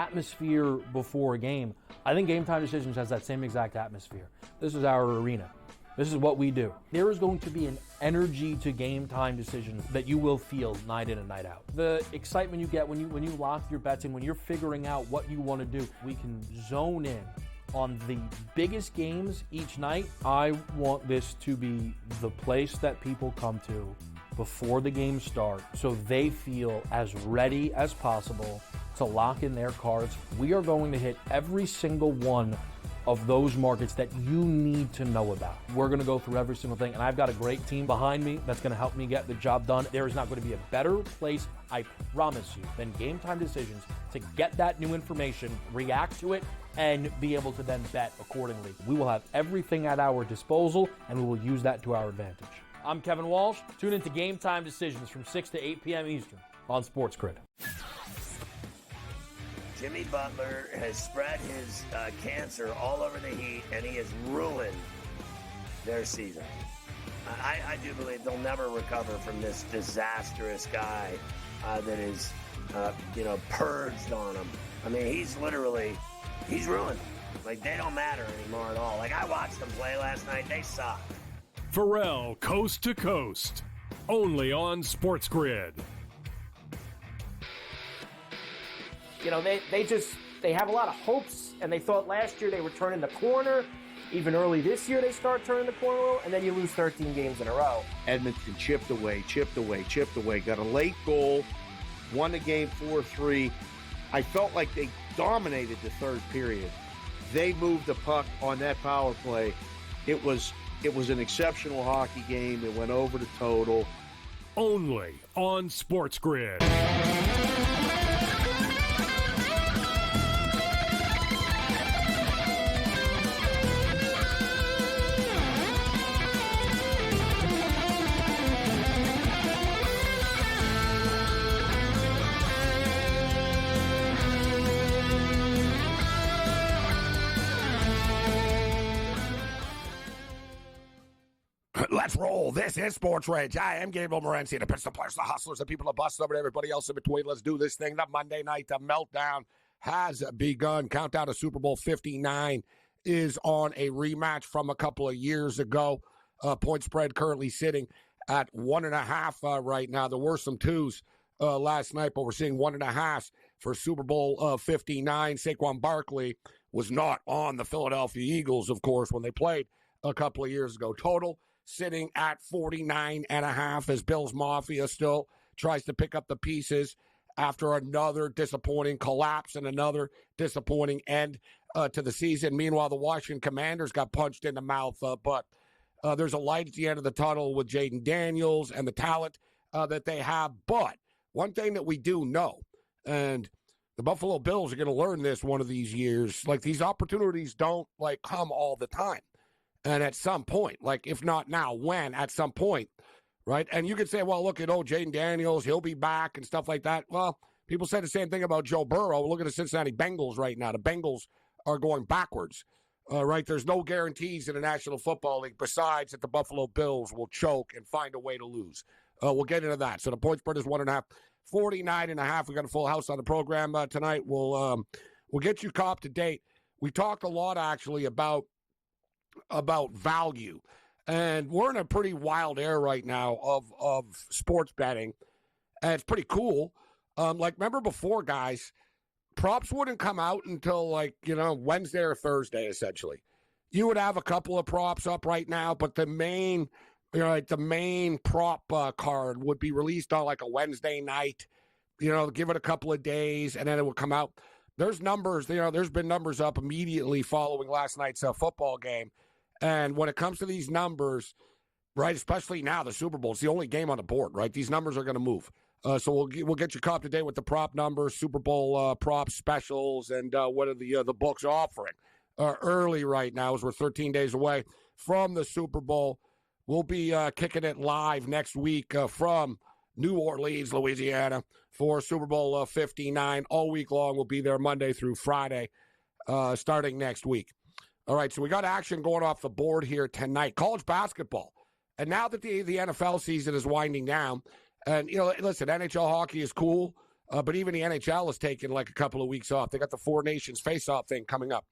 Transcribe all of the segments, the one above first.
atmosphere before a game, I think Game Time Decisions has that same exact atmosphere. This is our arena. This is what we do. There is going to be an energy to Game Time Decisions that you will feel night in and night out. The excitement you get when you lock your bets in, when you're figuring out what you want to do, we can zone in on the biggest games each night. I want this to be the place that people come to before the games start so they feel as ready as possible to lock in their cards. We are going to hit every single one of those markets that you need to know about. We're going to go through every single thing, and I've got a great team behind me that's going to help me get the job done. There is not going to be a better place, I promise you, than Game Time Decisions to get that new information, react to it, and be able to then bet accordingly. We will have everything at our disposal, and we will use that to our advantage. I'm Kevin Walsh. Tune into Game Time Decisions from 6 to 8 p.m. Eastern on SportsGrid. Jimmy Butler has spread his cancer all over the Heat, and he has ruined their season. I do believe they'll never recover from this disastrous guy that is, purged on them. I mean, he's ruined. Like, they don't matter anymore at all. Like, I watched them play last night. They suck. Pharrell, Coast to Coast, only on SportsGrid. You know, they have a lot of hopes, and they thought last year they were turning the corner. Even early this year they start turning the corner, and then you lose 13 games in a row. Edmonton chipped away, got a late goal, won the game 4-3. I felt like they dominated the third period. They moved the puck on that power play. It was an exceptional hockey game. It went over the total. Only on SportsGrid. Let's roll. This is SportsRage. I am Gabriel Morency, the pitch, the players, the hustlers, the people, the busters, and everybody else in between. Let's do this thing. The Monday night, the meltdown has begun. Countdown to Super Bowl 59 is on a rematch from a couple of years ago. Point spread currently sitting at 1.5 right now. There were some twos last night, but we're seeing 1.5 for Super Bowl 59. Saquon Barkley was not on the Philadelphia Eagles, of course, when they played a couple of years ago. Total sitting at 49.5 as Bills Mafia still tries to pick up the pieces after another disappointing collapse and another disappointing end to the season. Meanwhile, the Washington Commanders got punched in the mouth, but there's a light at the end of the tunnel with Jaden Daniels and the talent that they have. But one thing that we do know, and the Buffalo Bills are going to learn this one of these years, like these opportunities don't come all the time. And at some point, if not now, when? At some point, right? And you could say, well, look at Jaden Daniels, he'll be back and stuff like that. Well, people said the same thing about Joe Burrow. Look at the Cincinnati Bengals right now. The Bengals are going backwards, right? There's no guarantees in the National Football League besides that the Buffalo Bills will choke and find a way to lose. We'll get into that. So the point spread is 1.5, 49.5. We got a full house on the program tonight. We'll get you caught up to date. We talked a lot, actually, about value, and we're in a pretty wild era right now of sports betting, and it's pretty cool. Remember before, guys, props wouldn't come out until Wednesday or Thursday. Essentially, you would have a couple of props up right now, but the main prop card would be released on a Wednesday night. Give it a couple of days, and then it would come out. There's numbers. There's been numbers up immediately following last night's football game. And when it comes to these numbers, right, especially now the Super Bowl, it's the only game on the board, right? These numbers are going to move. So we'll get you caught up to date with the prop numbers, Super Bowl prop specials, and what are the books offering early right now as we're 13 days away from the Super Bowl. We'll be kicking it live next week from New Orleans, Louisiana for Super Bowl 59. All week long. We'll be there Monday through Friday starting next week. All right, so we got action going off the board here tonight. College basketball. And now that the NFL season is winding down, and, listen, NHL hockey is cool. But even the NHL has taken like a couple of weeks off. They got the Four Nations face-off thing coming up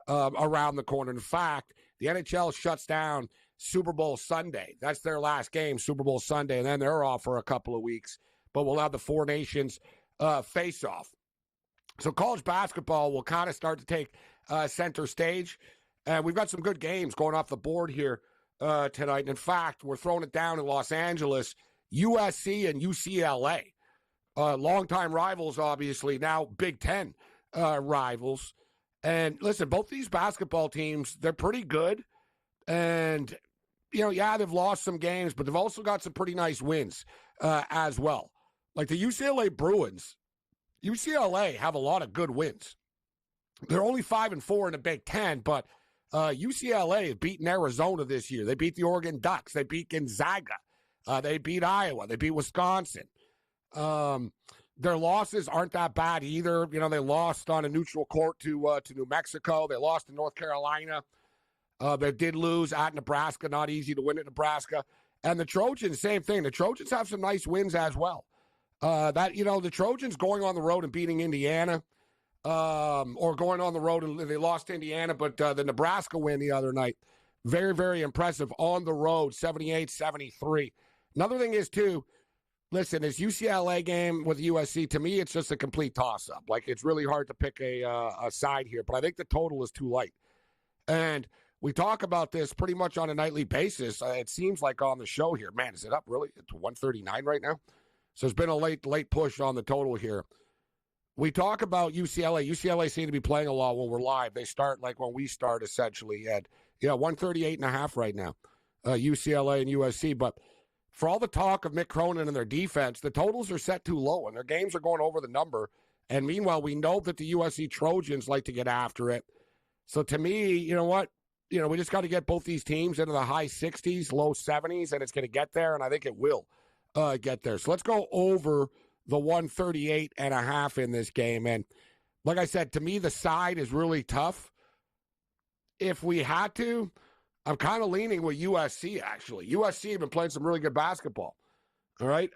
around the corner. In fact, the NHL shuts down Super Bowl Sunday. That's their last game, Super Bowl Sunday, and then they're off for a couple of weeks. But we'll have the Four Nations face-off. So college basketball will kind of start to take center stage. And we've got some good games going off the board here tonight. And in fact, we're throwing it down in Los Angeles, USC and UCLA. Longtime rivals, obviously, now Big Ten rivals. And listen, both these basketball teams, they're pretty good. And, they've lost some games, but they've also got some pretty nice wins as well. Like the UCLA Bruins, UCLA have a lot of good wins. They're only 5-4 in the Big Ten, but UCLA has beaten Arizona this year. They beat the Oregon Ducks. They beat Gonzaga. They beat Iowa. They beat Wisconsin. Their losses aren't that bad either. They lost on a neutral court to New Mexico. They lost to North Carolina. They did lose at Nebraska. Not easy to win at Nebraska. And the Trojans, same thing. The Trojans have some nice wins as well. The Trojans going on the road and beating Indiana, or going on the road and they lost to Indiana, but the Nebraska win the other night, very, very impressive on the road, 78-73. Another thing is, too, listen, this UCLA game with USC, to me, it's just a complete toss-up. Like, it's really hard to pick a side here, but I think the total is too light. And we talk about this pretty much on a nightly basis. It seems like on the show here. Man, is it up really? It's 139 right now? So it's been a late push on the total here. We talk about UCLA. UCLA seem to be playing a lot when we're live. They start like when we start, essentially, at 138.5 right now, UCLA and USC. But for all the talk of Mick Cronin and their defense, the totals are set too low, and their games are going over the number. And meanwhile, we know that the USC Trojans like to get after it. So to me, you know what? We just got to get both these teams into the high 60s, low 70s, and it's going to get there, and I think it will get there. So let's go over the 138.5 in this game. And like I said, to me, the side is really tough. If we had to, I'm kind of leaning with USC, actually. USC have been playing some really good basketball. All right.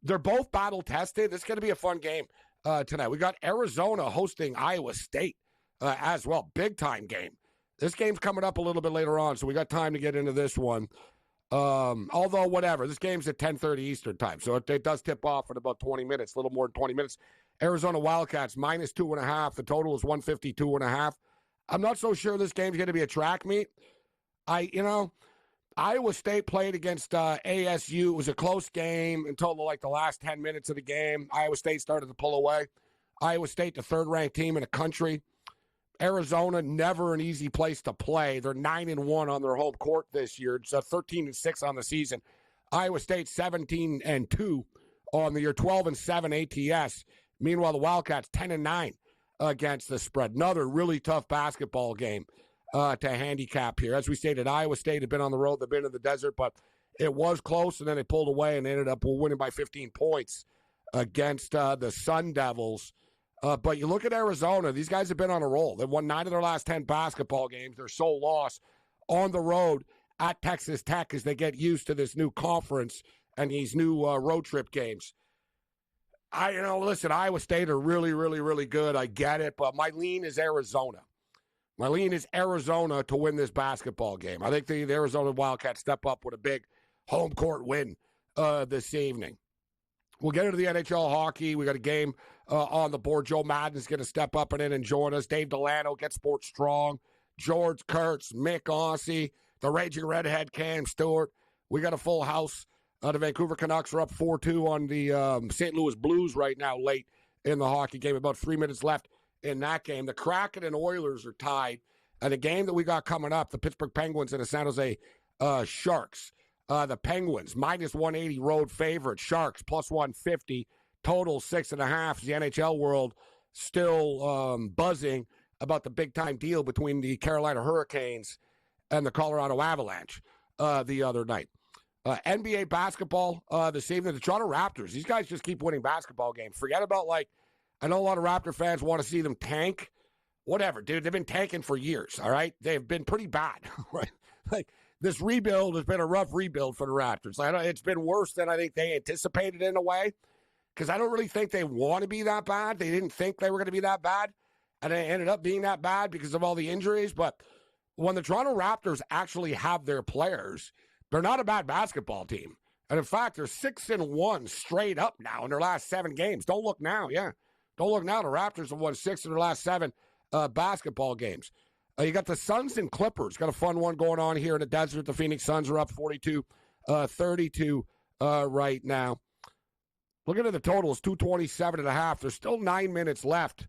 They're both battle-tested. This is going to be a fun game tonight. We got Arizona hosting Iowa State as well. Big-time game. This game's coming up a little bit later on, so we got time to get into this one. Although, whatever, this game's at 10:30 Eastern time, so it does tip off in about 20 minutes, a little more than 20 minutes. Arizona Wildcats, -2.5. The total is 152.5. I'm not so sure this game's going to be a track meet. Iowa State played against ASU. It was a close game until the last 10 minutes of the game. Iowa State started to pull away. Iowa State, the third-ranked team in the country. Arizona, never an easy place to play. They're 9-1 on their home court this year. It's 13-6 on the season. Iowa State 17-2 on the year, 12-7 ATS. Meanwhile, the Wildcats 10-9 against the spread. Another really tough basketball game to handicap here. As we stated, Iowa State had been on the road. They've been in the desert, but it was close, and then they pulled away and ended up winning by 15 points against the Sun Devils. But you look at Arizona, these guys have been on a roll. They've won 9 of their last 10 basketball games. Their sole loss on the road at Texas Tech as they get used to this new conference and these new road trip games. Listen, Iowa State are really, really, really good. I get it, but my lean is Arizona. My lean is Arizona to win this basketball game. I think the Arizona Wildcats step up with a big home court win this evening. We'll get into the NHL hockey. We got a game on the board. Joe Madden's going to step up and join us. Dave Delano, Get Sports Strong. George Kurtz, Mick Aussie, the Raging Redhead, Cam Stewart. We got a full house. The Vancouver Canucks are up 4-2 on the St. Louis Blues right now, late in the hockey game. About 3 minutes left in that game. The Kraken and Oilers are tied. And the game that we got coming up, the Pittsburgh Penguins and the San Jose Sharks. The Penguins, -180 road favorite. Sharks, +150. Total 6.5. The NHL world still buzzing about the big-time deal between the Carolina Hurricanes and the Colorado Avalanche the other night. NBA basketball this evening. The Toronto Raptors. These guys just keep winning basketball games. Forget about, I know a lot of Raptor fans want to see them tank. Whatever, dude. They've been tanking for years, all right? They've been pretty bad, right? This rebuild has been a rough rebuild for the Raptors. It's been worse than I think they anticipated in a way. because I don't really think they want to be that bad. They didn't think they were going to be that bad, and they ended up being that bad because of all the injuries. But when the Toronto Raptors actually have their players, they're not a bad basketball team. And in fact, they're 6-1 straight up now in their last 7 games. Don't look now, Don't look now. The Raptors have won 6 in their last 7 basketball games. You got the Suns and Clippers. Got a fun one going on here in the desert. The Phoenix Suns are up 42-32 right now. Looking at the totals, 227.5. There's still 9 minutes left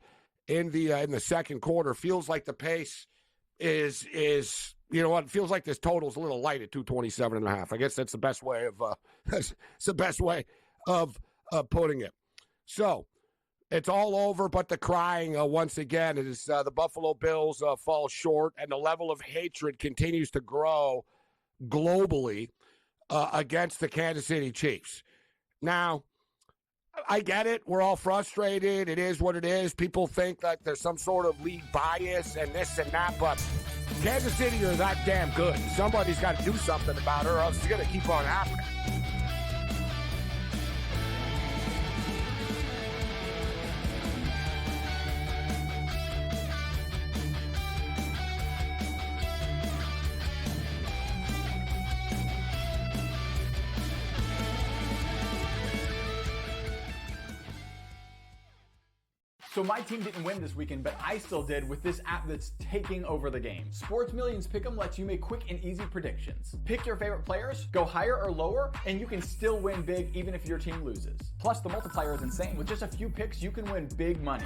in the second quarter. Feels like the pace is you know what? It feels like this total's a little light at 227.5. I guess that's the best way of putting it. So it's all over, but the crying once again is the Buffalo Bills fall short, and the level of hatred continues to grow globally against the Kansas City Chiefs. Now, I get it. We're all frustrated. It is what it is. People think that there's some sort of league bias and this and that, but Kansas City are that damn good. Somebody's got to do something about it, or else it's going to keep on happening. So my team didn't win this weekend, but I still did with this app that's taking over the game. Sports Millions Pick'em lets you make quick and easy predictions. Pick your favorite players, go higher or lower, and you can still win big even if your team loses. Plus, the multiplier is insane. With just a few picks, you can win big money.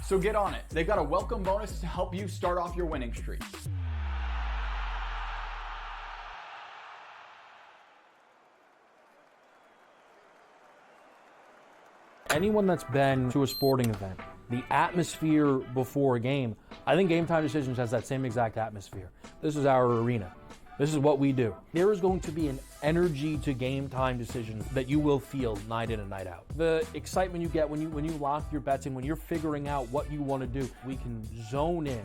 So get on it. They've got a welcome bonus to help you start off your winning streak. Anyone that's been to a sporting event, the atmosphere before a game, I think Game Time Decisions has that same exact atmosphere. This is our arena. This is what we do. There is going to be an energy to Game Time Decisions that you will feel night in and night out. The excitement you get when you lock your bets in, when you're figuring out what you want to do, we can zone in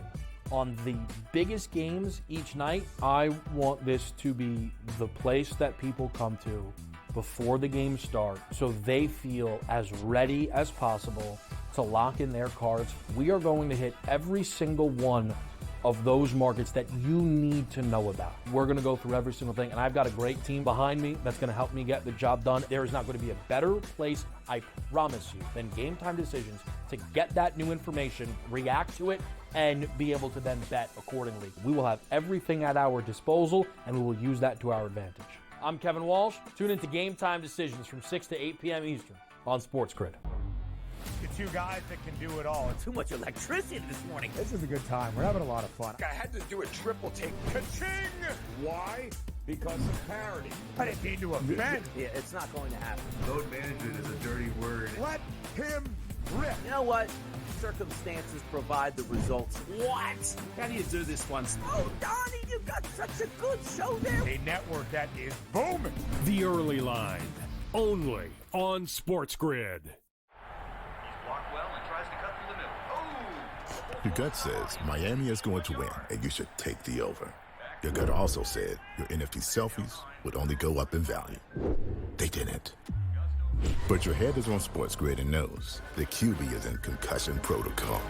on the biggest games each night. I want this to be the place that people come to before the games start so they feel as ready as possible to lock in their cards. We are going to hit every single one of those markets that you need to know about. We're going to go through every single thing, and I've got a great team behind me that's going to help me get the job done. There is not going to be a better place, I promise you, than Game Time Decisions to get that new information, react to it, and be able to then bet accordingly. We will have everything at our disposal, and we will use that to our advantage. I'm Kevin Walsh. Tune into Game Time Decisions from 6 to 8 p.m. Eastern on SportsGrid. The two guys that can do it all. Too much electricity this morning. This is a good time. We're having a lot of fun. I had to do a triple take. Ka-ching! Why? Because of parity. I didn't mean to offend. Yeah, it's not going to happen. Load management is a dirty word. Let him rip. You know what? Circumstances provide the results. What? How do you do this once? Oh, Donnie, you've got such a good show there. A network that is booming. The Early Line, only on SportsGrid. Blocked well and tries to cut through the middle. Oh! Your gut says Miami is going to win, and you should take the over. Your gut also said your NFT selfies would only go up in value. They didn't. But your head is on SportsGrid and knows the QB is in concussion protocol.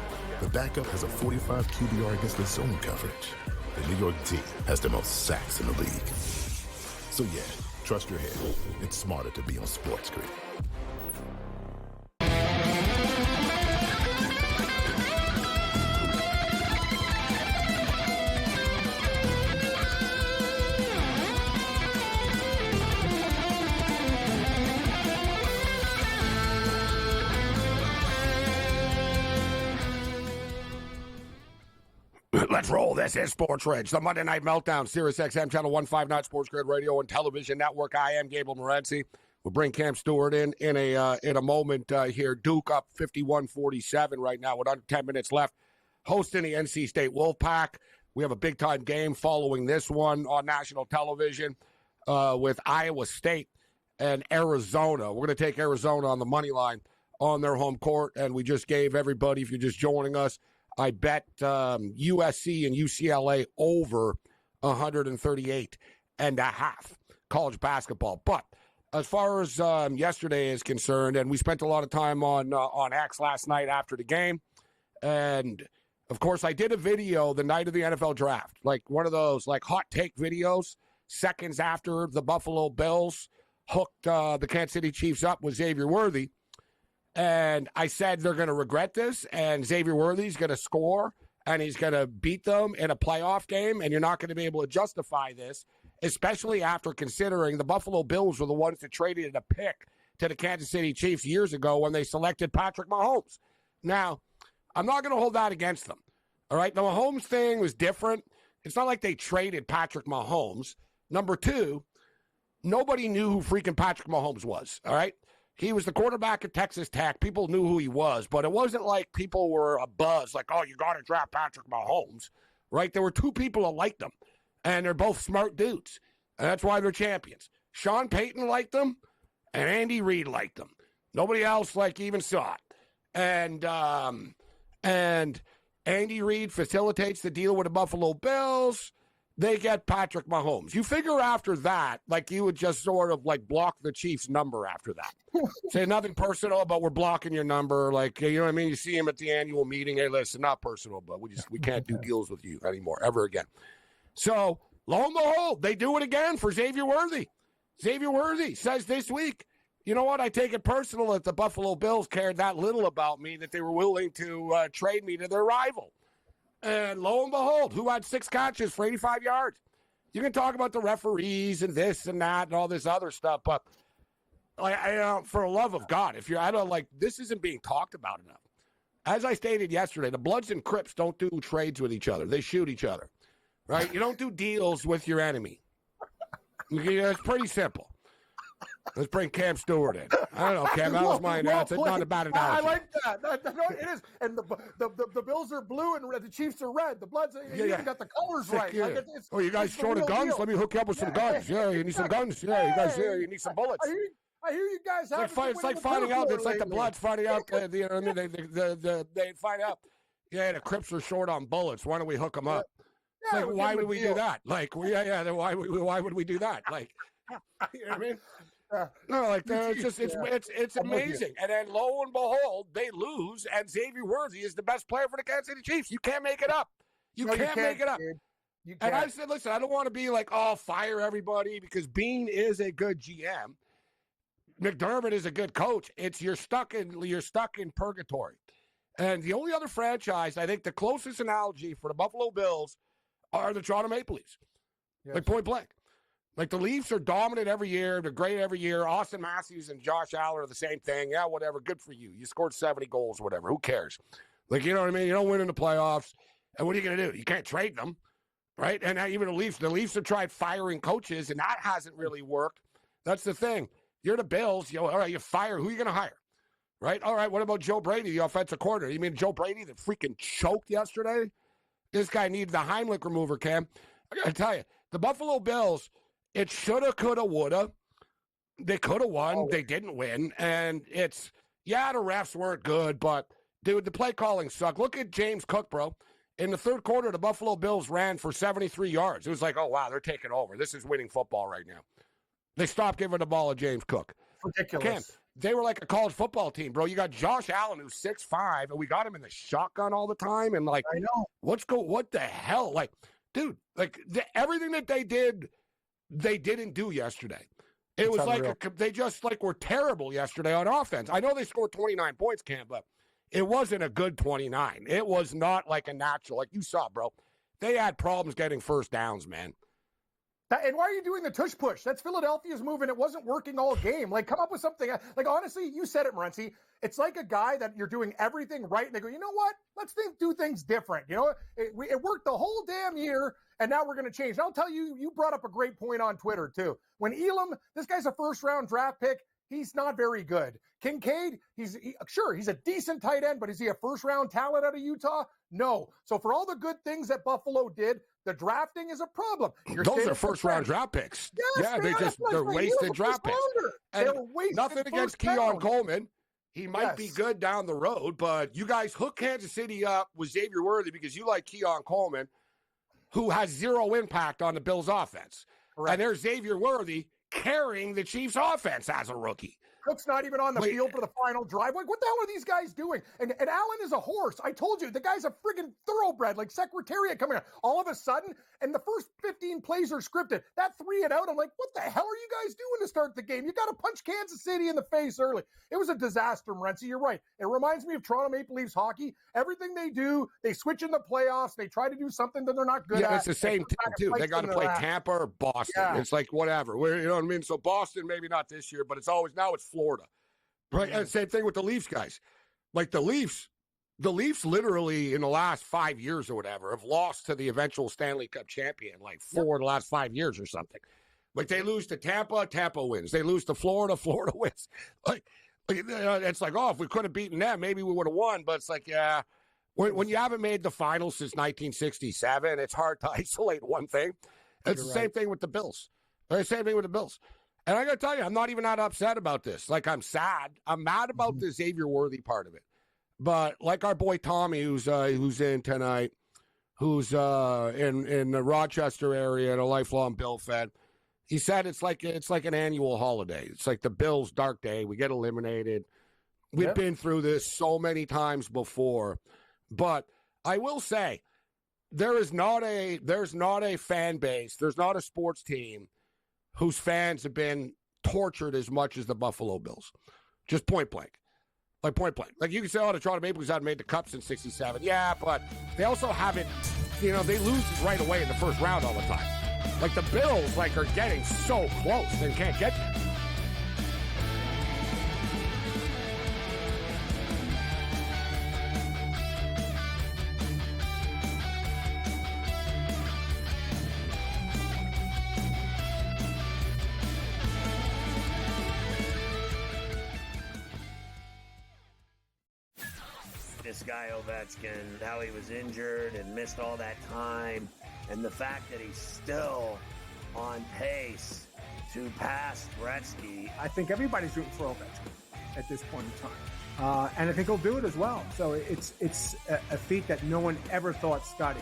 The backup has a 45 QBR against the zone coverage. The New York D has the most sacks in the league. So yeah, trust your head. It's smarter to be on SportsGrid. Let's roll. This is SportsRage, the Monday Night Meltdown, Sirius XM, Channel 159, SportsGrid Radio and Television Network. I am Gabriel Morency. We'll bring Cam Stewart in a moment here. Duke up 51-47 right now with under 10 minutes left, hosting the NC State Wolfpack. We have a big-time game following this one on national television with Iowa State and Arizona. We're going to take Arizona on the money line on their home court, and we just gave everybody, if you're just joining us, I bet USC and UCLA over 138.5 college basketball. But as far as yesterday is concerned, and we spent a lot of time on X last night after the game. And, of course, I did a video the night of the NFL draft, like one of those like hot take videos, seconds after the Buffalo Bills hooked the Kansas City Chiefs up with Xavier Worthy. And I said they're going to regret this, and Xavier Worthy's going to score, and he's going to beat them in a playoff game, and you're not going to be able to justify this, especially after considering the Buffalo Bills were the ones that traded a pick to the Kansas City Chiefs years ago when they selected Patrick Mahomes. Now, I'm not going to hold that against them, all right? The Mahomes thing was different. It's not like they traded Patrick Mahomes. Number two, nobody knew who freaking Patrick Mahomes was, all right? He was the quarterback at Texas Tech. People knew who he was, but it wasn't like people were abuzz, like, oh, you got to draft Patrick Mahomes, right? There were two people that liked him, and they're both smart dudes, and that's why they're champions. Sean Payton liked them, and Andy Reid liked them. Nobody else, even saw it. And Andy Reid facilitates the deal with the Buffalo Bills. They get Patrick Mahomes. You figure after that, you would just sort of block the Chiefs' number after that. Say nothing personal, but we're blocking your number. You know what I mean? You see him at the annual meeting. Hey, listen, not personal, but we can't do deals with you anymore, ever again. So, lo and behold, they do it again for Xavier Worthy. Xavier Worthy says this week, you know what? I take it personal that the Buffalo Bills cared that little about me that they were willing to trade me to their rival. And lo and behold, who had 6 catches for 85 yards? You can talk about the referees and this and that and all this other stuff, but for the love of God, this isn't being talked about enough. As I stated yesterday, the Bloods and Crips don't do trades with each other. They shoot each other, right? You don't do deals with your enemy. It's pretty simple. Let's bring Cam Stewart in. I don't know, Cam. That was my analogy. It's not a bad analogy. I like that. No, it is. And the Bills are blue and red. The Chiefs are red. The Bloods, you even got the colors right. Yeah. You guys short of guns? Let me hook you up with some guns. Yeah, you need some guns. Yeah, you guys. Yeah, you need some bullets. I hear you guys. It's like finding out. It's like the Bloods finding out. They find out. Yeah, the Crips are short on bullets. Why don't we hook them up? Yeah, why would we do that? Why would we do that? You know what I mean? No, it's amazing. And then lo and behold, they lose, and Xavier Worthy is the best player for the Kansas City Chiefs. You can't make it up. You can't make it up. And I said, listen, I don't want to be fire everybody, because Bean is a good GM. McDermott is a good coach. You're stuck in purgatory. And the only other franchise, I think the closest analogy for the Buffalo Bills are the Toronto Maple Leafs. Yes. Point blank. The Leafs are dominant every year. They're great every year. Austin Matthews and Josh Allen are the same thing. Yeah, whatever. Good for you. You scored 70 goals, whatever. Who cares? You know what I mean? You don't win in the playoffs. And what are you going to do? You can't trade them, right? And even the Leafs have tried firing coaches, and that hasn't really worked. That's the thing. You're the Bills. All right, you fire. Who are you going to hire? Right? All right, what about Joe Brady, the offensive coordinator? You mean Joe Brady that freaking choked yesterday? This guy needed the Heimlich remover, Cam. I got to tell you, the Buffalo Bills, it shoulda, coulda, woulda. They could have won. They didn't win. And the refs weren't good, but, dude, the play calling sucked. Look at James Cook, bro. In the third quarter, the Buffalo Bills ran for 73 yards. It was like, oh, wow, they're taking over. This is winning football right now. They stopped giving the ball to James Cook. Ridiculous. Cam, they were like a college football team, bro. You got Josh Allen, who's 6'5", and we got him in the shotgun all the time. And, I know. What the hell? Dude, everything that they did, they didn't do yesterday. It was unreal. They just were terrible yesterday on offense. I know they scored 29 points, Cam, but it wasn't a good 29. It was not a natural. You saw, bro. They had problems getting first downs, man. And why are you doing the tush push? That's Philadelphia's move, and it wasn't working all game. Come up with something. Honestly, you said it, Morency. It's like a guy that you're doing everything right, and they go, you know what? Let's do things different. It worked the whole damn year, and now we're going to change. And I'll tell you, you brought up a great point on Twitter, too. When Elam, this guy's a first-round draft pick, he's not very good. Kincaid, he's a decent tight end, but is he a first-round talent out of Utah? No. So for all the good things that Buffalo did, the drafting is a problem. Those are first-round draft picks. Yes, they're wasted draft picks. And nothing against Keon Coleman. He might be good down the road, but you guys hook Kansas City up with Xavier Worthy because you like Keon Coleman, who has zero impact on the Bills' offense. Correct. And there's Xavier Worthy. carrying the Chiefs' offense as a rookie. Cook's not even on the field for the final drive. Like, what the hell are these guys doing? And Allen is a horse. I told you, the guy's a friggin' thoroughbred, like Secretariat coming out. All of a sudden, and the first 15 plays are scripted. That 3 and out, I'm like, what the hell are you guys doing to start the game? You got to punch Kansas City in the face early. It was a disaster, Morency. You're right. It reminds me of Toronto Maple Leafs hockey. Everything they do, they switch in the playoffs. They try to do something that they're not good at. Yeah, it's the same team, too. They got to play Tampa or Boston. Yeah. It's like whatever. You know what I mean? So Boston, maybe not this year, but it's always now it's Florida. Right, and same thing with the Leafs guys. Like the Leafs literally in the last 5 years or whatever have lost to the eventual Stanley Cup champion, like 4 in the last 5 years or something. Like they lose to Tampa, Tampa wins. They lose to Florida, Florida wins. Like it's like, oh, if we could have beaten them, maybe we would have won. But it's like, yeah, when you haven't made the finals since 1967, it's hard to isolate one thing. It's the same thing with the Bills. The same thing with the Bills. And I got to tell you, I'm not even that upset about this. Like, I'm sad. I'm mad about the Xavier Worthy part of it. But like our boy Tommy, who's in tonight, who's in the Rochester area and a lifelong Bill fan, he said it's like an annual holiday. It's like the Bills' dark day. We get eliminated. We've been through this so many times before. But I will say, there's not a fan base. There's not a sports team whose fans have been tortured as much as the Buffalo Bills. Just point blank. Like point blank. Like you can say, oh, the Toronto Maple Leafs haven't made the Cup since 67. Yeah, but they also haven't, they lose right away in the first round all the time. Like the Bills, are getting so close and can't get there. This guy Ovechkin, how he was injured and missed all that time, and the fact that he's still on pace to pass Gretzky. I think everybody's rooting for Ovechkin at this point in time, and I think he'll do it as well. So it's a feat that no one ever thought Scotty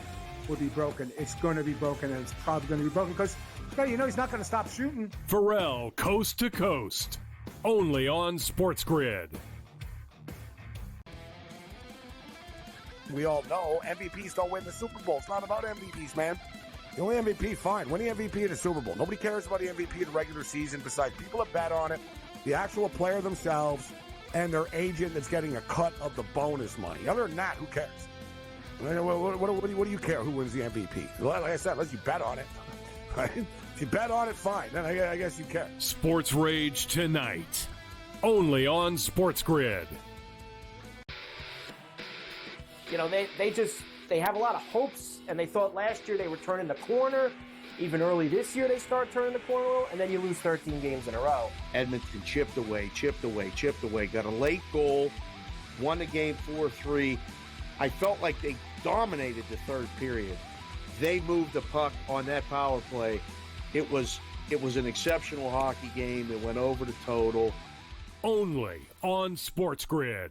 would be broken. It's going to be broken, and it's probably going to be broken because he's not going to stop shooting. Pharrell, coast to coast, only on SportsGrid. We all know MVPs don't win the Super Bowl. It's not about MVPs, man. The only MVP, fine. Win the MVP in the Super Bowl. Nobody cares about the MVP in the regular season besides people that bet on it, the actual player themselves, and their agent that's getting a cut of the bonus money. Other than that, who cares? What do you care who wins the MVP? Like I said, unless you bet on it. Right? If you bet on it, fine. Then I guess you care. SportsRage tonight, only on SportsGrid. They have a lot of hopes, and they thought last year they were turning the corner. Even early this year, they start turning the corner, and then you lose 13 games in a row. Edmonton chipped away, got a late goal, won the game 4-3. I felt like they dominated the third period. They moved the puck on that power play. It was an exceptional hockey game. It went over the total. Only on SportsGrid.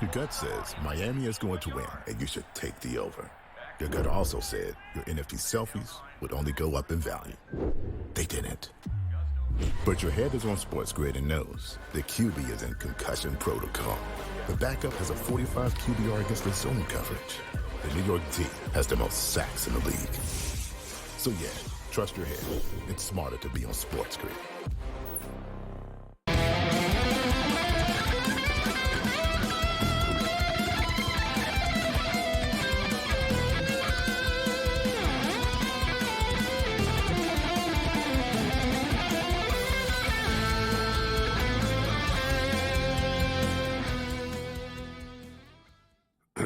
Your gut says Miami is going to win, and you should take the over. Your gut also said your NFT selfies would only go up in value. They didn't. But your head is on SportsGrid and knows the QB is in concussion protocol. The backup has a 45 QBR against the zone coverage. The New York team has the most sacks in the league. So yeah, trust your head. It's smarter to be on SportsGrid.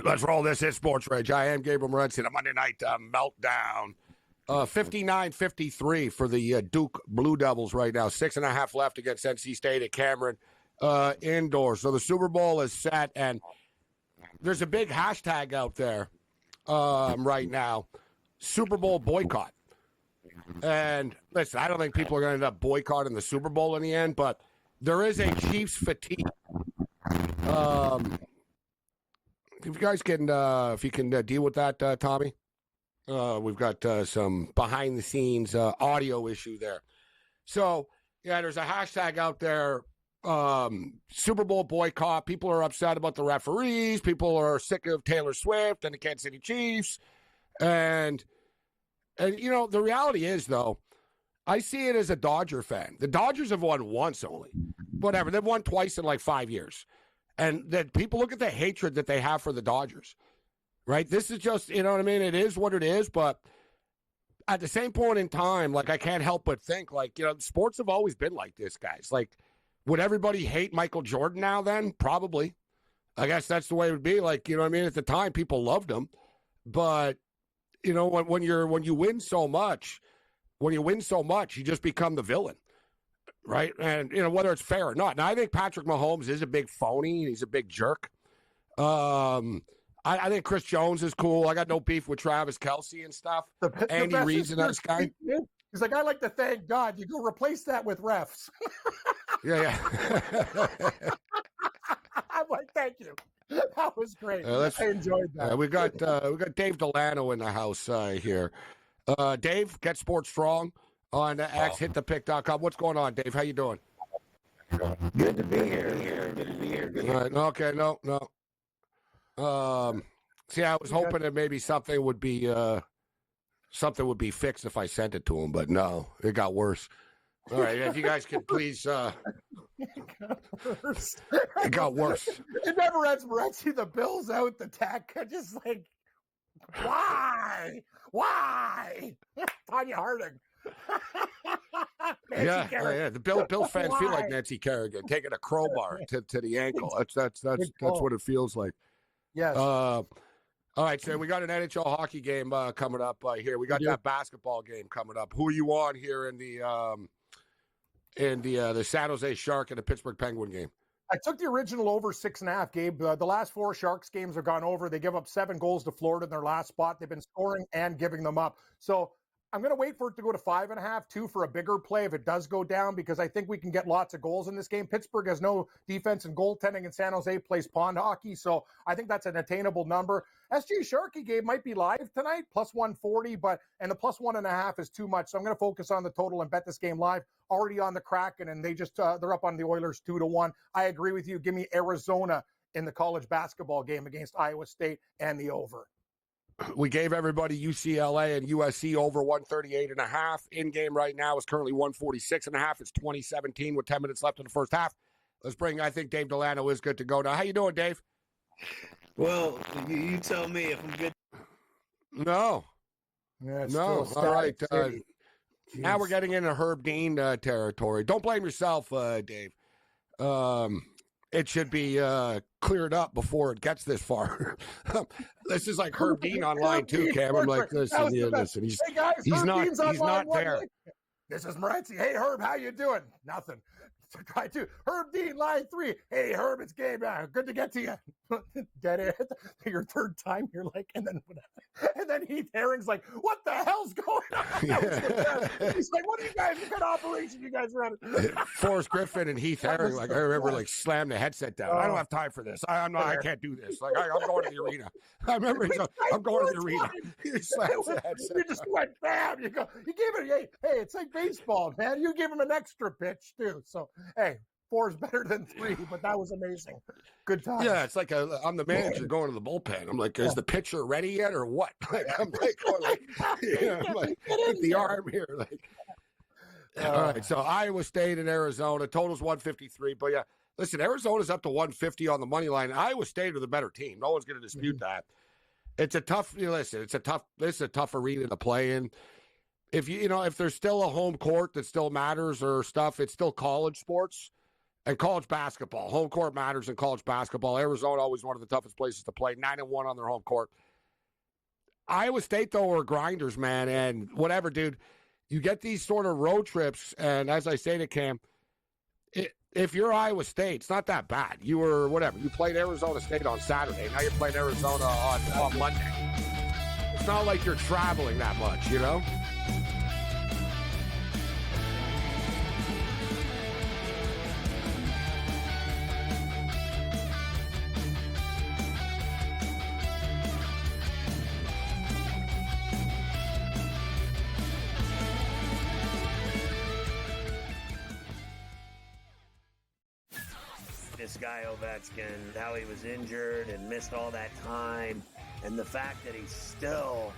Let's roll this. It's SportsRage. I am Gabriel Morency. The Monday Night Meltdown. 59-53 for the Duke Blue Devils right now. 6.5 left against NC State at Cameron indoors. So the Super Bowl is set, and there's a big hashtag out there right now. Super Bowl boycott. And listen, I don't think people are going to end up boycotting the Super Bowl in the end, but there is a Chiefs fatigue. If you guys can, deal with that, Tommy. We've got some behind-the-scenes audio issue there. So, yeah, there's a hashtag out there, Super Bowl boycott. People are upset about the referees. People are sick of Taylor Swift and the Kansas City Chiefs. And you know, the reality is, though, I see it as a Dodger fan. The Dodgers have won once only. Whatever. They've won twice in like 5 years. And that people look at the hatred that they have for the Dodgers, right? This is just, you know what I mean? It is what it is. But at the same point in time, like, I can't help but think, like, you know, sports have always been like this, guys. Like, would everybody hate Michael Jordan now then? Probably. I guess that's the way it would be. Like, you know what I mean? At the time, people loved him. But, you know, when you win so much, you just become the villain, right? And, you know, whether it's fair or not. Now, I think Patrick Mahomes is a big phony. He's a big jerk. I think Chris Jones is cool. I got no beef with Travis Kelce and stuff. Andy Reid's a nice guy. He's like, I like to thank God. You go replace that with refs. Yeah. I'm like, thank you. That was great. I enjoyed that. We got Dave Delano in the house here. Dave, Get Sports Strong on X, hitthepick.com. What's going on, Dave? How you doing? Good to be here. All right. Okay. No. See, I was hoping that maybe something would be fixed if I sent it to him, but no, it got worse. All right. If you guys could please. It got worse. It never ends. Morency, the Bills out, the tech. Just like, why? Tanya Harding. Yeah. The Bills fans feel like Nancy Kerrigan taking a crowbar to the ankle. That's what it feels like. Yes. All right, so we got an NHL hockey game coming up here. We got that basketball game coming up. Who are you on here in the San Jose Shark and the Pittsburgh Penguin game? I took the original over 6.5, Gabe. The last 4 Sharks games have gone over. They give up 7 goals to Florida in their last spot. They've been scoring and giving them up. So I'm going to wait for it to go to 5.5, 2 for a bigger play if it does go down, because I think we can get lots of goals in this game. Pittsburgh has no defense and goaltending, and San Jose plays pond hockey. So I think that's an attainable number. SG Sharky game might be live tonight, plus 140, and the plus 1.5 is too much. So I'm going to focus on the total and bet this game live. Already on the Kraken, and they just they're up on the Oilers 2-1. I agree with you. Give me Arizona in the college basketball game against Iowa State and the over. We gave everybody UCLA and USC over 138.5. In game right now is currently 146.5. It's 2017 with 10 minutes left in the first half. Let's bring, I think Dave Delano is good to go now. How you doing, Dave? Well, you tell me if I'm good. No. Yeah, no. All right. Now we're getting into Herb Dean territory. Don't blame yourself, Dave. It should be cleared up before it gets this far. This is like Herb Dean online too, Cam. I'm like, listen. He's not there. This is Morency. Hey, Herb, how you doing? Nothing. Try to Herb Dean, line 3. Hey, Herb, it's Gabe. Good to get to you. Dead air. Your third time, you're like, and then Heath Herring's like, what the hell's going on? He's like, what are you guys? What kind of operation you guys running? Forrest Griffin and Heath Herring, like I remember, like slammed the headset down. I don't have time for this. I can't do this. Like I'm going to the arena. I remember I'm going to the arena. He slams the headset. You just went bam. You gave it. Hey, it's like baseball, man. You give him an extra pitch too. So. Hey, 4 is better than 3, but that was amazing. Good time. Yeah, it's like I'm the manager going to the bullpen. I'm like, is the pitcher ready yet or what? Like, I'm like, the arm here. Like, all right. So Iowa State and Arizona, total's 153. But yeah, listen, Arizona's up to 150 on the money line. Iowa State are the better team. No one's going to dispute that. It's a tough. This is a tough arena to play in. If if there's still a home court that still matters or stuff, it's still college sports and college basketball. Home court matters in college basketball. Arizona always one of the toughest places to play. 9-1 on their home court. Iowa State, though, are grinders, man. And whatever, dude, you get these sort of road trips. And as I say to Cam, if you're Iowa State, it's not that bad. You were whatever. You played Arizona State on Saturday. Now you're playing Arizona on Monday. It's not like you're traveling that much, you know? this guy Ovechkin, how he was injured and missed all that time, and the fact that he's still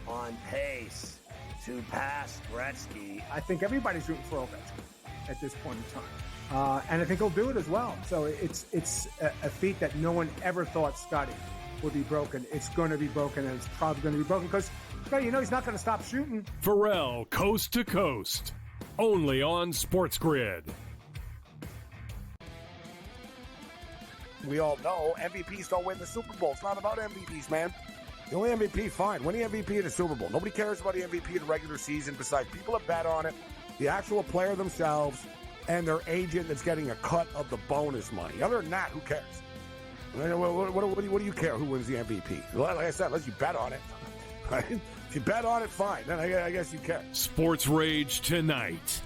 on pace to pass Gretzky. I think everybody's rooting for Ovechkin at this point in time. And I think he'll do it as well. So it's a feat that no one ever thought Scotty would be broken. It's going to be broken, and it's probably going to be broken because, he's not going to stop shooting. Pharrell, Coast to Coast, only on SportsGrid. We all know MVPs don't win the Super Bowl. It's not about MVPs, man. The only MVP, fine. Win the MVP of the Super Bowl. Nobody cares about the MVP of the regular season besides people that bet on it, the actual player themselves, and their agent that's getting a cut of the bonus money. Other than that, who cares? What do you care who wins the MVP? Like I said, unless you bet on it. Right? If you bet on it, fine. Then I guess you care. SportsRage tonight,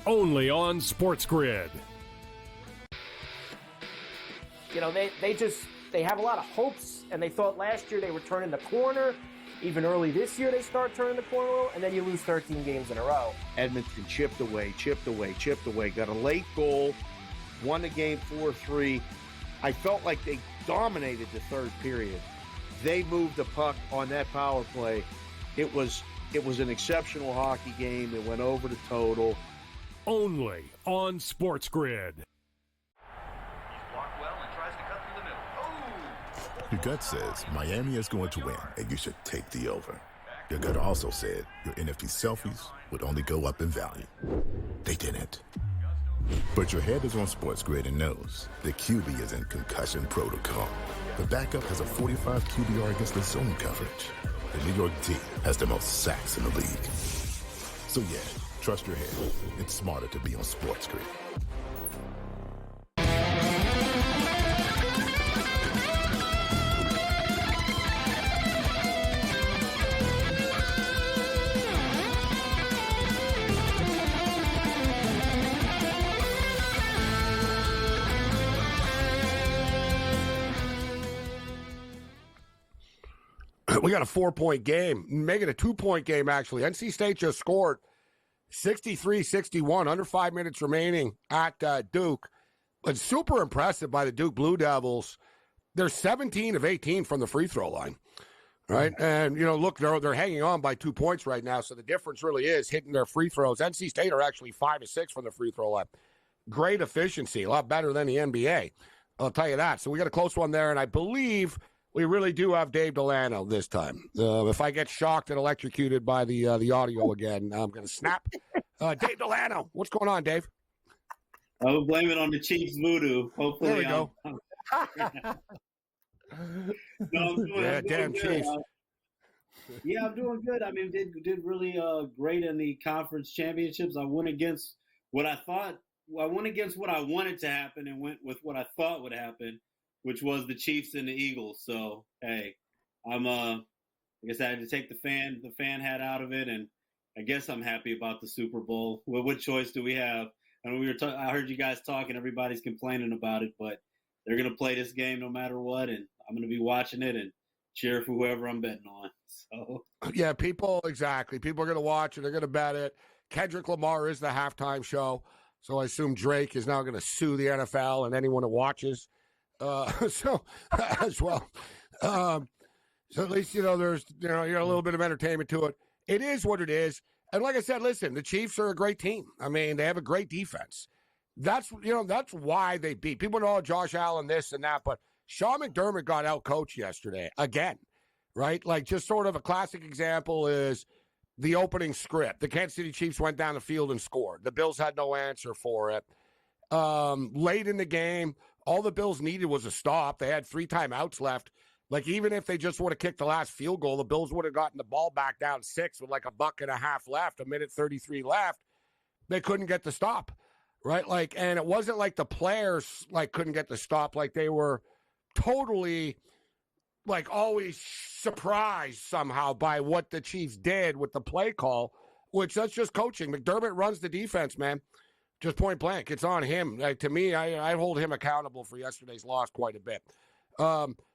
only on SportsGrid. They have a lot of hopes, and they thought last year they were turning the corner. Even early this year, they start turning the corner, and then you lose 13 games in a row. Edmonton chipped away, got a late goal, won the game 4-3. I felt like they dominated the third period. They moved the puck on that power play. It was an exceptional hockey game. It went over the total. Only on SportsGrid. Your gut says Miami is going to win, and you should take the over. Your gut also said your NFT selfies would only go up in value. They didn't. But your head is on SportsGrid and knows the QB is in concussion protocol. The backup has a 45 QBR against the zone coverage. The New York D has the most sacks in the league. So yeah, trust your head. It's smarter to be on SportsGrid. We got a 4-point game, make it a 2-point game, actually. NC State just scored 63-61, under 5 minutes remaining at Duke. But super impressive by the Duke Blue Devils. They're 17 of 18 from the free throw line, right? And, look, they're hanging on by 2 points right now, so the difference really is hitting their free throws. NC State are actually 5 of 6 from the free throw line. Great efficiency, a lot better than the NBA. I'll tell you that. So we got a close one there, and I believe we really do have Dave Delano this time. If I get shocked and electrocuted by the audio again, I'm going to snap. Dave Delano, what's going on, Dave? I will blame it on the Chiefs voodoo. Hopefully, there we go. Damn Chiefs. Yeah, I'm doing good. I mean, did really great in the conference championships. I went against what I thought. I went against what I wanted to happen and went with what I thought would happen, which was the Chiefs and the Eagles. So, hey, I guess I had to take the fan hat out of it, and I guess I'm happy about the Super Bowl. What choice do we have? I mean, I heard you guys talking. Everybody's complaining about it, but they're going to play this game no matter what, and I'm going to be watching it and cheer for whoever I'm betting on. So, yeah, people are going to watch it. They're going to bet it. Kendrick Lamar is the halftime show, so I assume Drake is now going to sue the NFL and anyone who watches. So as well. So at least, there's, you got a little bit of entertainment to it. It is what it is. And like I said, listen, the Chiefs are a great team. I mean, they have a great defense. That's why they beat. People know Josh Allen, this and that, but Sean McDermott got out-coached yesterday again, right? Like, just sort of a classic example is the opening script. The Kansas City Chiefs went down the field and scored. The Bills had no answer for it. Late in the game, all the Bills needed was a stop. They had 3 timeouts left. Like, even if they just would have kicked the last field goal, the Bills would have gotten the ball back down 6 with like a buck and a half left, 1:33 left. They couldn't get the stop, right? Like, and it wasn't like the players, like, couldn't get the stop. Like, they were totally, like, always surprised somehow by what the Chiefs did with the play call, which that's just coaching. McDermott runs the defense, man. Just point blank. It's on him. Like, to me, I hold him accountable for yesterday's loss quite a bit.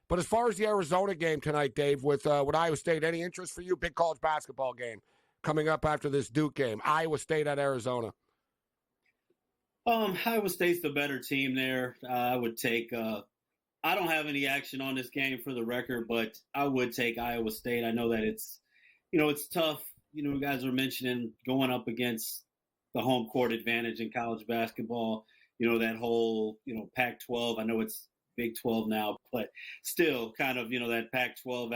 But as far as the Arizona game tonight, Dave, with Iowa State, any interest for you? Big college basketball game coming up after this Duke game. Iowa State at Arizona. Iowa State's the better team there. I would take. I don't have any action on this game for the record, but I would take Iowa State. I know that it's tough. You guys are mentioning going up against the home court advantage in college basketball. That whole Pac-12. I know it's Big 12 now, but still kind of that Pac-12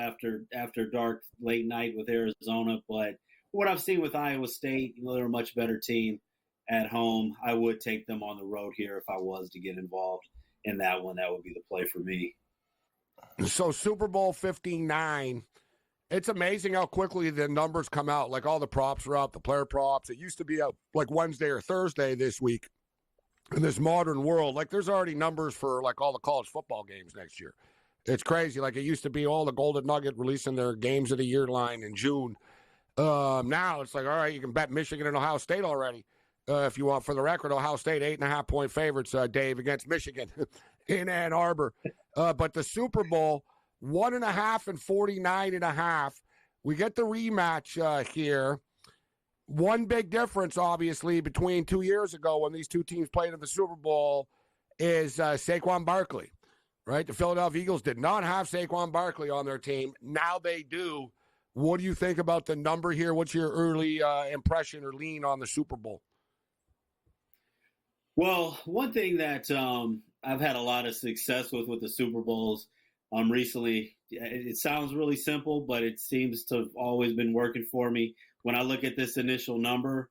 after dark late night with Arizona. But what I've seen with Iowa State, they're a much better team at home. I would take them on the road here if I was to get involved in that one. That would be the play for me. So Super Bowl 59, it's amazing how quickly the numbers come out. Like all the props are up, the player props. It used to be out like Wednesday or Thursday this week. In this modern world, like there's already numbers for like all the college football games next year. It's crazy. Like it used to be all the Golden Nugget releasing their games of the year line in June. Now it's like, all right, you can bet Michigan and Ohio State already. If you want, for the record, Ohio State 8.5-point favorites, Dave, against Michigan in Ann Arbor. But the Super Bowl, 1.5 and 49.5. We get the rematch here. One big difference, obviously, between 2 years ago when these two teams played in the Super Bowl is Saquon Barkley, right? The Philadelphia Eagles did not have Saquon Barkley on their team. Now they do. What do you think about the number here? What's your early impression or lean on the Super Bowl? Well, one thing that I've had a lot of success with the Super Bowls recently, it sounds really simple, but it seems to have always been working for me. When I look at this initial number,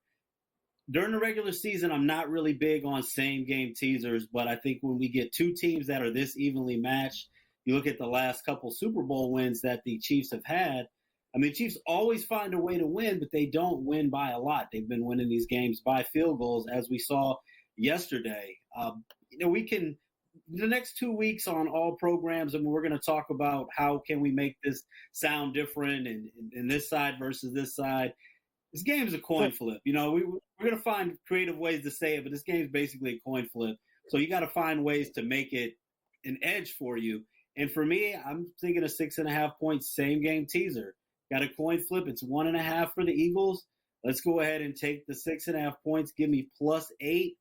during the regular season, I'm not really big on same-game teasers, but I think when we get two teams that are this evenly matched, you look at the last couple Super Bowl wins that the Chiefs have had. I mean, Chiefs always find a way to win, but they don't win by a lot. They've been winning these games by field goals, as we saw yesterday. We can – the next 2 weeks on all programs, I mean, we're going to talk about how can we make this sound different and this side versus this side. This game is a coin flip. We're going to find creative ways to say it, but this game is basically a coin flip. So you got to find ways to make it an edge for you. And for me, I'm thinking a 6.5-point same game teaser. Got a coin flip. It's 1.5 for the Eagles. Let's go ahead and take the 6.5 points. Give me +8.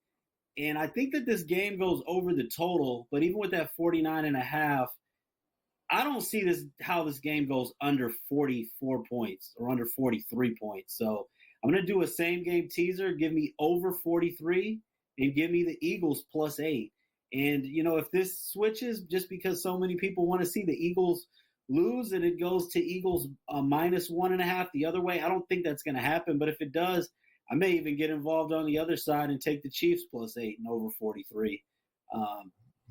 And I think that this game goes over the total, but even with that 49.5, I don't see how this game goes under 44 points or under 43 points. So I'm going to do a same game teaser. Give me over 43 and give me the Eagles +8. And, if this switches just because so many people want to see the Eagles lose and it goes to Eagles -1.5 the other way, I don't think that's going to happen. But if it does, I may even get involved on the other side and take the Chiefs +8 and over 43.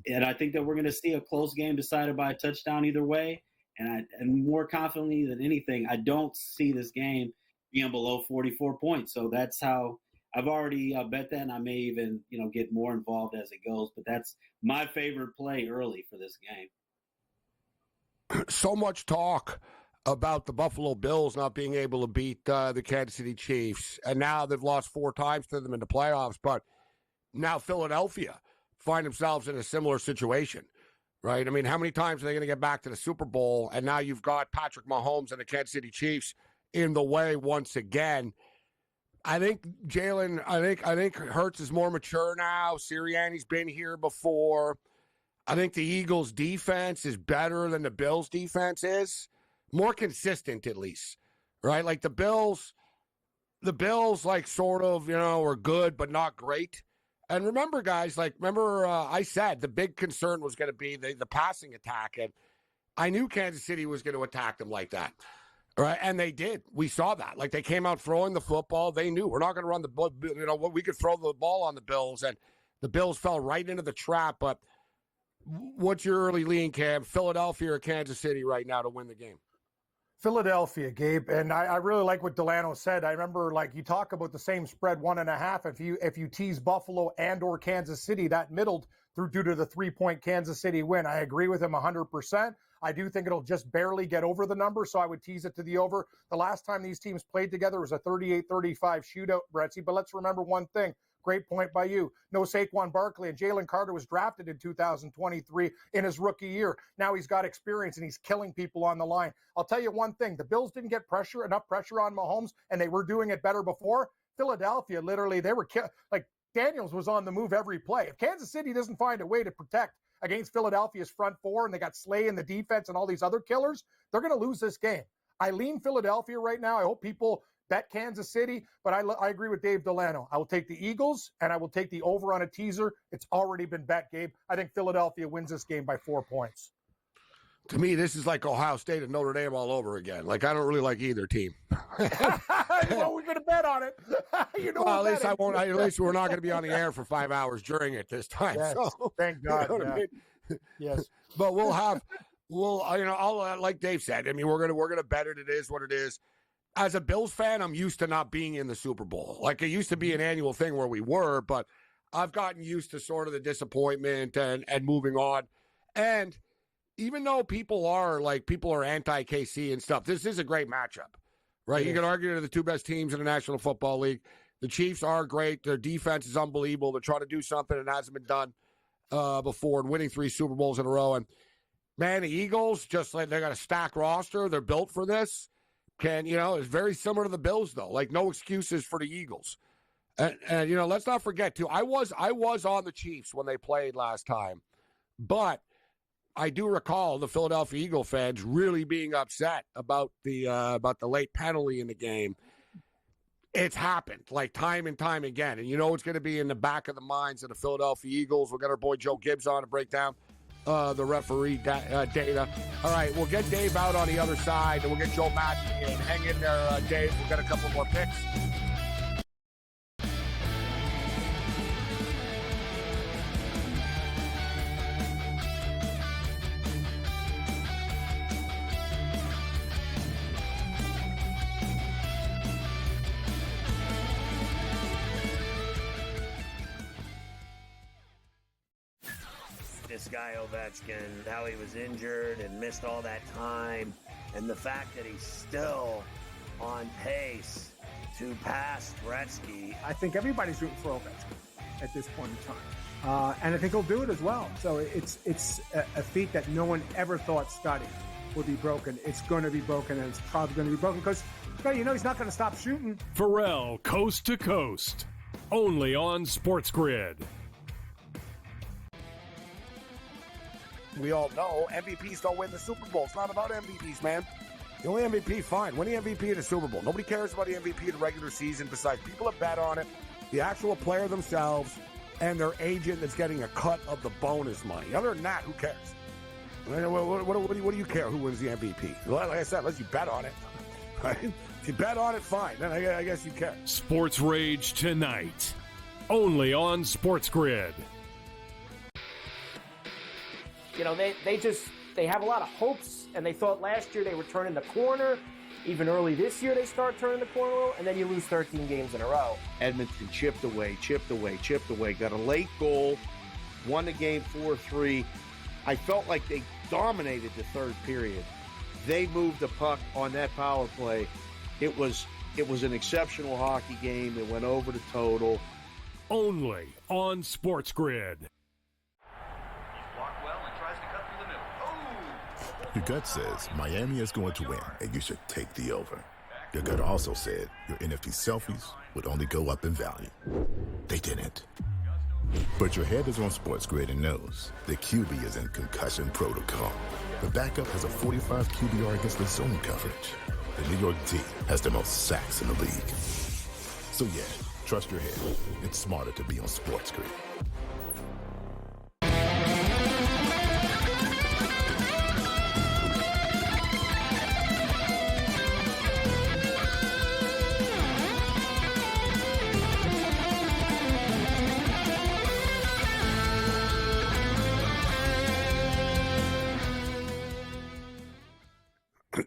And I think that we're going to see a close game decided by a touchdown either way. And more confidently than anything, I don't see this game being below 44 points. So that's how I've already bet that, and I may even get more involved as it goes. But that's my favorite play early for this game. So much talk about the Buffalo Bills not being able to beat the Kansas City Chiefs. And now they've lost 4 times to them in the playoffs. But now Philadelphia find themselves in a similar situation, right? I mean, how many times are they going to get back to the Super Bowl? And now you've got Patrick Mahomes and the Kansas City Chiefs in the way once again. I think Jalen, I think Hurts is more mature now. Sirianni's been here before. I think the Eagles' defense is better than the Bills' defense is. More consistent, at least, right? Like the Bills, like sort of, are good but not great. And remember, guys, I said the big concern was going to be the passing attack, and I knew Kansas City was going to attack them like that, right? And they did. We saw that. Like they came out throwing the football. They knew we're not going to run the ball. We could throw the ball on the Bills, and the Bills fell right into the trap. But what's your early lean, Cam? Philadelphia or Kansas City right now to win the game? Philadelphia, Gabe, and I really like what Delano said. I remember, you talk about the same spread 1.5. If you tease Buffalo and or Kansas City, that middled through due to the 3-point Kansas City win. I agree with him 100%. I do think it'll just barely get over the number, so I would tease it to the over. The last time these teams played together was a 38-35 shootout, Brettsy. But let's remember one thing. Great point by you. No Saquon Barkley, and Jalen Carter was drafted in 2023 in his rookie year. Now he's got experience, and he's killing people on the line. I'll tell you one thing. The Bills didn't get enough pressure on Mahomes, and they were doing it better before. Philadelphia, literally, they McDaniels was on the move every play. If Kansas City doesn't find a way to protect against Philadelphia's front four, and they got Slay in the defense and all these other killers, they're going to lose this game. I lean Philadelphia right now. I hope people bet Kansas City, but I agree with Dave Delano. I will take the Eagles, and I will take the over on a teaser. It's already been bet, Gabe. I think Philadelphia wins this game by 4 points. To me, this is like Ohio State and Notre Dame all over again. Like, I don't really like either team. Well, we're going to bet on it. Well, at least I won't. At least we're not going to be on the air for 5 hours during it this time. Yes, so, thank God. You know what I mean? Yes, but I'll like Dave said. I mean, we're gonna bet it. It is what it is. As a Bills fan, I'm used to not being in the Super Bowl. Like, it used to be an annual thing where we were, but I've gotten used to sort of the disappointment and moving on. And even though people are anti-KC and stuff, this is a great matchup, right? You can argue they're the two best teams in the National Football League. The Chiefs are great. Their defense is unbelievable. They're trying to do something that hasn't been done before, and winning 3 Super Bowls in a row. And, man, the Eagles, just like they got a stacked roster. They're built for this. It's very similar to the Bills, though. Like, no excuses for the Eagles. And let's not forget, too, I was on the Chiefs when they played last time. But I do recall the Philadelphia Eagle fans really being upset about the late penalty in the game. It's happened, like, time and time again. And it's going to be in the back of the minds of the Philadelphia Eagles. We've got our boy Joe Gibbs on to break down the referee data. All right, we'll get Dave out on the other side, and we'll get Joe Maddon in. Hang in there, Dave. We've got a couple more picks. This guy Ovechkin, how he was injured and missed all that time, and the fact that he's still on pace to pass Gretzky. I think everybody's rooting for Ovechkin at this point in time, and I think he'll do it as well. So it's a feat that no one ever thought Scotty would be broken. It's going to be broken, and it's probably going to be broken because he's not going to stop shooting. Pharrell, Coast to Coast, only on SportsGrid. We all know MVPs don't win the Super Bowl. It's not about MVPs, man. The only MVP, fine. Win the MVP of the Super Bowl. Nobody cares about the MVP of the regular season besides people that bet on it, the actual player themselves, and their agent that's getting a cut of the bonus money. Other than that, who cares? What do you care who wins the MVP? Like I said, unless you bet on it. Right? If you bet on it, fine. Then I guess you care. SportsRage tonight, only on SportsGrid. They have a lot of hopes, and they thought last year they were turning the corner. Even early this year, they start turning the corner, and then you lose 13 games in a row. Edmonton chipped away, got a late goal, won the game 4-3. I felt like they dominated the third period. They moved the puck on that power play. It was an exceptional hockey game. It went over the total. Only on SportsGrid. Your gut says Miami is going to win, and you should take the over. Your gut also said your NFT selfies would only go up in value. They didn't. But your head is on SportsGrid and knows the QB is in concussion protocol. The backup has a 45 QBR against the zone coverage. The New York D has the most sacks in the league. So yeah, trust your head. It's smarter to be on SportsGrid.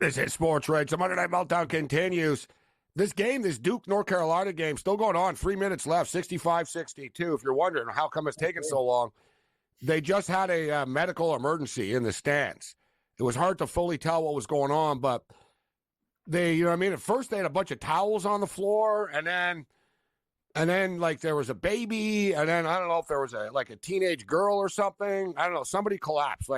This is SportsRage. The Monday Night Meltdown continues. This game, this Duke, North Carolina game, still going on. 3 minutes left, 65-62. If you're wondering how come it's taking so long, they just had a medical emergency in the stands. It was hard to fully tell what was going on, but they, at first they had a bunch of towels on the floor, and then like there was a baby, and then I don't know if there was a teenage girl or something. I don't know. Somebody collapsed.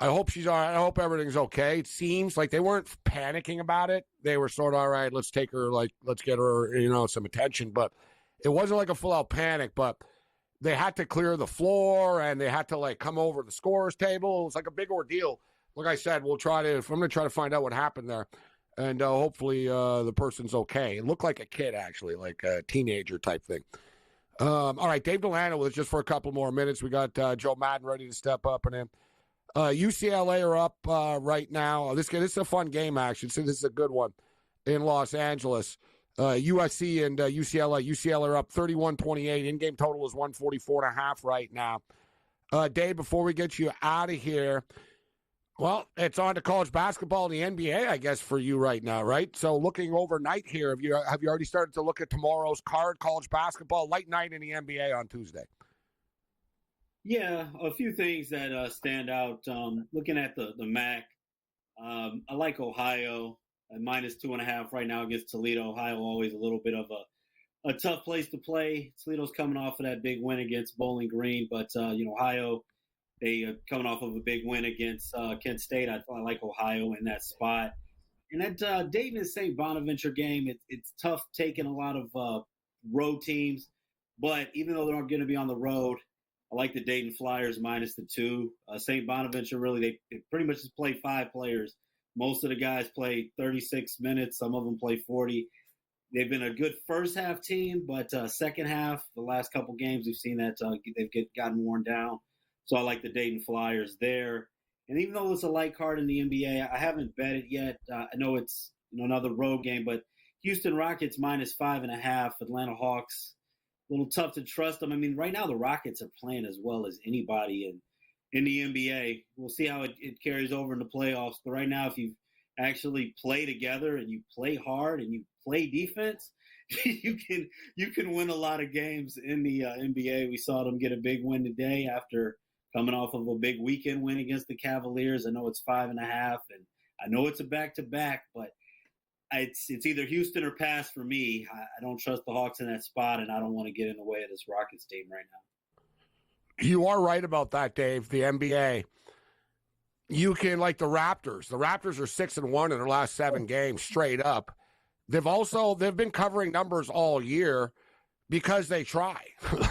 I hope she's all right. I hope everything's okay. It seems like they weren't panicking about it. They were sort of, all right, let's take her, let's get her, some attention. But It wasn't like a full-out panic, but they had to clear the floor, and they had to, like, come over the scorer's table. It was like a big ordeal. Like I said, I'm going to try to find out what happened there, and hopefully the person's okay. It looked like a kid, actually, like a teenager type thing. All right, Dave Delano with us just for a couple more minutes. We got Joe Madden ready to step up and in. UCLA are up right now. This is a fun game, actually. So this is a good one in Los Angeles. USC and UCLA. UCLA are up 31-28. In-game total is 144.5 right now. Dave, before we get you out of here, well, it's on to college basketball and the NBA, I guess, for you right now, right? So looking overnight here, have you already started to look at tomorrow's card, college basketball, light night in the NBA on Tuesday? Yeah, a few things that stand out. Looking at the MAC, I like Ohio at -2.5 right now against Toledo. Ohio always a little bit of a tough place to play. Toledo's coming off of that big win against Bowling Green, but Ohio, they coming off of a big win against Kent State. I like Ohio in that spot. And that Dayton and St. Bonaventure game, it's tough taking a lot of road teams, but even though they're not going to be on the road, I like the Dayton Flyers -2. St. Bonaventure, really, they pretty much just play 5 players. Most of the guys play 36 minutes. Some of them play 40. They've been a good first-half team, but second half, the last couple games, we've seen that they've gotten worn down. So I like the Dayton Flyers there. And even though it's a light card in the NBA, I haven't bet it yet. I know it's another road game, but Houston Rockets -5.5, Atlanta Hawks, a little tough to trust them. I mean, right now the Rockets are playing as well as anybody in the NBA. We'll see how it carries over in the playoffs. But right now, if you actually play together and you play hard and you play defense, you can win a lot of games in the NBA. We saw them get a big win today after coming off of a big weekend win against the Cavaliers. I know it's 5.5, and I know it's a back-to-back, but it's either Houston or pass for me. I don't trust the Hawks in that spot, and I don't want to get in the way of this Rockets team right now. You are right about that, Dave. The NBA, you can, like the Raptors. The Raptors are 6-1 in their last 7 games straight up. They've been covering numbers all year because they try.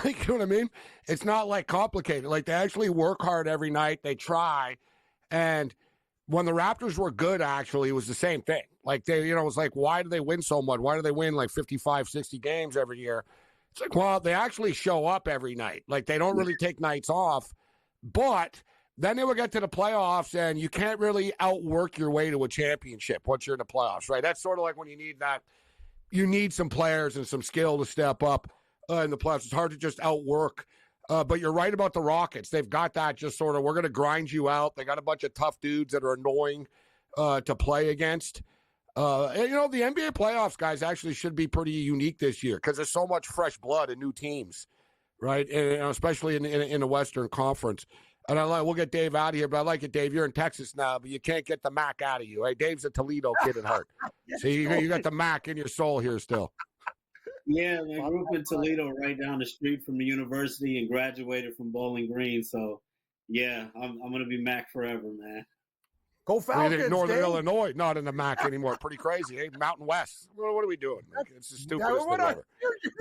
Like, you know what I mean? It's not like complicated. Like, they actually work hard every night. They try. And when the Raptors were good, actually, it was the same thing. Like, they, it was like, why do they win so much? Why do they win like 55, 60 games every year? It's like, well, they actually show up every night. Like, they don't really take nights off. But then they will get to the playoffs, and you can't really outwork your way to a championship once you're in the playoffs, right? That's sort of like when you need that. You need some players and some skill to step up in the playoffs. It's hard to just outwork. But you're right about the Rockets. They've got that just sort of, we're going to grind you out. They got a bunch of tough dudes that are annoying to play against. And, the NBA playoffs, guys, actually should be pretty unique this year because there's so much fresh blood and new teams, right? And especially in the Western Conference. And we'll get Dave out of here, but I like it, Dave. You're in Texas now, but you can't get the Mac out of you. Right? Dave's a Toledo kid at heart. So you got the Mac in your soul here still. Yeah, I grew up in Toledo, right down the street from the university, and graduated from Bowling Green. So, yeah, I'm going to be Mac forever, man. Go Falcons, Northern Dave. Illinois, not in the MAC anymore. Pretty crazy, eh? Mountain West. What are we doing? Like, it's the stupidest thing ever.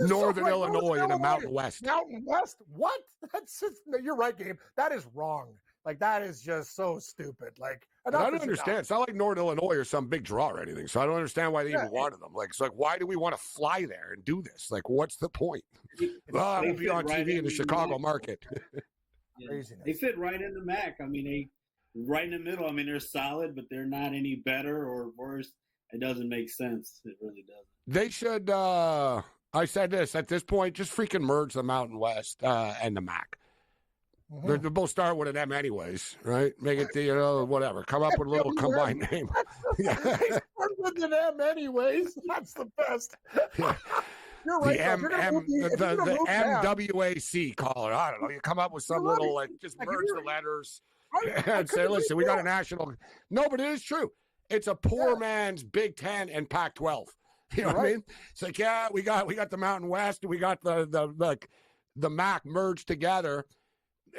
Northern Illinois in the Mountain West. Mountain West? What? That's just, no, you're right, Gabe. That is wrong. Like, that is just so stupid. Like, I don't understand. It's not like Northern Illinois or some big draw or anything. So I don't understand why they even wanted them. Like, it's like, why do we want to fly there and do this? Like, what's the point? We'll be on TV in the Chicago market. They fit right in the MAC. I mean, they right in the middle. I mean, they're solid, but they're not any better or worse. It doesn't make sense. It really doesn't. They should, I said this, at this point, just freaking merge the Mountain West and the MAC. They both start with an M anyways, right? Make it, whatever. Come up with a little combined name. With an M anyways. That's the best. Yeah. You're right. The MWAC caller. I don't know. You come up with some little, just merge the letters and say, listen, we got a national. No, but it is true. It's a poor man's Big Ten and Pac-12. You know what I mean? It's like, yeah, we got the Mountain West, and we got the MAC merged together.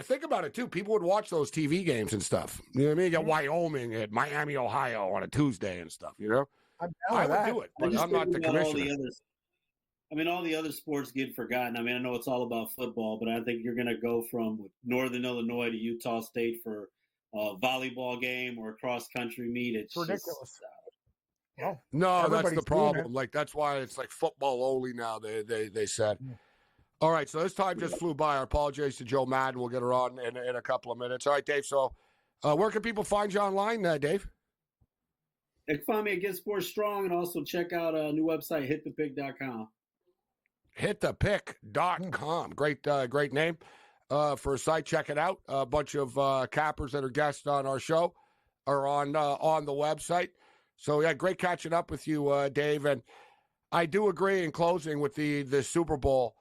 Think about it, too. People would watch those TV games and stuff. You know what I mean? You got Wyoming at Miami, Ohio on a Tuesday and stuff, you know? I would do it, but I'm not the commissioner. I mean, all the other sports get forgotten. I mean, I know it's all about football, but I think you're going to go from Northern Illinois to Utah State for a volleyball game or a cross-country meet. It's ridiculous. No, that's the everybody's doing problem. it. Like, that's why it's like football only now, they said. All right, so this time just flew by. Our apologies to Joe Madden. We'll get her on in a couple of minutes. All right, Dave, so where can people find you online, Dave? They can find me at Get Sports Strong, and also check out a new website, hitthepick.com. Hitthepick.com. Great name for a site. Check it out. A bunch of cappers that are guests on our show are on the website. So, yeah, great catching up with you, Dave. And I do agree in closing with the Super Bowl.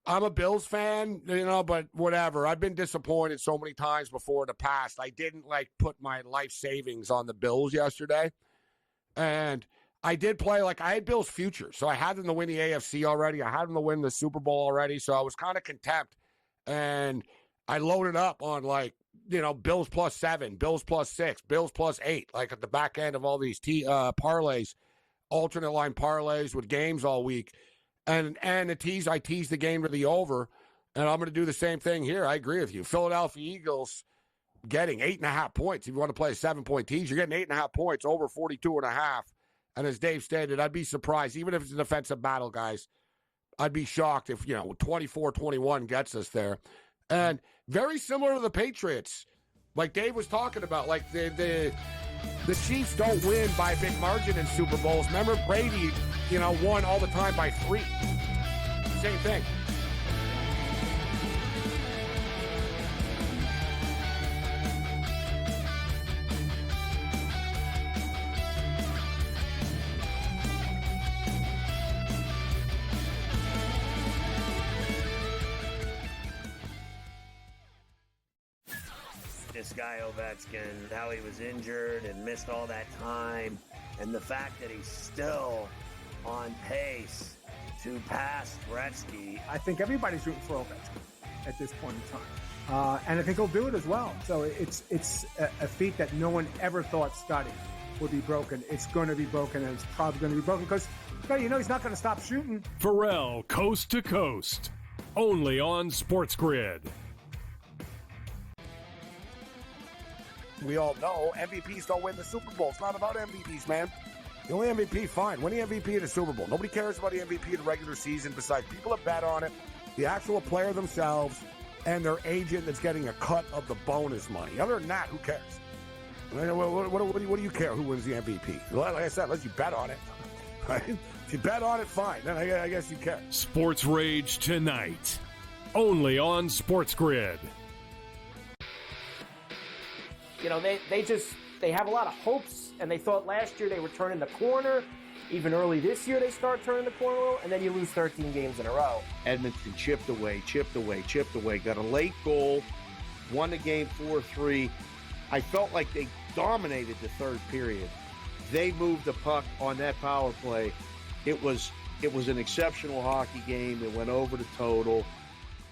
I'm a Bills fan, but whatever. I've been disappointed so many times before in the past. I didn't, put my life savings on the Bills yesterday. And I did play, I had Bills future. So I had them to win the AFC already. I had them to win the Super Bowl already. So I was kind of content. And I loaded up on, Bills +7, Bills +6, Bills +8, at the back end of all these parlays, alternate line parlays with games all week. And I teased the game to the over, and I'm going to do the same thing here. I agree with you. Philadelphia Eagles getting 8.5 points. If you want to play a 7-point tease, you're getting 8.5 points, over 42.5. And as Dave stated, I'd be surprised, even if it's a defensive battle, guys, I'd be shocked if, 24-21 gets us there. And very similar to the Patriots, like Dave was talking about, the Chiefs don't win by a big margin in Super Bowls. Remember Brady, won all the time by 3. Same thing. This guy Ovechkin, how he was injured and missed all that time, and the fact that he's still on pace to pass Gretzky. I think everybody's rooting for Ovechkin at this point in time, and I think he'll do it as well. So it's a feat that no one ever thought Scotty would be broken. It's going to be broken, and it's probably going to be broken because he's not going to stop shooting. Pharrell, Coast to Coast, only on SportsGrid. We all know MVPs don't win the Super Bowl. It's not about MVPs, man. The only MVP, fine. Win the MVP in the Super Bowl. Nobody cares about the MVP in the regular season besides people that bet on it, the actual player themselves, and their agent that's getting a cut of the bonus money. Other than that, who cares? What do you care who wins the MVP? Like I said, unless you bet on it. Right? If you bet on it, fine. Then I guess you care. SportsRage tonight, only on SportsGrid. They have a lot of hopes, and they thought last year they were turning the corner. Even early this year, they start turning the corner, and then you lose 13 games in a row. Edmonton chipped away, got a late goal, won the game 4-3. I felt like they dominated the third period. They moved the puck on that power play. It was an exceptional hockey game. It went over the total.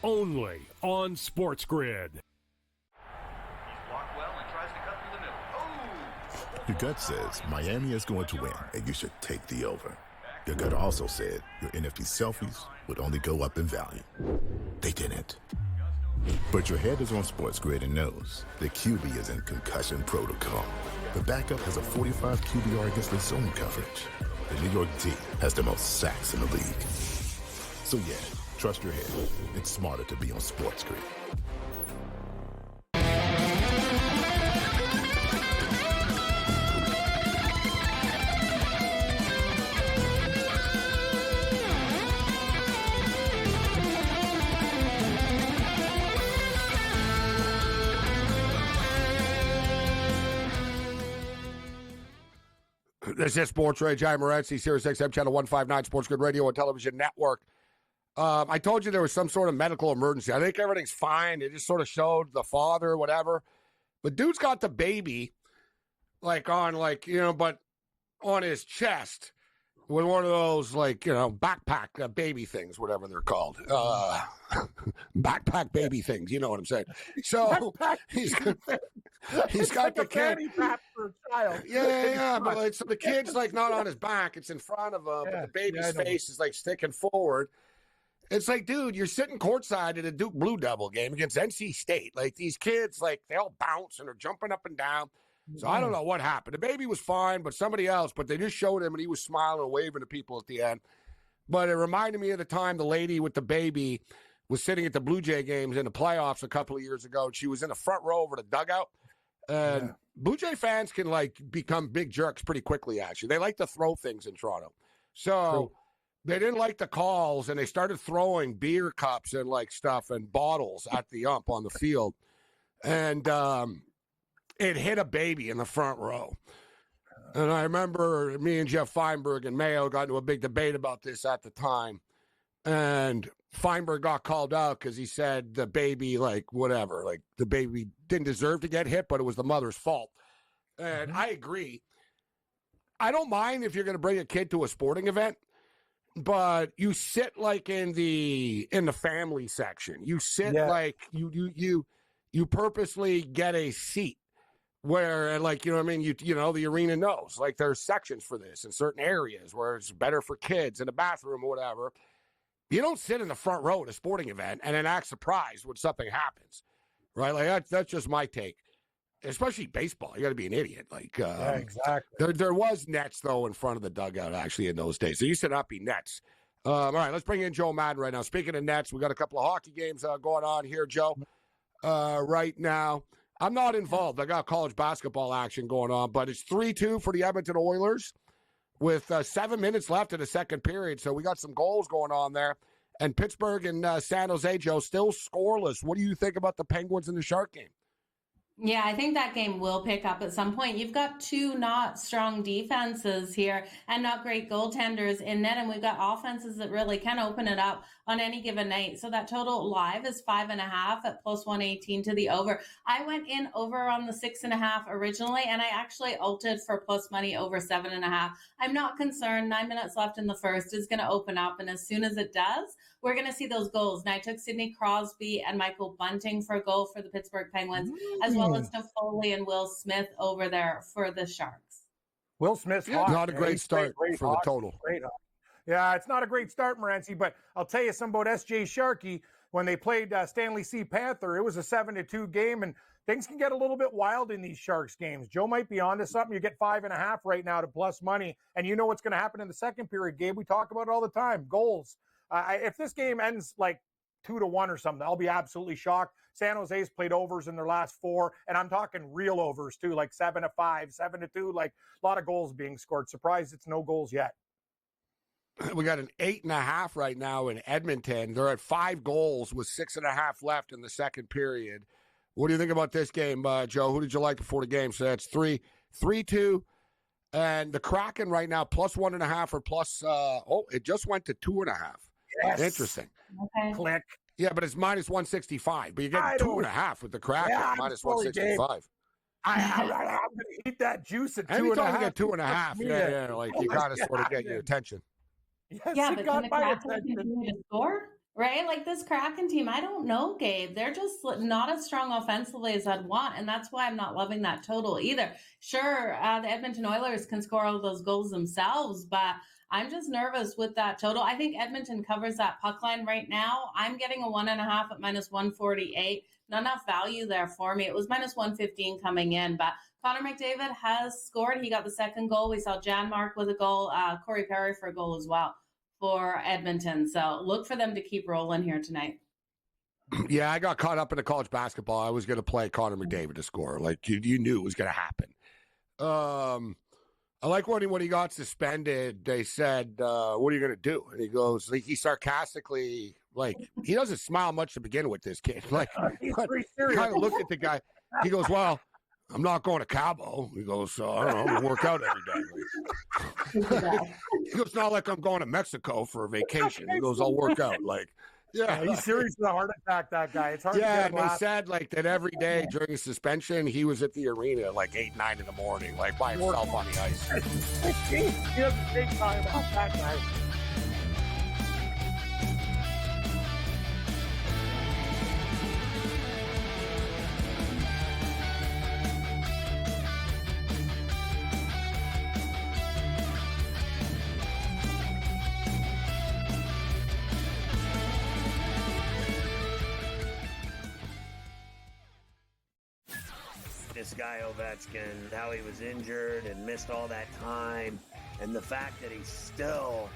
Only on SportsGrid. Your gut says Miami is going to win, and you should take the over. Your gut also said your NFT selfies would only go up in value. They didn't. But your head is on SportsGrid and knows the QB is in concussion protocol. The backup has a 45 QBR against the zone coverage. The New York D has the most sacks in the league. So yeah, trust your head. It's smarter to be on SportsGrid. This is SportsRage. I'm Morency, Sirius XM Channel 159, SportsGrid Radio and Television Network. I told you there was some sort of medical emergency. I think everything's fine. It just sort of showed the father, whatever. But dude's got the baby, but on his chest. with one of those, like, backpack baby things, whatever they're called. Backpack baby things, you know what I'm saying? So he's got the kid. For a child. Yeah. But so the kid's like not on his back; it's in front of him. But the baby's face is like sticking forward. It's like, dude, you're sitting courtside at a Duke Blue Devil game against NC State. Like, these kids, like, they all bounce and are jumping up and down. So I don't know what happened. The baby was fine, but somebody else. But they just showed him, and he was smiling and waving to people at the end. But it reminded me of the time the lady with the baby was sitting at the Blue Jay games in the playoffs a couple of years ago, and she was in the front row over the dugout. And Blue Jay fans can, like, become big jerks pretty quickly, actually. They like to throw things in Toronto. So they didn't like the calls, and they started throwing beer cups and, like, stuff and bottles at the ump on the field. And it hit a baby in the front row. And I remember me and Jeff Feinberg and Mayo got into a big debate about this at the time. And Feinberg got called out because he said the baby, like, whatever, like, the baby didn't deserve to get hit, but it was the mother's fault. And I agree. I don't mind if you're going to bring a kid to a sporting event, but you sit, like, in the family section. You sit like you purposely get a seat where, like, you know what I mean? You know, the arena knows, like, there's sections for this in certain areas where it's better for kids in the bathroom or whatever. You don't sit in the front row at a sporting event and then act surprised when something happens, right? Like, that's just my take. Especially baseball, you got to be an idiot. Like, exactly. There was nets though in front of the dugout actually in those days. There used to not be nets. All right, let's bring in Joe Madden right now. Speaking of nets, we got a couple of hockey games going on here, Joe. Right now, I'm not involved. I got college basketball action going on, but it's 3-2 for the Edmonton Oilers with 7 minutes left in the second period. So we got some goals going on there. And Pittsburgh and San Jose, Joe, still scoreless. What do you think about the Penguins and the Shark game? Yeah, I think that game will pick up at some point. You've got two not strong defenses here and not great goaltenders in net, and we've got offenses that really can open it up on any given night. So that total live is 5.5 at plus 118 to the over. I went in over on the 6.5 originally, and I actually ulted for plus money over 7.5. I'm not concerned. 9 minutes left in the first is going to open up, and as soon as it does, we're going to see those goals. And I took Sidney Crosby and Michael Bunting for a goal for the Pittsburgh Penguins, as well as Toffoli and Will Smith over there for the Sharks. Will Smith's hot. Not a great start for the total. Yeah, it's not a great start, Morency, but I'll tell you something about SJ Sharkey. When they played Stanley C. Panther, it was a 7-2 game, and things can get a little bit wild in these Sharks games. Joe might be onto something. You get 5.5 right now to plus money, and you know what's going to happen in the second period, Gabe. We talk about it all the time. Goals. If this game ends like 2-1 or something, I'll be absolutely shocked. San Jose's played overs in their last 4, and I'm talking real overs too, like 7-5, 7-2, like a lot of goals being scored. Surprised it's no goals yet. We got an 8.5 right now in Edmonton. They're at 5 goals with 6.5 left in the second period. What do you think about this game, Joe? Who did you like before the game? So that's 3-2. And the Kraken right now, plus 1.5 or plus, it just went to 2.5. Yes. Interesting. Okay. Click. Yeah, but it's minus 165. But you get 2.5 with the Kraken, minus 165. I'm going to eat that juice at 2.5. Anytime you get 2.5, yeah, like you got to sort of get your attention. Yes, yeah, but can the Kraken continue to score? Right? Like this Kraken team, I don't know, Gabe. They're just not as strong offensively as I'd want, and that's why I'm not loving that total either. Sure, the Edmonton Oilers can score all of those goals themselves, but I'm just nervous with that total. I think Edmonton covers that puck line right now. I'm getting a 1.5 at minus 148. Not enough value there for me. It was minus 115 coming in, but Connor McDavid has scored. He got the second goal. We saw Janmark with a goal, Corey Perry for a goal as well for Edmonton. So look for them to keep rolling here tonight. Yeah, I got caught up in the college basketball. I was going to play Connor McDavid to score. Like, you knew it was going to happen. I like when he got suspended, they said, what are you going to do? And he goes, like, he sarcastically, like, he doesn't smile much to begin with, this kid. Like, he kind of looked at the guy. He goes, well, I'm not going to Cabo. He goes, I don't know, we work out every day. He goes, it's not like I'm going to Mexico for a vacation. He goes, I'll work out. Like, Yeah, he's serious with a heart attack, that guy. It's hard to get yeah, him and they laugh. said like that every day during his suspension, he was at the arena at like 8, 9 in the morning, like by himself on the ice. He doesn't take time about that guy. This guy Ovechkin, how he was injured and missed all that time, and the fact that he's still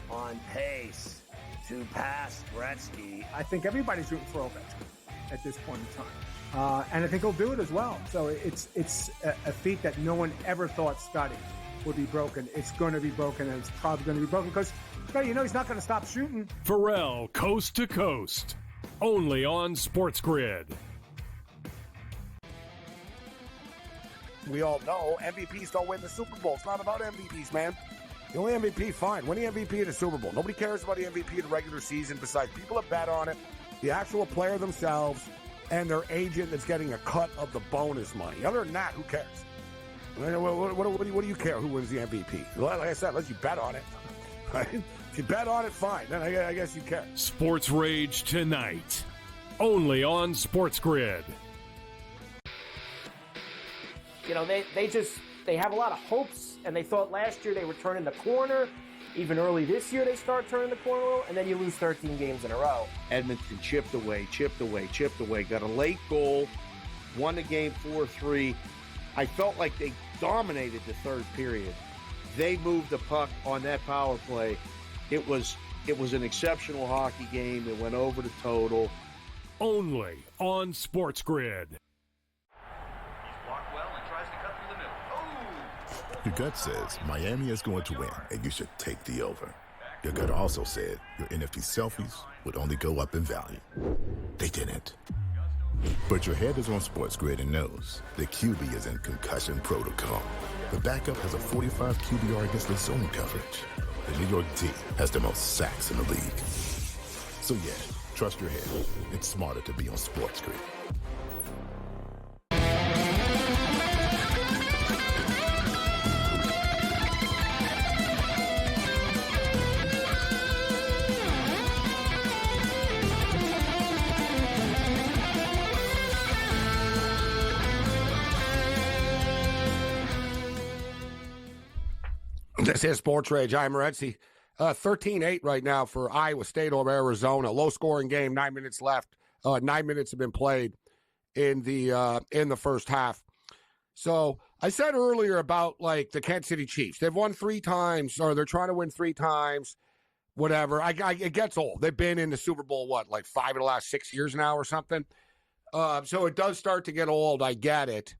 on pace to pass Gretzky. I think everybody's rooting for Ovechkin at this point in time, and I think he'll do it as well. So it's a feat that no one ever thought Scotty would be broken. It's going to be broken, and it's probably going to be broken because Scotty, he's not going to stop shooting. Pharrell, Coast to Coast, only on SportsGrid. We all know MVPs don't win the Super Bowl. It's not about MVPs, man. The only MVP, fine. Win the MVP of the Super Bowl. Nobody cares about the MVP of the regular season besides people that bet on it, the actual player themselves, and their agent that's getting a cut of the bonus money. Other than that, who cares? What do you care who wins the MVP? Like I said, unless you bet on it. Right? If you bet on it, fine. Then I guess you care. Sports Rage tonight, only on SportsGrid. They have a lot of hopes, and they thought last year they were turning the corner. Even early this year, they start turning the corner, and then you lose 13 games in a row. Edmonton chipped away, got a late goal, won the game 4-3. I felt like they dominated the third period. They moved the puck on that power play. It was an exceptional hockey game. It went over the total. Only on SportsGrid. Your gut says Miami is going to win, and you should take the over. Your gut also said your NFT selfies would only go up in value. They didn't. But your head is on SportsGrid and knows the QB is in concussion protocol. The backup has a 45 QBR against the zone coverage. The New York D has the most sacks in the league. So yeah, trust your head. It's smarter to be on SportsGrid. This is Sports Rage. I'm Morency. 13-8 right now for Iowa State over Arizona. Low-scoring game, 9 minutes left. 9 minutes have been played in the first half. So I said earlier about like the Kansas City Chiefs. They've won 3 times, or they're trying to win 3 times. Whatever. It gets old. They've been in the Super Bowl like 5 of the last 6 years now or something. So it does start to get old. I get it,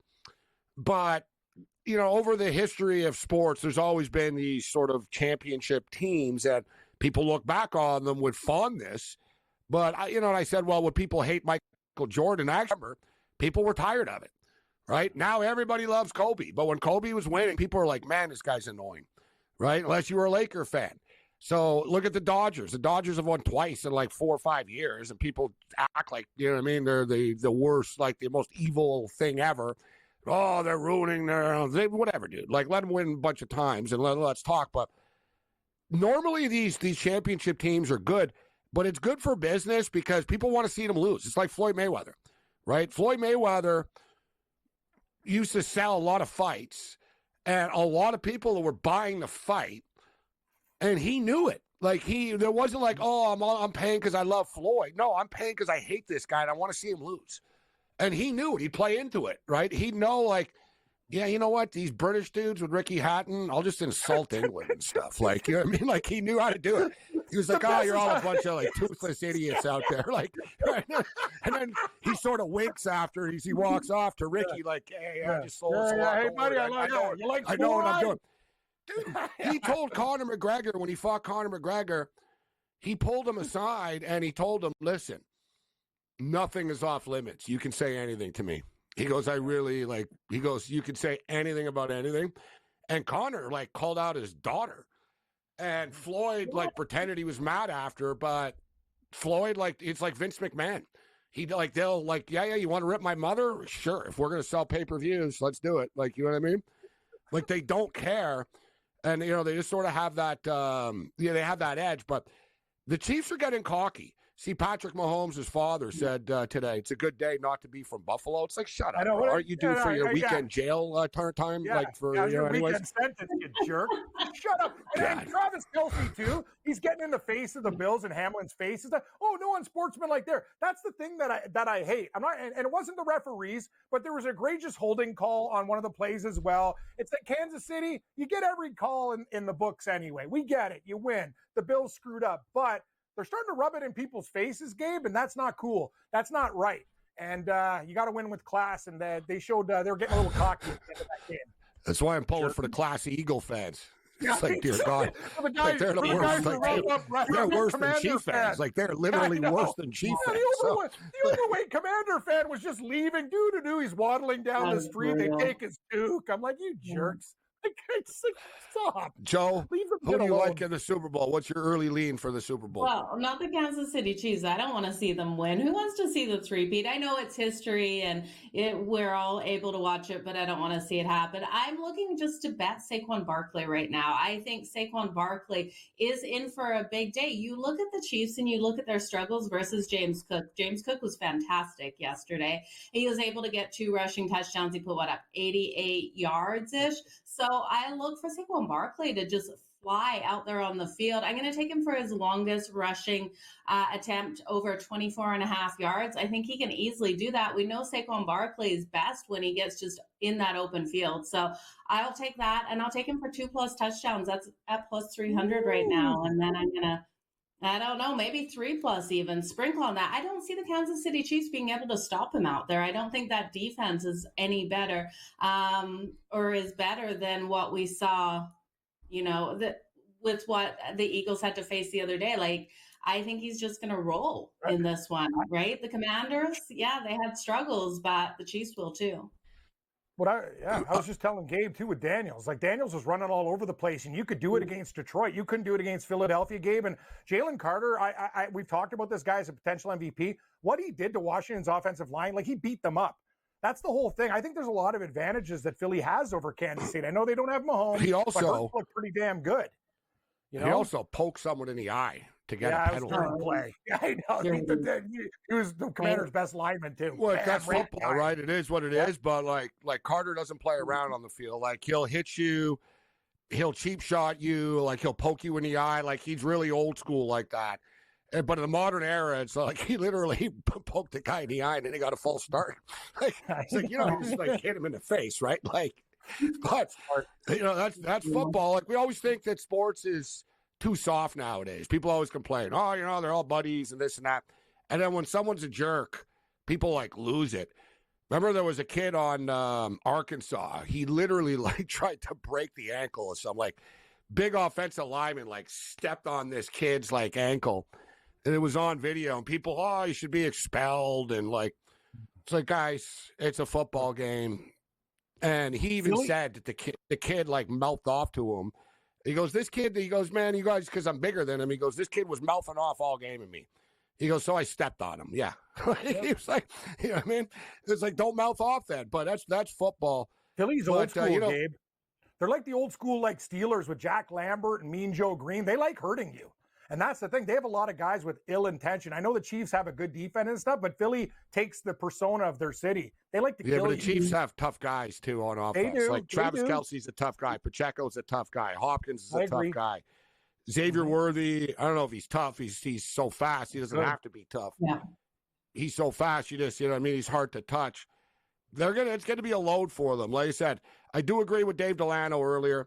but over the history of sports, there's always been these sort of championship teams that people look back on them with fondness. But, I said, well, would people hate Michael Jordan? I remember people were tired of it, right? Now everybody loves Kobe. But when Kobe was winning, people were like, man, this guy's annoying, right? Unless you were a Laker fan. So look at the Dodgers. The Dodgers have won twice in like 4 or 5 years, and people act like, they're the worst, like the most evil thing ever. Oh, they're ruining whatever, dude. Like, let them win a bunch of times and let's talk. But normally these championship teams are good, but it's good for business because people want to see them lose. It's like Floyd Mayweather, right? Floyd Mayweather used to sell a lot of fights, and a lot of people were buying the fight, and he knew it. Like, there wasn't like, oh, I'm paying because I love Floyd. No, I'm paying because I hate this guy and I want to see him lose. And he knew it. He'd play into it, right? He'd know, like, yeah, you know what? These British dudes with Ricky Hatton, I'll just insult England and stuff. Like, you know what I mean? Like, he knew how to do it. He was like, oh, you're all a bunch of, like, toothless idiots out there. Like, right? And then he sort of winks after he walks off to Ricky, like, hey, I just sold some. Hey, buddy, I know what I'm doing. Dude, he told Conor McGregor, when he fought Conor McGregor, he pulled him aside and he told him, listen, nothing is off limits. You can say anything to me. He goes, you can say anything about anything. And Conor, like, called out his daughter. And Floyd, like, pretended he was mad after, but Floyd, like, it's like Vince McMahon. They'll like, yeah, you want to rip my mother? Sure. If we're going to sell pay-per-views, let's do it. Like, you know what I mean? Like, they don't care. And, they just sort of have that, they have that edge. But the Chiefs are getting cocky. See, Patrick Mahomes' father said today, it's a good day not to be from Buffalo. It's like, shut up. Bro. Aren't you due for your weekend jail time? Yeah, like for your anyways? weekend sentence, you jerk. Shut up. And Travis Kelce, too. He's getting in the face of the Bills and Hamlin's face. He's like, oh, no unsportsmanlike there. That's the thing that I hate. I'm not, and it wasn't the referees, but there was an egregious holding call on one of the plays as well. It's that Kansas City, you get every call in the books anyway. We get it. You win. The Bills screwed up. But they're starting to rub it in people's faces, Gabe, and that's not cool. That's not right. And you got to win with class. And they showed they were getting a little cocky at the end of that game. That's why I'm pulling for the classy Eagle fans. Yeah, it's like, dear God, like they're the worst. They're worse than Chief fans. Like, they're literally worse than Chief fans. The overweight Commander fan was just leaving. He's waddling down the street. They take his Duke. I'm like, you jerks. Stop. Joe, who do you like in the Super Bowl? What's your early lean for the Super Bowl? Well, not the Kansas City Chiefs. I don't want to see them win. Who wants to see the three-peat? I know it's history and we're all able to watch it, but I don't want to see it happen. I'm looking just to bet Saquon Barkley right now. I think Saquon Barkley is in for a big day. You look at the Chiefs and you look at their struggles versus James Cook. James Cook was fantastic yesterday. He was able to get 2 rushing touchdowns. He put, 88 yards-ish. So I look for Saquon Barkley to just fly out there on the field. I'm going to take him for his longest rushing attempt, over 24 and a half yards. I think he can easily do that. We know Saquon Barkley is best when he gets just in that open field. So I'll take that, and I'll take him for 2+ touchdowns. That's at plus 300 right now. And then I'm going to, I don't know, maybe 3+ even, sprinkle on that. I don't see the Kansas City Chiefs being able to stop him out there. I don't think that defense is any better or is better than what we saw, with what the Eagles had to face the other day. Like, I think he's just going to roll in this one, right? The Commanders, yeah, they had struggles, but the Chiefs will too. I was just telling Gabe too with Daniels. Like, Daniels was running all over the place, and you could do it against Detroit. You couldn't do it against Philadelphia, Gabe. And Jalen Carter, we've talked about this guy as a potential MVP. What he did to Washington's offensive line, like, he beat them up. That's the whole thing. I think there's a lot of advantages that Philly has over Kansas City. I know they don't have Mahomes. He also looked pretty damn good. He also poked someone in the eye to get a penalty. Play. I know. He was the Commander's best lineman too. Well, that's football, right? It is what it is. But like Carter doesn't play around on the field. Like, he'll hit you, he'll cheap shot you, like he'll poke you in the eye. Like, he's really old school like that. But in the modern era, it's like he literally poked the guy in the eye and then he got a false start. Like, it's like, just like hit him in the face, right? Like, but that's football. Like, we always think that sports is too soft nowadays. People always complain, they're all buddies and this and that. And then when someone's a jerk, people like lose it. Remember, there was a kid on Arkansas. He literally tried to break the ankle of some big offensive lineman stepped on this kid's ankle. And it was on video, and people, you should be expelled. And it's like, guys, it's a football game. And he even said that the kid mouthed off to him. He goes, man, you guys, because I'm bigger than him. He goes, this kid was mouthing off all game at me. He goes, so I stepped on him. Yeah. He was like, you know what I mean? It's like, don't mouth off then. But that's football. Philly's old school, Gabe. They're like the old school Steelers with Jack Lambert and Mean Joe Green. They like hurting you. And that's the thing. They have a lot of guys with ill intention. I know the Chiefs have a good defense and stuff, but Philly takes the persona of their city. They like to kill you. Yeah, but the Chiefs have tough guys, too, on offense. They do. Travis Kelce's a tough guy. Pacheco's a tough guy. Hopkins is a tough guy. Xavier Worthy, I don't know if he's tough. He's so fast. He doesn't have to be tough. Yeah. He's so fast. You know what I mean? He's hard to touch. It's going to be a load for them. Like I said, I do agree with Dave Delano earlier.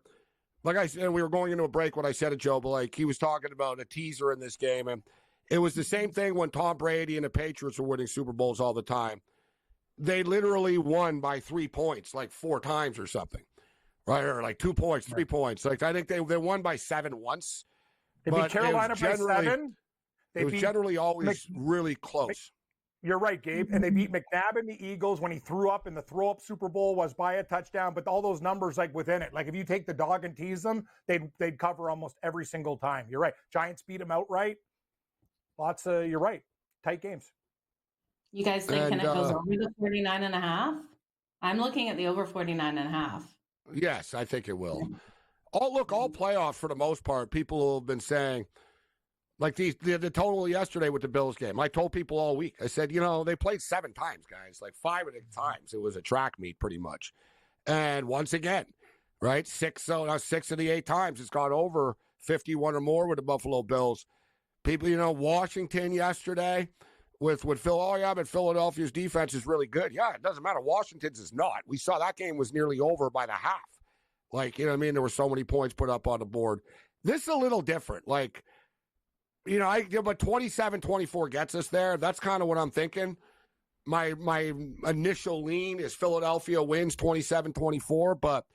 Like I said, we were going into a break when I said it, Joe, but he was talking about a teaser in this game. And it was the same thing when Tom Brady and the Patriots were winning Super Bowls all the time. They literally won by 3 points, 4 times or something, right? Or 2 points, 3 points. I think they won by 7 once. They beat Carolina by 7. It was generally always really close. You're right, Gabe. And they beat McNabb and the Eagles when he threw up, and the throw-up Super Bowl was by a touchdown. But all those numbers within it, if you take the dog and tease them, they'd cover almost every single time. You're right. Giants beat them outright. You're right. Tight games. You guys thinking it goes over the 49.5? I'm looking at the over 49.5. Yes, I think it will. All playoffs for the most part, people have been saying, like the total yesterday with the Bills game. I told people all week, I said, they played 7 times, guys. Like 5 of the times it was a track meet pretty much. And once again, right, 6 of the 8 times it's gone over 51 or more with the Buffalo Bills. People, Washington yesterday with Phil. Oh, yeah, but Philadelphia's defense is really good. Yeah, it doesn't matter. Washington's is not. We saw that game was nearly over by the half. Like, you know what I mean? There were so many points put up on the board. This is a little different. Like, but 27-24 gets us there. That's kind of what I'm thinking. My initial lean is Philadelphia wins 27-24, but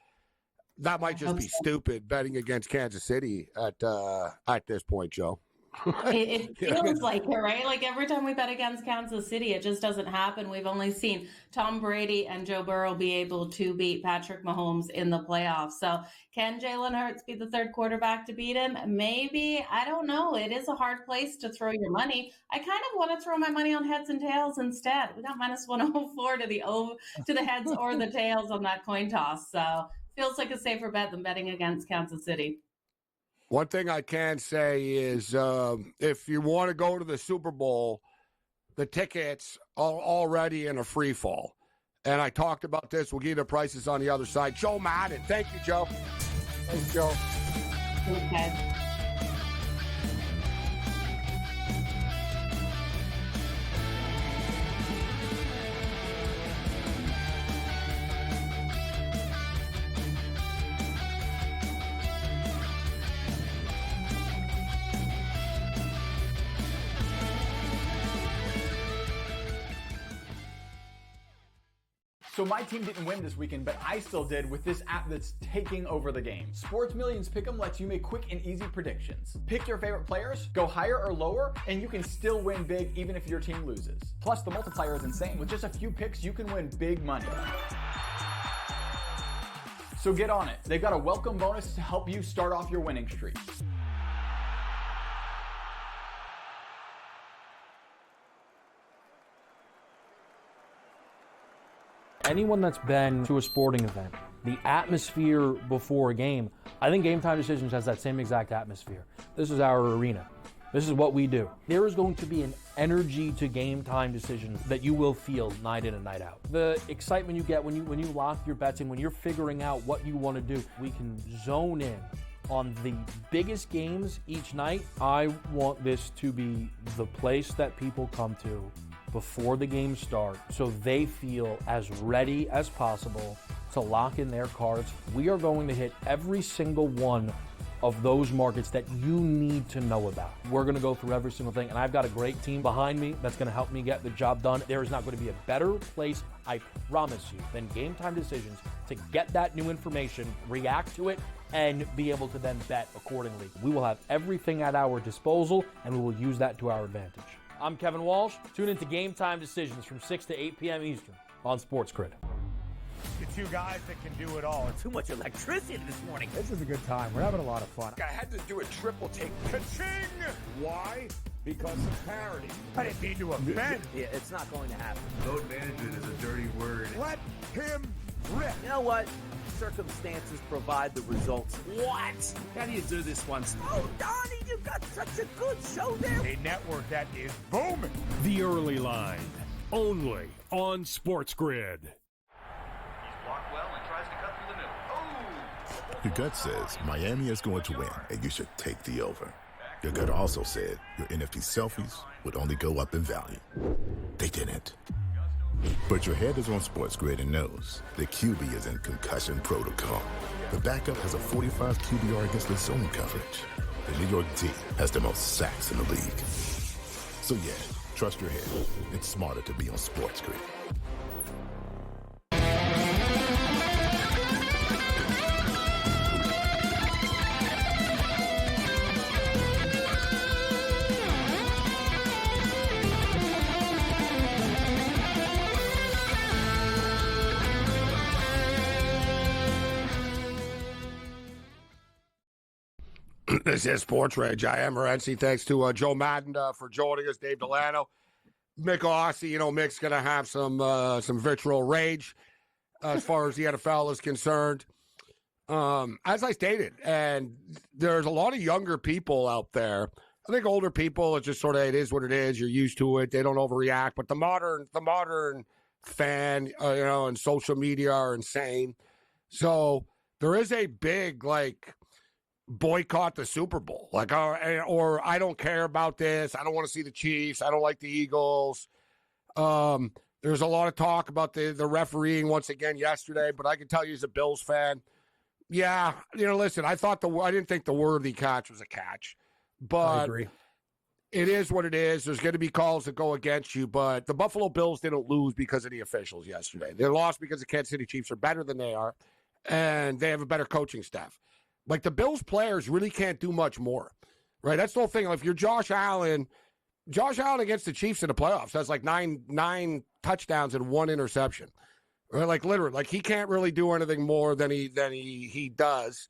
that might just be stupid betting against Kansas City at this point, Joe. It feels like it, right? Like every time we bet against Kansas City, it just doesn't happen. We've only seen Tom Brady and Joe Burrow be able to beat Patrick Mahomes in the playoffs. So can Jalen Hurts be the third quarterback to beat him? Maybe. I don't know. It is a hard place to throw your money. I kind of want to throw my money on heads and tails instead. We got minus 104 to the heads or the tails on that coin toss. So feels like a safer bet than betting against Kansas City. One thing I can say is if you want to go to the Super Bowl, the tickets are already in a free fall. And I talked about this. We'll give you the prices on the other side. Joe Madden. Thank you, Joe. Thanks, Joe. Okay. So my team didn't win this weekend, but I still did with this app that's taking over the game. Sports Millions Pick'em lets you make quick and easy predictions. Pick your favorite players, go higher or lower, and you can still win big even if your team loses. Plus, the multiplier is insane. With just a few picks, you can win big money. So get on it. They've got a welcome bonus to help you start off your winning streak. Anyone that's been to a sporting event, the atmosphere before a game, I think Game Time Decisions has that same exact atmosphere. This is our arena. This is what we do. There is going to be an energy to Game Time Decisions that you will feel night in and night out. The excitement you get when you lock your bets in, when you're figuring out what you want to do, we can zone in on the biggest games each night. I want this to be the place that people come to before the games start so they feel as ready as possible to lock in their cards. We are going to hit every single one of those markets that you need to know about. We're going to go through every single thing, and I've got a great team behind me that's going to help me get the job done. There is not going to be a better place, I promise you, than Game Time Decisions to get that new information, react to it, and be able to then bet accordingly. We will have everything at our disposal, and we will use that to our advantage. I'm Kevin Walsh. Tune into Game Time Decisions from 6 to 8 p.m. Eastern on SportsGrid. The two guys that can do it all. Too much electricity this morning. This is a good time. We're having a lot of fun. I had to do a triple take. Ka-ching! Why? Because of parity. I didn't mean to offend. Yeah, it's not going to happen. Load management is a dirty word. Let him rip. You know what? Circumstances provide the results. What? How do you do this one? Oh, Donnie, you got such a good show there. A network that is booming. The Early Line, only on SportsGrid. He's blocked well and tries to cut through the middle. Oh! Your gut says Miami is going to win, and you should take the over. Your gut also said your NFT selfies would only go up in value. They didn't. But your head is on SportsGrid and knows the QB is in concussion protocol. The backup has a 45 QBR against the zone coverage. The New York D has the most sacks in the league. So yeah, trust your head. It's smarter to be on SportsGrid. This is Sports Rage. I am Morency. Thanks to Joe Madden for joining us, Dave Delano, Mick Aussie. You know, Mick's going to have some vitriol rage as far as the NFL is concerned. As I stated, and there's a lot of younger people out there. I think older people, it's just sort of, it is what it is. You're used to it. They don't overreact. But the modern fan, you know, and social media are insane. So there is a big, like, boycott the Super Bowl. Like, or I don't care about this. I don't want to see the Chiefs. I don't like the Eagles. There's a lot of talk about the refereeing once again yesterday, but I can tell you as a Bills fan, yeah, you know, listen, I didn't think the worthy catch was a catch, but I agree. It is what it is. There's going to be calls that go against you, but the Buffalo Bills didn't lose because of the officials yesterday. They lost because the Kansas City Chiefs are better than they are, and they have a better coaching staff. Like, the Bills players really can't do much more, right? That's the whole thing. If you're Josh Allen against the Chiefs in the playoffs has like nine touchdowns and 1 interception. Right? Like, literally, like, he can't really do anything more than he does.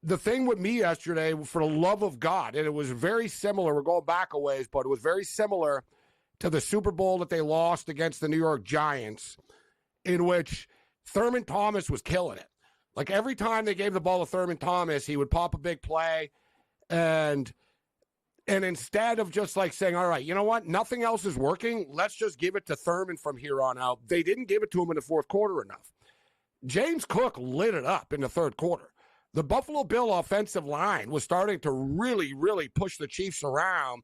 The thing with me yesterday, for the love of God, and it was very similar, we're going back a ways, but it was very similar to the Super Bowl that they lost against the New York Giants, in which Thurman Thomas was killing it. Like, every time they gave the ball to Thurman Thomas, he would pop a big play, and instead of just like saying, all right, you know what, nothing else is working, let's just give it to Thurman from here on out. They didn't give it to him in the fourth quarter enough. James Cook lit it up in the third quarter. The Buffalo Bill offensive line was starting to really, really push the Chiefs around.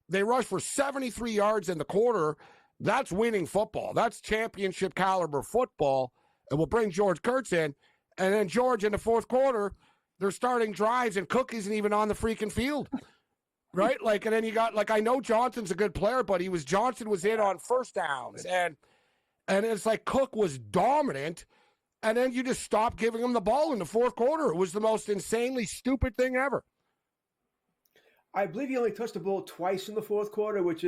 They rushed for 73 yards in the quarter. That's winning football. That's championship caliber football. And we'll bring George Kurtz in. And then George, in the fourth quarter, they're starting drives, and Cook isn't even on the freaking field. Right? Like, and then you got, like, I know Johnson's a good player, but Johnson was in on first downs. And it's like Cook was dominant. And then you just stopped giving him the ball in the fourth quarter. It was the most insanely stupid thing ever. I believe he only touched the ball twice in the fourth quarter, which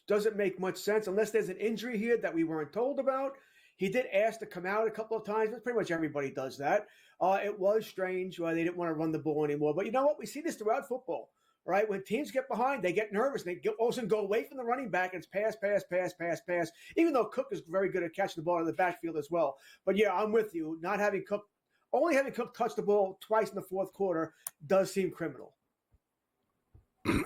doesn't make much sense unless there's an injury here that we weren't told about. He did ask to come out a couple of times, but pretty much everybody does that. It was strange why they didn't want to run the ball anymore. But you know what? We see this throughout football. Right? When teams get behind, they get nervous. They all of a sudden go away from the running back, and it's pass, even though Cook is very good at catching the ball in the backfield as well. But, yeah, I'm with you. Only having Cook touch the ball twice in the fourth quarter does seem criminal.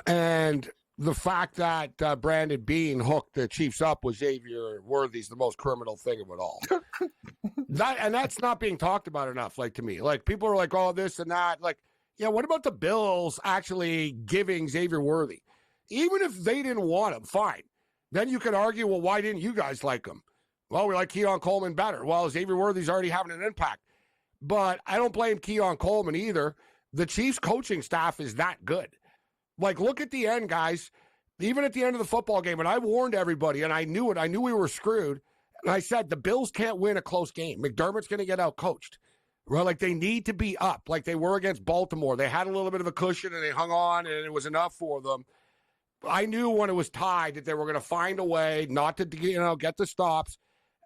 And the fact that Brandon Beane hooked the Chiefs up with Xavier Worthy's the most criminal thing of it all. That's not being talked about enough, like, to me. Like, people are like, oh, this and that. Like, yeah, what about the Bills actually giving Xavier Worthy? Even if they didn't want him, fine. Then you could argue, well, why didn't you guys like him? Well, we like Keon Coleman better. Well, Xavier Worthy's already having an impact. But I don't blame Keon Coleman either. The Chiefs coaching staff is that good. Like, look at the end, guys. Even at the end of the football game, and I warned everybody, and I knew it. I knew we were screwed. And I said, the Bills can't win a close game. McDermott's going to get out-coached. Well, like, they need to be up like they were against Baltimore. They had a little bit of a cushion, and they hung on, and it was enough for them. I knew when it was tied that they were going to find a way not to, get the stops.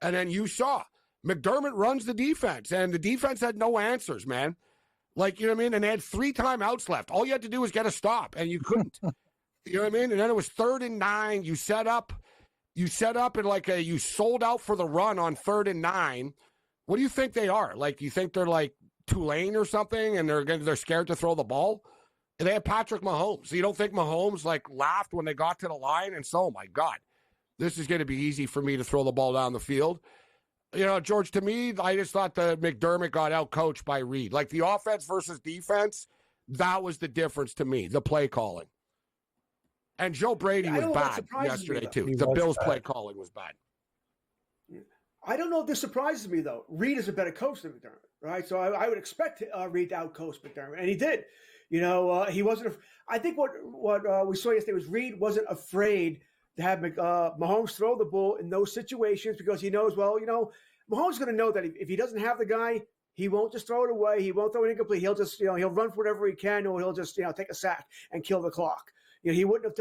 And then you saw McDermott runs the defense, and the defense had no answers, man. Like, you know what I mean? And they had 3 timeouts left. All you had to do was get a stop, and you couldn't. You know what I mean? And then it was 3rd and 9. You set up and you sold out for the run on 3rd and 9. What do you think they are? Like, you think they're like Tulane or something, and they're scared to throw the ball? And they have Patrick Mahomes. So you don't think Mahomes like laughed when they got to the line and so, oh my God, this is going to be easy for me to throw the ball down the field. You know, George, to me, I just thought that McDermott got out-coached by Reed. Like, the offense versus defense, that was the difference to me, the play calling. And Joe Brady was bad yesterday, too. The Bills' play calling was bad. I don't know if this surprises me, though. Reed is a better coach than McDermott, right? So I would expect Reed to out-coach McDermott, and he did. You know, he wasn't. I think what we saw yesterday was Reed wasn't afraid to have Mahomes throw the ball in those situations because he knows, well, you know, Mahomes is going to know that if he doesn't have the guy, he won't just throw it away. He won't throw it incomplete. He'll just, he'll run for whatever he can, or he'll just, take a sack and kill the clock. You know, he would have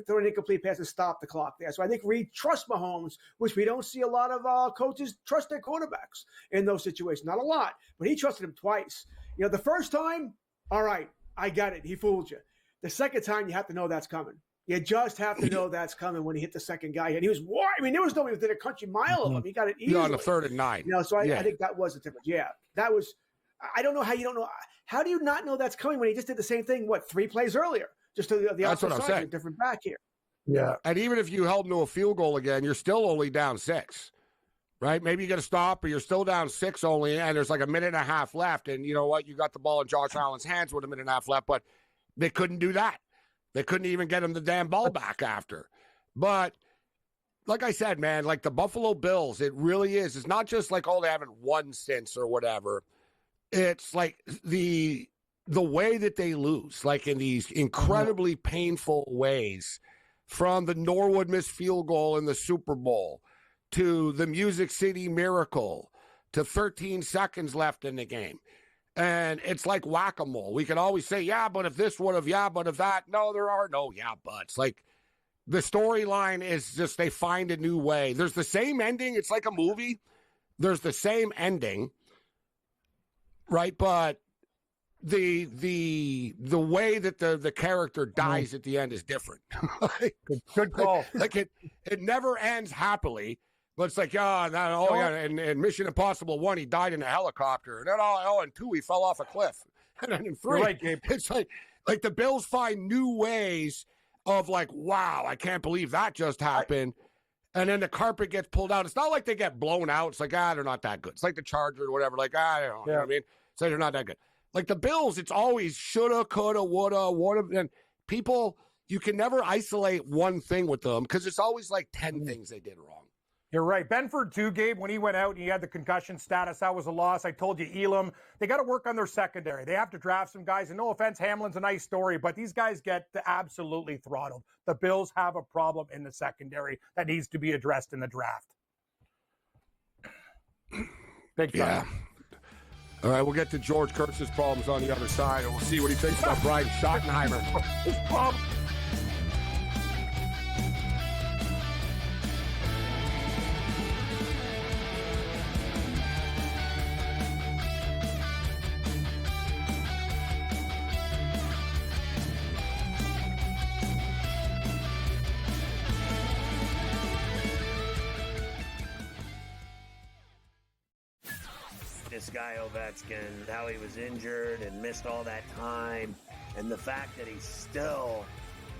thrown an incomplete pass and stopped the clock there. So I think Reed trusts Mahomes, which we don't see a lot of coaches trust their quarterbacks in those situations. Not a lot, but he trusted him twice. You know, the first time, all right, I got it. He fooled you. The second time, you have to know that's coming. You just have to know that's coming when he hit the second guy. And he was war. I mean, there was nobody within a country mile of him. He got it easily. On the 3rd and 9. So I think that was the difference. Yeah, that was. I don't know how you don't know. How do you not know that's coming when he just did the same thing? 3 plays earlier, just to the That's opposite what I'm side, saying. a different back here. Yeah, and even if you held him to a field goal again, you're still only down 6, right? Maybe you get a stop, but you're still down 6 only, and there's like a minute and a half left. And you know what? You got the ball in Josh Allen's hands with a minute and a half left, but they couldn't do that. They couldn't even get him the damn ball back after. But like I said, man, like the Buffalo Bills, it really is. It's not just like, oh, they haven't won since or whatever. It's like the way that they lose, like in these incredibly painful ways, from the Norwood missed field goal in the Super Bowl to the Music City Miracle to 13 seconds left in the game. And it's like whack-a-mole. We can always say, yeah, but if this would have, yeah, but if that. No, there are no yeah buts. Like, the storyline is just they find a new way. There's the same ending. It's like a movie. There's the same ending, right? But the way that the character dies at the end is different. Good call. Like it never ends happily. But it's like, yeah, and Mission Impossible 1, he died in a helicopter. And then, and 2, he fell off a cliff. And then in 3, right, Gabe. It's like the Bills find new ways of like, wow, I can't believe that just happened. And then the carpet gets pulled out. It's not like they get blown out. It's like, they're not that good. It's like the Chargers or whatever. Like, I don't know. You know what I mean? It's like they're not that good. Like the Bills, it's always shoulda, coulda, woulda, woulda. And people, you can never isolate one thing with them because it's always like 10 things they did wrong. You're right. Benford, too, Gabe, when he went out and he had the concussion status, that was a loss. I told you, Elam, they got to work on their secondary. They have to draft some guys. And no offense, Hamlin's a nice story, but these guys get absolutely throttled. The Bills have a problem in the secondary that needs to be addressed in the draft. Big time. Yeah. All right, we'll get to George Kurtz's problems on the other side, and we'll see what he thinks about Brian Schottenheimer. His problem. This guy Ovechkin, how he was injured and missed all that time, and the fact that he's still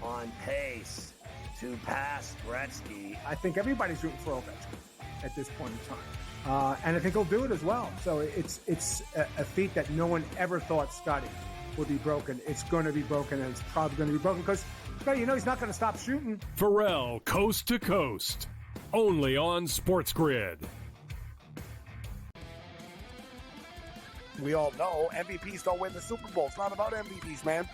on pace to pass Gretzky. I think everybody's rooting for Ovechkin at this point in time. And I think he'll do it as well. So it's a feat that no one ever thought Scotty would be broken. It's going to be broken, and it's probably going to be broken because, he's not going to stop shooting. Pharrell, Coast to Coast, only on SportsGrid. We all know MVPs don't win the Super Bowl. It's not about MVPs, man.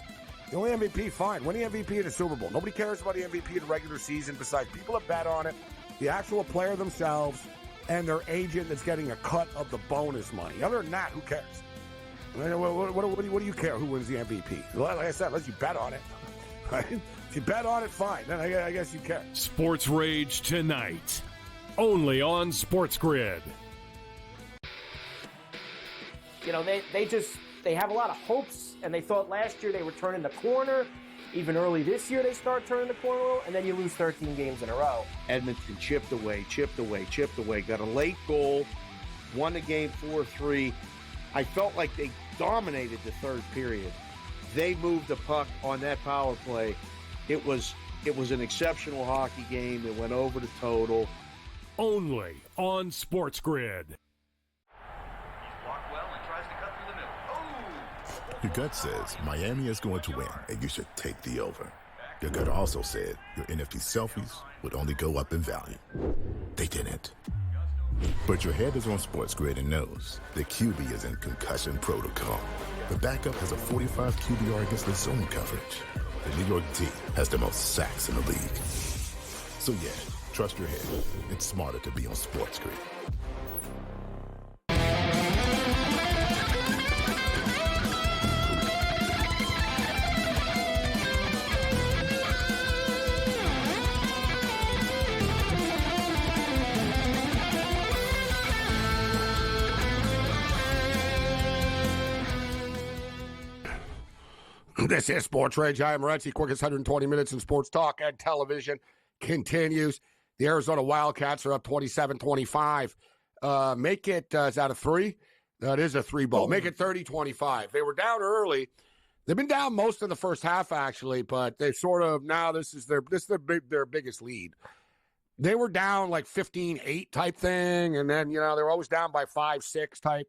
The only MVP, fine. Win the MVP in the Super Bowl. Nobody cares about the MVP in the regular season besides people that bet on it, the actual player themselves, and their agent that's getting a cut of the bonus money. Other than that, who cares? What do you care who wins the MVP? Like I said, unless you bet on it. Right? If you bet on it, fine. Then I guess you care. SportsRage tonight, only on SportsGrid. They have a lot of hopes, and they thought last year they were turning the corner. Even early this year, they start turning the corner, and then you lose 13 games in a row. Edmonton chipped away, got a late goal, won the game 4-3. I felt like they dominated the third period. They moved the puck on that power play. It was an exceptional hockey game. It went over the total. Only on SportsGrid. Your gut says Miami is going to win, and you should take the over. Your gut also said your NFT selfies would only go up in value. They didn't. But your head is on SportsGrid and knows the QB is in concussion protocol. The backup has a 45 QBR against the zone coverage. The New York D has the most sacks in the league. So yeah, trust your head. It's smarter to be on SportsGrid. This is Sports Rage. I am Morency. Quickest 120 minutes in sports talk and television continues. The Arizona Wildcats are up 27-25. Make it, is that a 3? That is a 3 ball. Make it 30-25. They were down early. They've been down most of the first half, actually, but they sort of, now this is their biggest lead. They were down like 15-8 type thing, and then, they were always down by 5-6 type.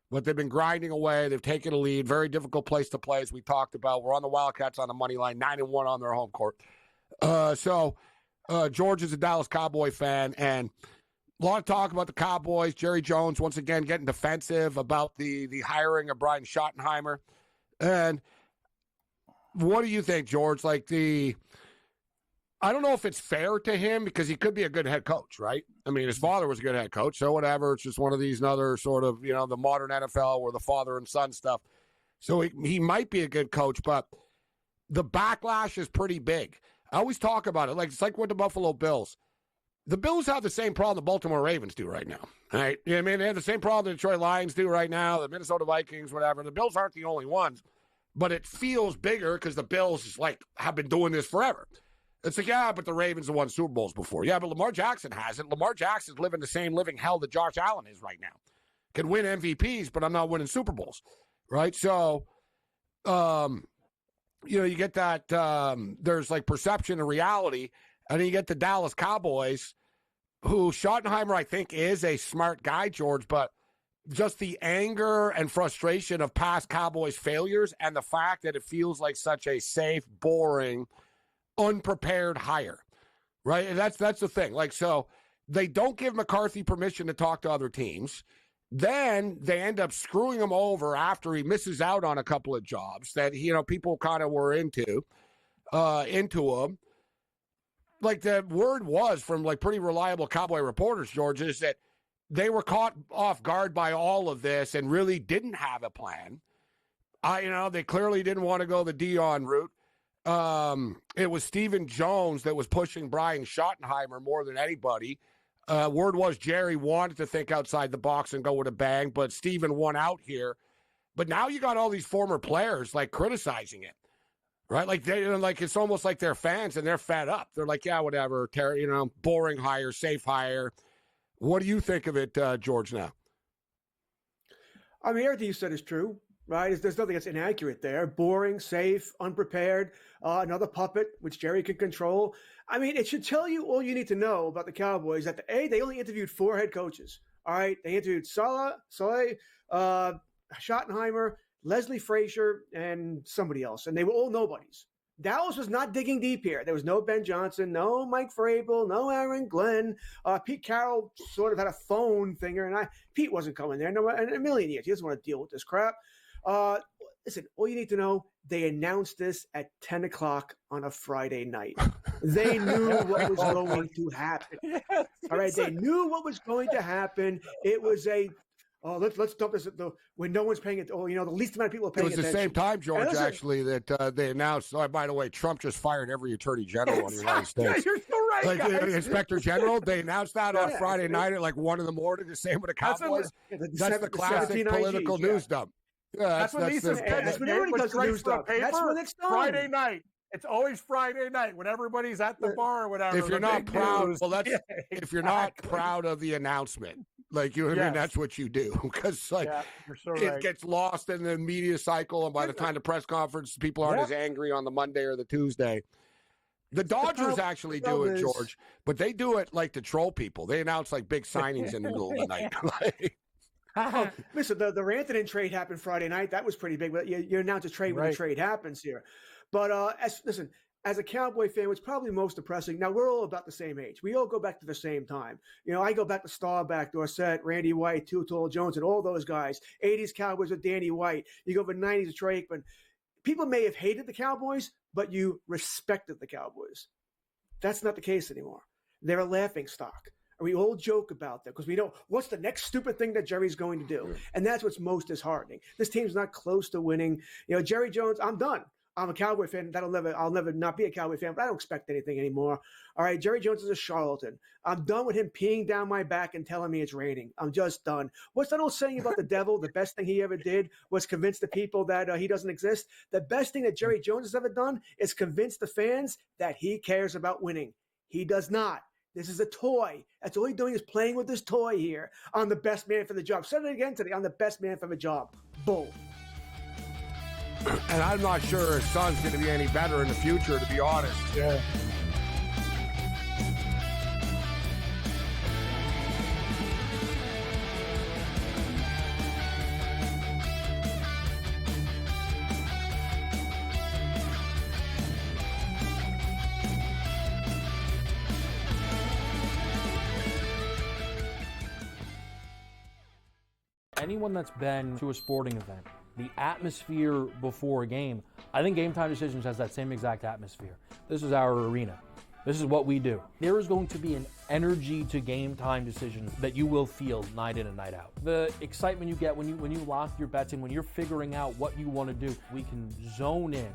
But they've been grinding away. They've taken a lead. Very difficult place to play, as we talked about. We're on the Wildcats on the money line, 9-1 on their home court. George is a Dallas Cowboy fan, and a lot of talk about the Cowboys. Jerry Jones, once again, getting defensive about the hiring of Brian Schottenheimer. And what do you think, George? I don't know if it's fair to him because he could be a good head coach, right? I mean, his father was a good head coach, so whatever. It's just one of these other sort of, the modern NFL or the father and son stuff. So he might be a good coach, but the backlash is pretty big. I always talk about it. It's like with the Buffalo Bills. The Bills have the same problem the Baltimore Ravens do right now, right? They have the same problem the Detroit Lions do right now, the Minnesota Vikings, whatever. The Bills aren't the only ones, but it feels bigger because the Bills, have been doing this forever. It's but the Ravens have won Super Bowls before. Yeah, but Lamar Jackson hasn't. Lamar Jackson's living the same living hell that Josh Allen is right now. Can win MVPs, but I'm not winning Super Bowls, right? So, you get that there's perception and reality, and then you get the Dallas Cowboys, who Schottenheimer, I think, is a smart guy, George, but just the anger and frustration of past Cowboys failures and the fact that it feels like such a safe, boring, unprepared hire, right? And that's the thing. So they don't give McCarthy permission to talk to other teams. Then they end up screwing him over after he misses out on a couple of jobs that people kind of were into him. The word was from pretty reliable Cowboy reporters, George, is that they were caught off guard by all of this and really didn't have a plan. They clearly didn't want to go the Dion route. It was Stephen Jones that was pushing Brian Schottenheimer more than anybody. Word was Jerry wanted to think outside the box and go with a bang, but Stephen won out here. But now you got all these former players criticizing it, right? It's almost like they're fans and they're fed up. They're yeah, whatever, boring hire, safe hire. What do you think of it, George? Now, I mean, everything you said is true. Right? There's nothing that's inaccurate there. Boring, safe, unprepared, another puppet, which Jerry can control. I mean, it should tell you all you need to know about the Cowboys that, they only interviewed 4 head coaches. All right? They interviewed Saleh, Schottenheimer, Leslie Frazier, and somebody else, and they were all nobodies. Dallas was not digging deep here. There was no Ben Johnson, no Mike Vrabel, no Aaron Glenn. Pete Carroll sort of had a phone finger, and Pete wasn't coming there in a million years. He doesn't want to deal with this crap. Listen, all you need to know, they announced this at 10 o'clock on a Friday night. They knew what was going to happen. All right, they knew what was going to happen. It was let's dump this when no one's paying it. The least amount of people are paying attention. It was the same time, George, actually, that they announced. Oh, by the way, Trump just fired every attorney general in the United States. You're so right, guys. Inspector General. They announced that on Friday night at 1 a.m. The same with the Cowboys. That's the classic political news dump. Yeah, that's when Lisa said that's when everybody does news stuff. That's when it's done. Friday night. It's always Friday night when everybody's at the bar or whatever. If you're not proud, if you're not proud of the announcement, I mean, that's what you do because it gets lost in the media cycle, and by the time the press conference, people aren't as angry on the Monday or the Tuesday. The Dodgers actually do it, George, but they do it to troll people. They announce big signings in the middle of the night. Listen, the Rantanen trade happened Friday night. That was pretty big. But you announce a trade when the trade happens here. But as a Cowboy fan, what's probably most depressing, now we're all about the same age. We all go back to the same time. I go back to Staubach, Dorsett, Randy White, Tutal Jones, and all those guys. 80s Cowboys with Danny White. You go over 90s with Troy Aikman. People may have hated the Cowboys, but you respected the Cowboys. That's not the case anymore. They're a laughing stock. And we all joke about that because we know what's the next stupid thing that Jerry's going to do. And that's what's most disheartening. This team's not close to winning. Jerry Jones, I'm done. I'm a Cowboy fan. I'll never not be a Cowboy fan, but I don't expect anything anymore. All right, Jerry Jones is a charlatan. I'm done with him peeing down my back and telling me it's raining. I'm just done. What's that old saying about the devil? The best thing he ever did was convince the people that he doesn't exist. The best thing that Jerry Jones has ever done is convince the fans that he cares about winning. He does not. This is a toy. That's all he's doing is playing with this toy here. I'm the best man for the job. Said it again today. I'm the best man for the job. Boom. And I'm not sure his son's going to be any better in the future, to be honest. Yeah. Anyone that's been to a sporting event, the atmosphere before a game, I think Game Time Decisions has that same exact atmosphere. This is our arena. This is what we do. There is going to be an energy to Game Time Decisions that you will feel night in and night out. The excitement you get when you lock your bets in, when you're figuring out what you want to do, we can zone in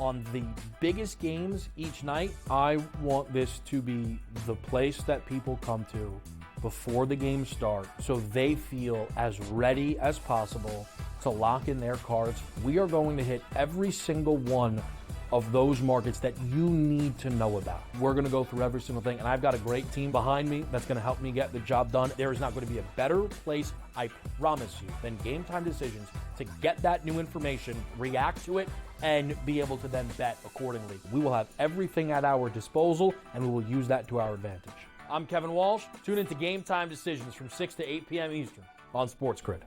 on the biggest games each night. I want this to be the place that people come to before the games start so they feel as ready as possible to lock in their cards. We are going to hit every single one of those markets that you need to know about. We're going to go through every single thing, and I've got a great team behind me that's going to help me get the job done. There is not going to be a better place, I promise you, than Game Time Decisions to get that new information, react to it, and be able to then bet accordingly. We will have everything at our disposal, and we will use that to our advantage. I'm Kevin Walsh. Tune into Game Time Decisions from 6 to 8 p.m. Eastern on SportsGrid.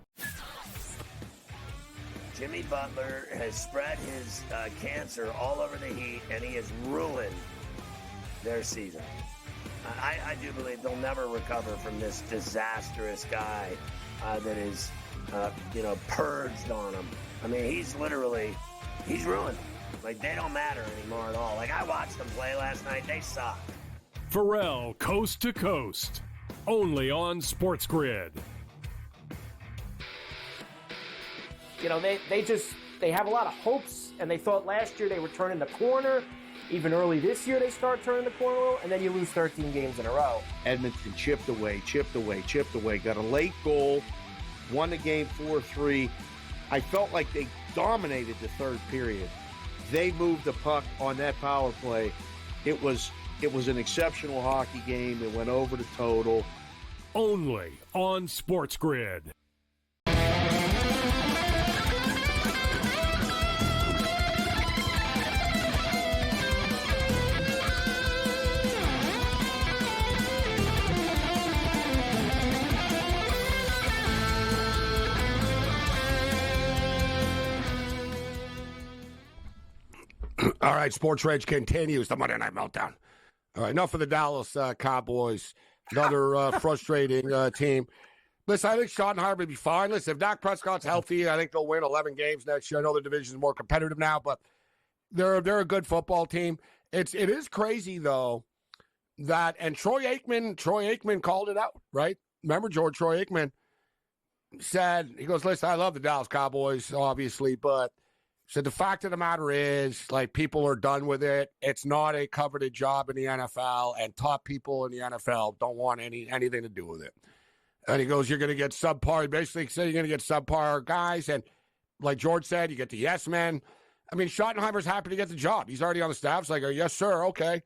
Jimmy Butler has spread his cancer all over the Heat, and he has ruined their season. I do believe they'll never recover from this disastrous guy that is, purged on them. I mean, he's ruined. Like, they don't matter anymore at all. Like, I watched them play last night. They suck. Pharrell, Coast to Coast, only on SportsGrid. You know, they have a lot of hopes, and they thought last year they were turning the corner. Even early this year, they start turning the corner, and then you lose 13 games in a row. Edmonton chipped away, got a late goal, won the game 4-3. I felt like they dominated the third period. They moved the puck on that power play. It was an exceptional hockey game. It went over the total. Only on SportsGrid. All right, SportsRage continues the Monday Night Meltdown. All right, enough of the Dallas Cowboys. Another frustrating team. Listen, I think Schottenheimer will be fine. Listen, if Dak Prescott's healthy, I think they'll win 11 games next year. I know the division is more competitive now, but they're a good football team. It is crazy though that, and Troy Aikman called it out, right? Remember, Troy Aikman said, he goes, listen, I love the Dallas Cowboys, obviously, but so the fact of the matter is, like, people are done with it. It's not a coveted job in the NFL, and top people in the NFL don't want anything to do with it. And he goes, you're going to get subpar. He basically said you're going to get subpar guys. And like George said, you get the yes men. I mean, Schottenheimer's happy to get the job. He's already on the staff. It's like, oh, yes, sir. Okay.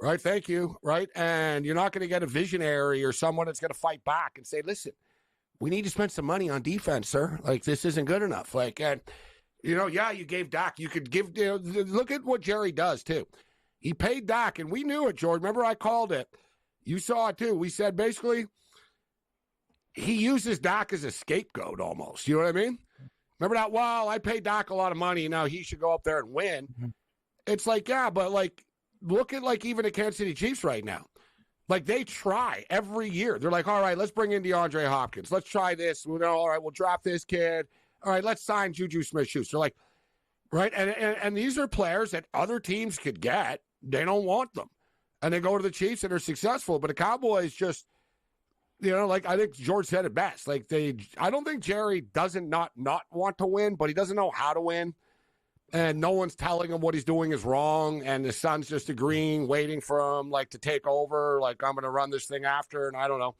Right. Thank you. Right. And you're not going to get a visionary or someone that's going to fight back and say, listen, we need to spend some money on defense, sir. Like, this isn't good enough. Like, and yeah, you gave Dak. You could give, look at what Jerry does, too. He paid Dak, and we knew it, George. Remember, I called it. You saw it, too. We said, basically, he uses Dak as a scapegoat almost. You know what I mean? Remember that? Well, I paid Dak a lot of money. Now he should go up there and win. Mm-hmm. It's like, yeah, but, like, look at, like, even the Kansas City Chiefs right now. Like, they try every year. They're like, all right, let's bring in DeAndre Hopkins. Let's try this. All right, we'll draft this kid. All right, let's sign Juju Smith-Schuster. Like, right? And these are players that other teams could get. They don't want them. And they go to the Chiefs and are successful. But the Cowboys just, like, I think George said it best. Like, I don't think Jerry doesn't not want to win, but he doesn't know how to win. and no one's telling him what he's doing is wrong, and his son's just agreeing, waiting for him, like, to take over, like, I'm going to run this thing after, and I don't know.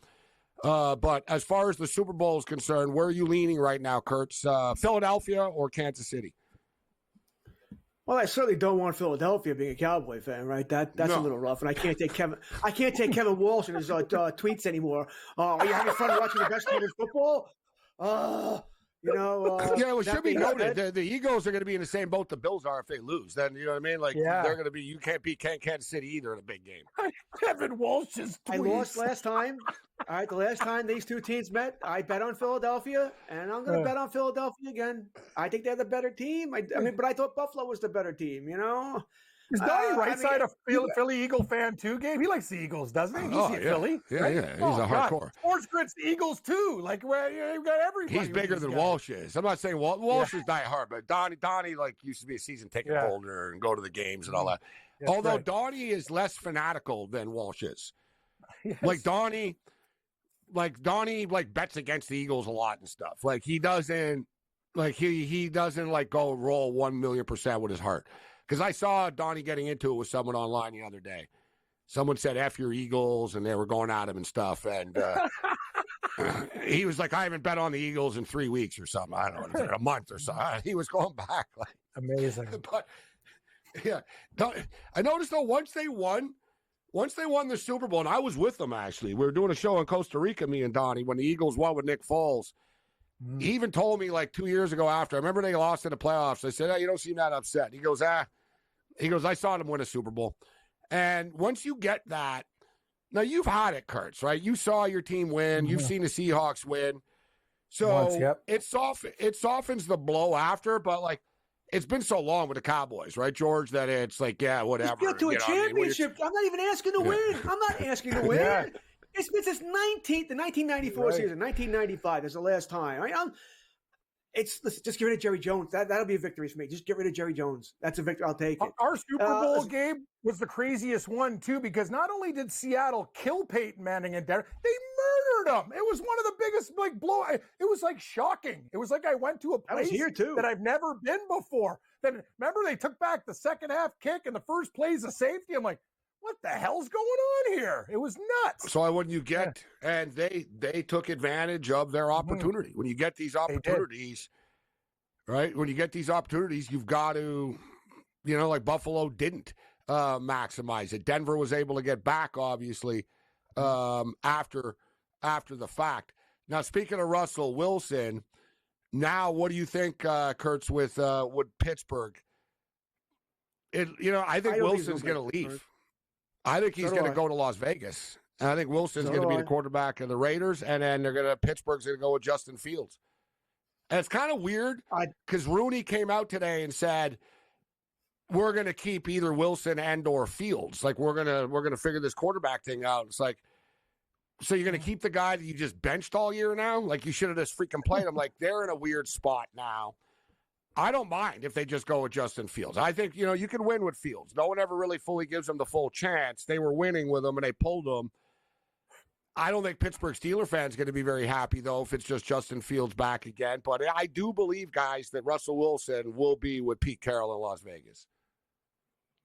But as far as the Super Bowl is concerned, where are you leaning right now, Kurtz? Philadelphia or Kansas City? Well, I certainly don't want Philadelphia being a Cowboy fan, right? That's a little rough, and I can't take Kevin Walsh and his tweets anymore. Are you having fun watching the best team in football? Yeah, well, should be noted. The Eagles are going to be in the same boat the Bills are if they lose. Then, you know what I mean? Like, they're going to be, you can't beat Kansas City either in a big game. Kevin Walsh's tweets. I lost last time. All right, the last time these two teams met, I bet on Philadelphia, and I'm going to bet on Philadelphia again. I think they're the better team. I mean, but I thought Buffalo was the better team, you know? Is Donnie Rightside a Philly Eagle fan too, Gabe? He likes the Eagles, doesn't he? He's Philly. Yeah, right? Yeah. He's a hardcore. SportsGrid's the Eagles too. Like, you've got everybody. He's bigger than Walsh is. I'm not saying Walsh is die hard, but Donnie like used to be a season ticket holder and go to the games and all that. Yes, although Donnie is less fanatical than Walsh is. Yes. Like Donnie bets against the Eagles a lot and stuff. Like he doesn't like go roll 1,000,000% with his heart. Because I saw Donnie getting into it with someone online the other day. Someone said, F your Eagles, and they were going at him and stuff. And he was like, I haven't bet on the Eagles in 3 weeks or something. I don't know, a month or something. He was going back. Like, amazing. But, yeah. I noticed, though, once they won the Super Bowl, and I was with them, actually. We were doing a show in Costa Rica, me and Donnie, when the Eagles won with Nick Foles. He even told me, like, 2 years ago after. I remember they lost in the playoffs. I said, you don't seem that upset. He goes, I saw them win a Super Bowl. And once you get that, now you've had it, Kurtz, right? You saw your team win. You've seen the Seahawks win. So it softens the blow after, but, like, it's been so long with the Cowboys, right, George, that it's like, yeah, whatever. Let's get to a championship. I'm not even asking to win. I'm not asking to win. It's been since the 1994 season, 1995 is the last time. Let's just get rid of Jerry Jones. That'll be a victory for me. Just get rid of Jerry Jones. That's a victory. I'll take it. Our Super Bowl game was the craziest one, too, because not only did Seattle kill Peyton Manning and Denver, they murdered him. It was one of the biggest, it was like shocking. It was like I went to a place that I've never been before. Then remember they took back the second half kick and the first plays of safety. I'm like, what the hell's going on here? It was nuts. So when you get, and they took advantage of their opportunity. When you get these opportunities, right? When you get these opportunities, you've got to, like Buffalo didn't maximize it. Denver was able to get back, obviously, after the fact. Now, speaking of Russell Wilson, now what do you think, Kurtz, with Pittsburgh? I think Wilson's going to leave. I think he's going to go to Las Vegas. And I think Wilson's going to be the quarterback of the Raiders, and then Pittsburgh's going to go with Justin Fields. And it's kind of weird because Rooney came out today and said, we're going to keep either Wilson and or Fields. Like, we're going to figure this quarterback thing out. It's like, so you're going to keep the guy that you just benched all year now? Like, you should have just freaking played him. Like, they're in a weird spot now. I don't mind if they just go with Justin Fields. I think, you can win with Fields. No one ever really fully gives them the full chance. They were winning with him, and they pulled him. I don't think Pittsburgh Steelers fans going to be very happy, though, if it's just Justin Fields back again. But I do believe, guys, that Russell Wilson will be with Pete Carroll in Las Vegas.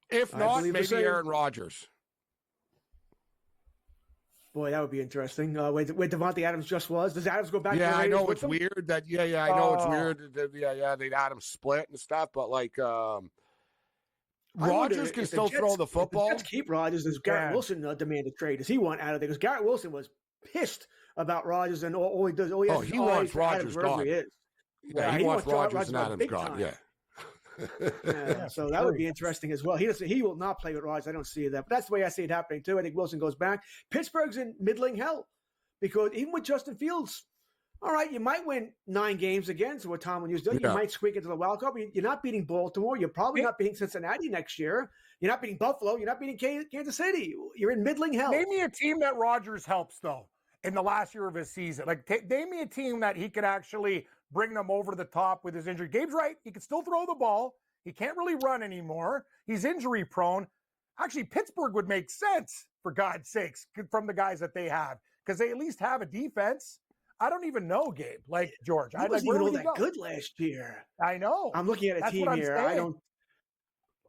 If not, maybe Aaron Rodgers. Boy, that would be interesting. Where Devontae Adams just was. Does Adams go back? Yeah, I know it's weird that. I know it's weird. That, they'd Adams split and stuff, but like Rodgers can still throw the football. Let's keep Rodgers. Does Garrett Wilson demand a trade? Does he want out of there? Because Garrett Wilson was pissed about Rodgers and all he does. He wants Rodgers gone. He wants Rodgers and Adams gone. Yeah. So that would be interesting as well. He will not play with Rodgers. I don't see that. But that's the way I see it happening too. I think Wilson goes back. Pittsburgh's in middling hell because even with Justin Fields, all right, you might win 9 games again. So what Tomlin used to do, you might squeak into the wild card. You're not beating Baltimore. You're probably not beating Cincinnati next year. You're not beating Buffalo. You're not beating Kansas City. You're in middling hell. Name me a team that Rodgers helps though in the last year of his season. Like name me a team that he could actually bring them over the top with his injury. Gabe's right. He can still throw the ball. He can't really run anymore. He's injury prone. Actually, Pittsburgh would make sense, for God's sakes, from the guys that they have, because they at least have a defense. I don't even know, Gabe. Like George, He I wasn't where even all would he that go? good last year. I know. I'm looking at a That's team what I'm here. saying.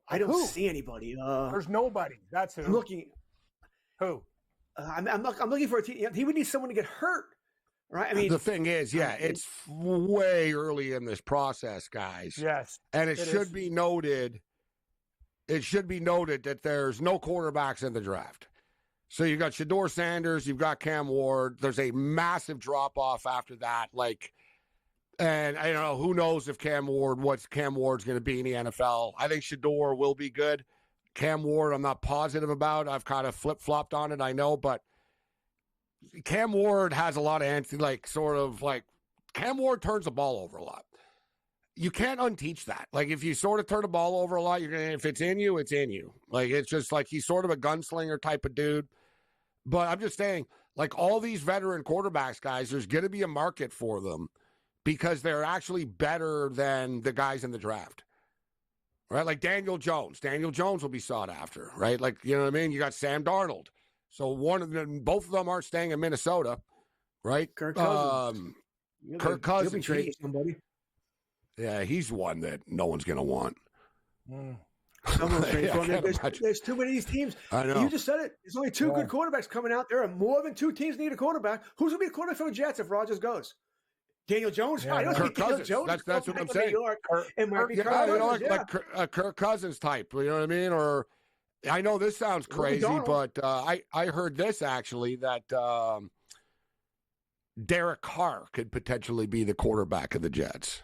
I don't Who? see anybody. There's nobody. That's who. I'm looking. Who? I'm looking for a team. He would need someone to get hurt, right? I mean, the thing is, it's way early in this process, guys. Yes, and it should be noted. It should be noted that there's no quarterbacks in the draft. So you've got Shedeur Sanders, you've got Cam Ward. There's a massive drop off after that. And I don't know, who knows if what Cam Ward's going to be in the NFL. I think Shedeur will be good. Cam Ward, I'm not positive about. I've kind of flip-flopped on it, I know, but Cam Ward has a lot of Cam Ward turns the ball over a lot. You can't unteach that. Like, if you sort of turn the ball over a lot, if it's in you, it's in you. Like, it's just like he's sort of a gunslinger type of dude. But I'm just saying, like, all these veteran quarterbacks, guys, there's going to be a market for them because they're actually better than the guys in the draft. Right? Like Daniel Jones. Daniel Jones will be sought after, right? Like, you know what I mean? You got Sam Darnold. So both of them aren't staying in Minnesota, right? Kirk Cousins. Kirk Cousins. He'll be trading somebody. Yeah, he's one that no one's going to want. Someone's trading for him. There's too many of these teams. I know. You just said it. There's only two good quarterbacks coming out. There are more than two teams need a quarterback. Who's going to be the quarterback for the Jets if Rodgers goes? Daniel Jones? Yeah, I don't Kirk think Daniel Cousins. Jones. That's what I'm saying. New York. It might be Kirk Cousins, like a Kirk Cousins type. You know what I mean? Or I know this sounds crazy, but I heard this actually that Derek Carr could potentially be the quarterback of the Jets.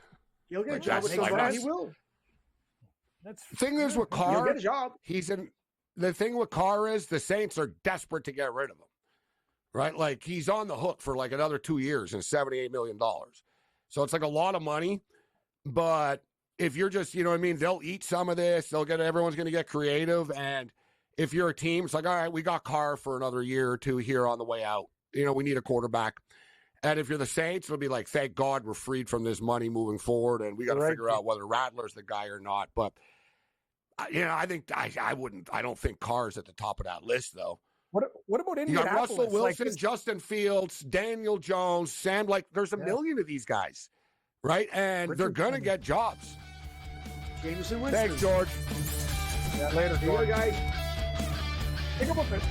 He'll get a job with somebody. He will. The thing is with Carr, he'll get a job. The thing with Carr is the Saints are desperate to get rid of him. Right? Like, he's on the hook for like another 2 years and $78 million. So it's like a lot of money. But if you're just, you know what I mean, they'll eat some of this. Everyone's going to get creative. And if you're a team, it's like, all right, we got Carr for another year or two here on the way out. You know, we need a quarterback. And if you're the Saints, it'll be like, thank God we're freed from this money moving forward. And we got to figure out whether Rattler's the guy or not. But, you know, I don't think Carr's at the top of that list, though. What about Indianapolis? You got Russell Wilson, Justin Fields, Daniel Jones, Sam. Like, there's a million of these guys, right? And they're going to get jobs. Jameson Winston. Thanks, George. Yeah, later, George. Guys. Think about this.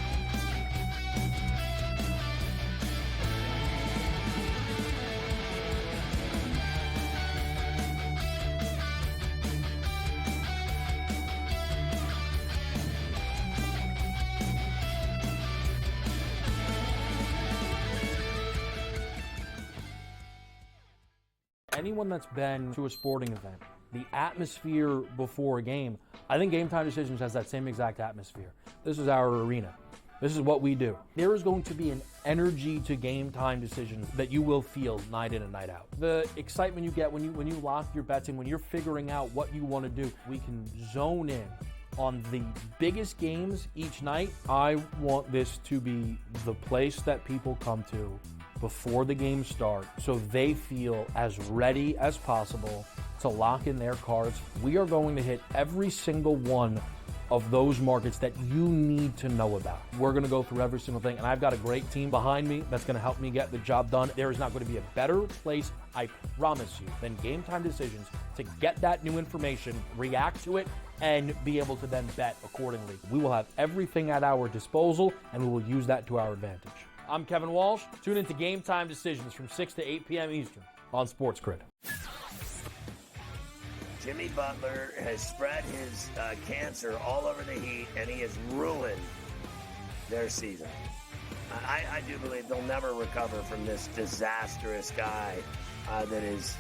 Anyone that's been to a sporting event, the atmosphere before a game, I think Game Time Decisions has that same exact atmosphere. This is our arena. This is what we do. There is going to be an energy to Game Time Decisions that you will feel night in and night out. The excitement you get when you lock your bets in, when you're figuring out what you want to do, we can zone in on the biggest games each night. I want this to be the place that people come to before the games start so they feel as ready as possible to lock in their cards. We are going to hit every single one of those markets that you need to know about. We're going to go through every single thing, and I've got a great team behind me that's going to help me get the job done. There is not going to be a better place, I promise you, than Game Time Decisions to get that new information, react to it, and be able to then bet accordingly. We will have everything at our disposal, and we will use that to our advantage. I'm Kevin Walsh. Tune into Game Time Decisions from 6 to 8 p.m. Eastern on SportsGrid. Jimmy Butler has spread his cancer all over the Heat, and he has ruined their season. I do believe they'll never recover from this disastrous guy that is,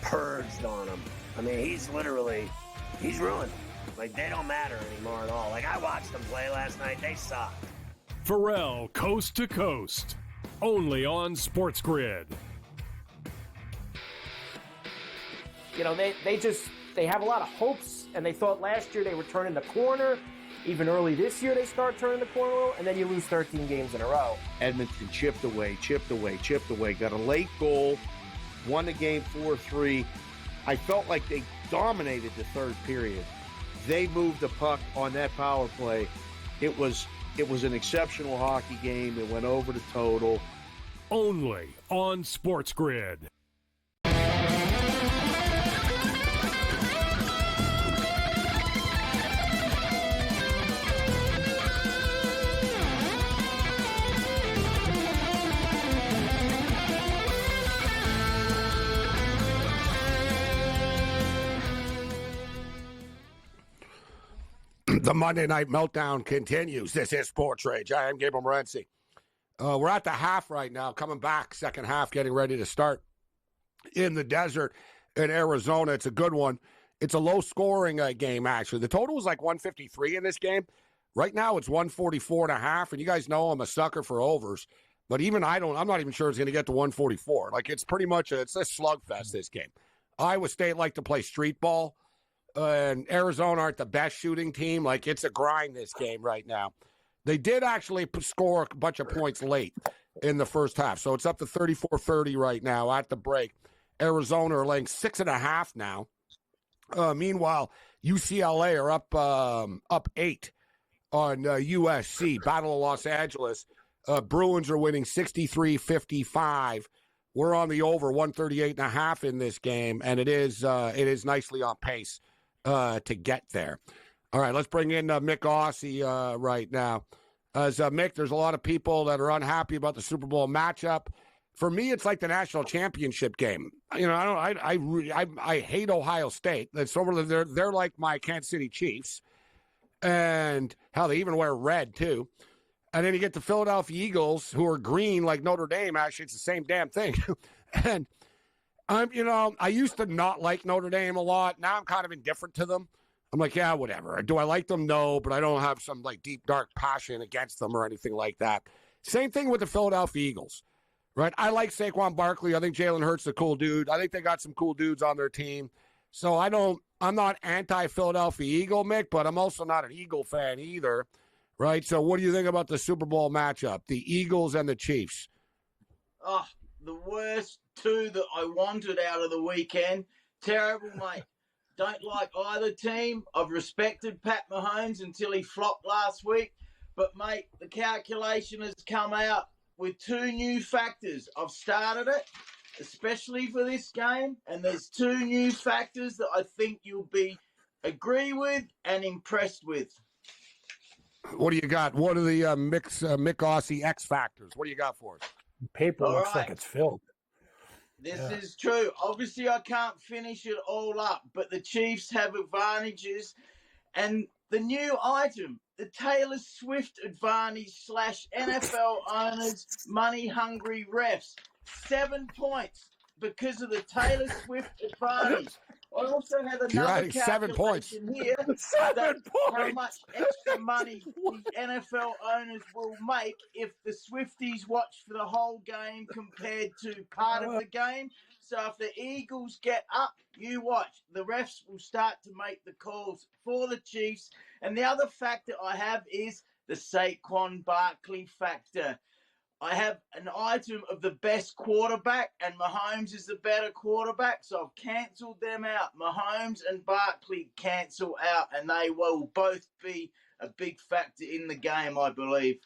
purged on them. I mean, he's ruined. Like, they don't matter anymore at all. Like, I watched them play last night. They suck. Pharrell, Coast to Coast, only on SportsGrid. You know, they have a lot of hopes, and they thought last year they were turning the corner. Even early this year, they start turning the corner, and then you lose 13 games in a row. Edmonton chipped away, got a late goal, won the game 4-3. I felt like they dominated the third period. They moved the puck on that power play. It was an exceptional hockey game. It went over the total. only on SportsGrid. The Monday Night Meltdown continues. This is Sports Rage. I am Gabriel Morency. We're at the half right now, coming back, second half, getting ready to start in the desert in Arizona. It's a good one. It's a low-scoring game, actually. The total was like 153 in this game. Right now, it's 144.5, and you guys know I'm a sucker for overs. But even I'm not even sure it's going to get to 144. Like, it's pretty much it's a slugfest, this game. Iowa State like to play street ball. And Arizona aren't the best shooting team. Like, it's a grind, this game right now. They did actually score a bunch of points late in the first half. So it's up to 34-30 right now at the break. Arizona are laying 6.5 now. Meanwhile, UCLA are up 8 on USC. Battle of Los Angeles. Bruins are winning 63-55. We're on the over 138.5 in this game, and it is nicely on pace to get there. All right, let's bring in Mick Aussie right now. As Mick, there's a lot of people that are unhappy about the Super Bowl matchup. For me, it's like the national championship game. You know, I hate Ohio State. They're like my Kansas City Chiefs, and how they even wear red too. And then you get the Philadelphia Eagles, who are green like Notre Dame. Actually, it's the same damn thing. And I used to not like Notre Dame a lot. Now I'm kind of indifferent to them. I'm like, yeah, whatever. Do I like them? No, but I don't have some like deep, dark passion against them or anything like that. Same thing with the Philadelphia Eagles, right? I like Saquon Barkley. I think Jalen Hurts is a cool dude. I think they got some cool dudes on their team. So I'm not anti-Philadelphia Eagle, Mick, but I'm also not an Eagle fan either, right? So what do you think about the Super Bowl matchup, the Eagles and the Chiefs? Oh, the worst two that I wanted out of the weekend. Terrible, mate. Don't like either team. I've respected Pat Mahomes until he flopped last week. But, mate, the calculation has come out with two new factors. I've started it, especially for this game, and there's two new factors that I think you'll agree with and impressed with. What do you got? What are the Mick Aussie X factors? What do you got for us? Paper looks like it's filled. This is true. Obviously, I can't finish it all up, but the Chiefs have advantages. And the new item, the Taylor Swift advantage / NFL owners, money-hungry refs. 7 points because of the Taylor Swift advantage. I also have another 7 points here. 7 points. How much extra money the NFL owners will make if the Swifties watch for the whole game compared to part of the game. So if the Eagles get up, you watch. The refs will start to make the calls for the Chiefs. And the other factor I have is the Saquon Barkley factor. I have an item of the best quarterback, and Mahomes is the better quarterback, so I've cancelled them out. Mahomes and Barkley cancel out, and they will both be a big factor in the game, I believe.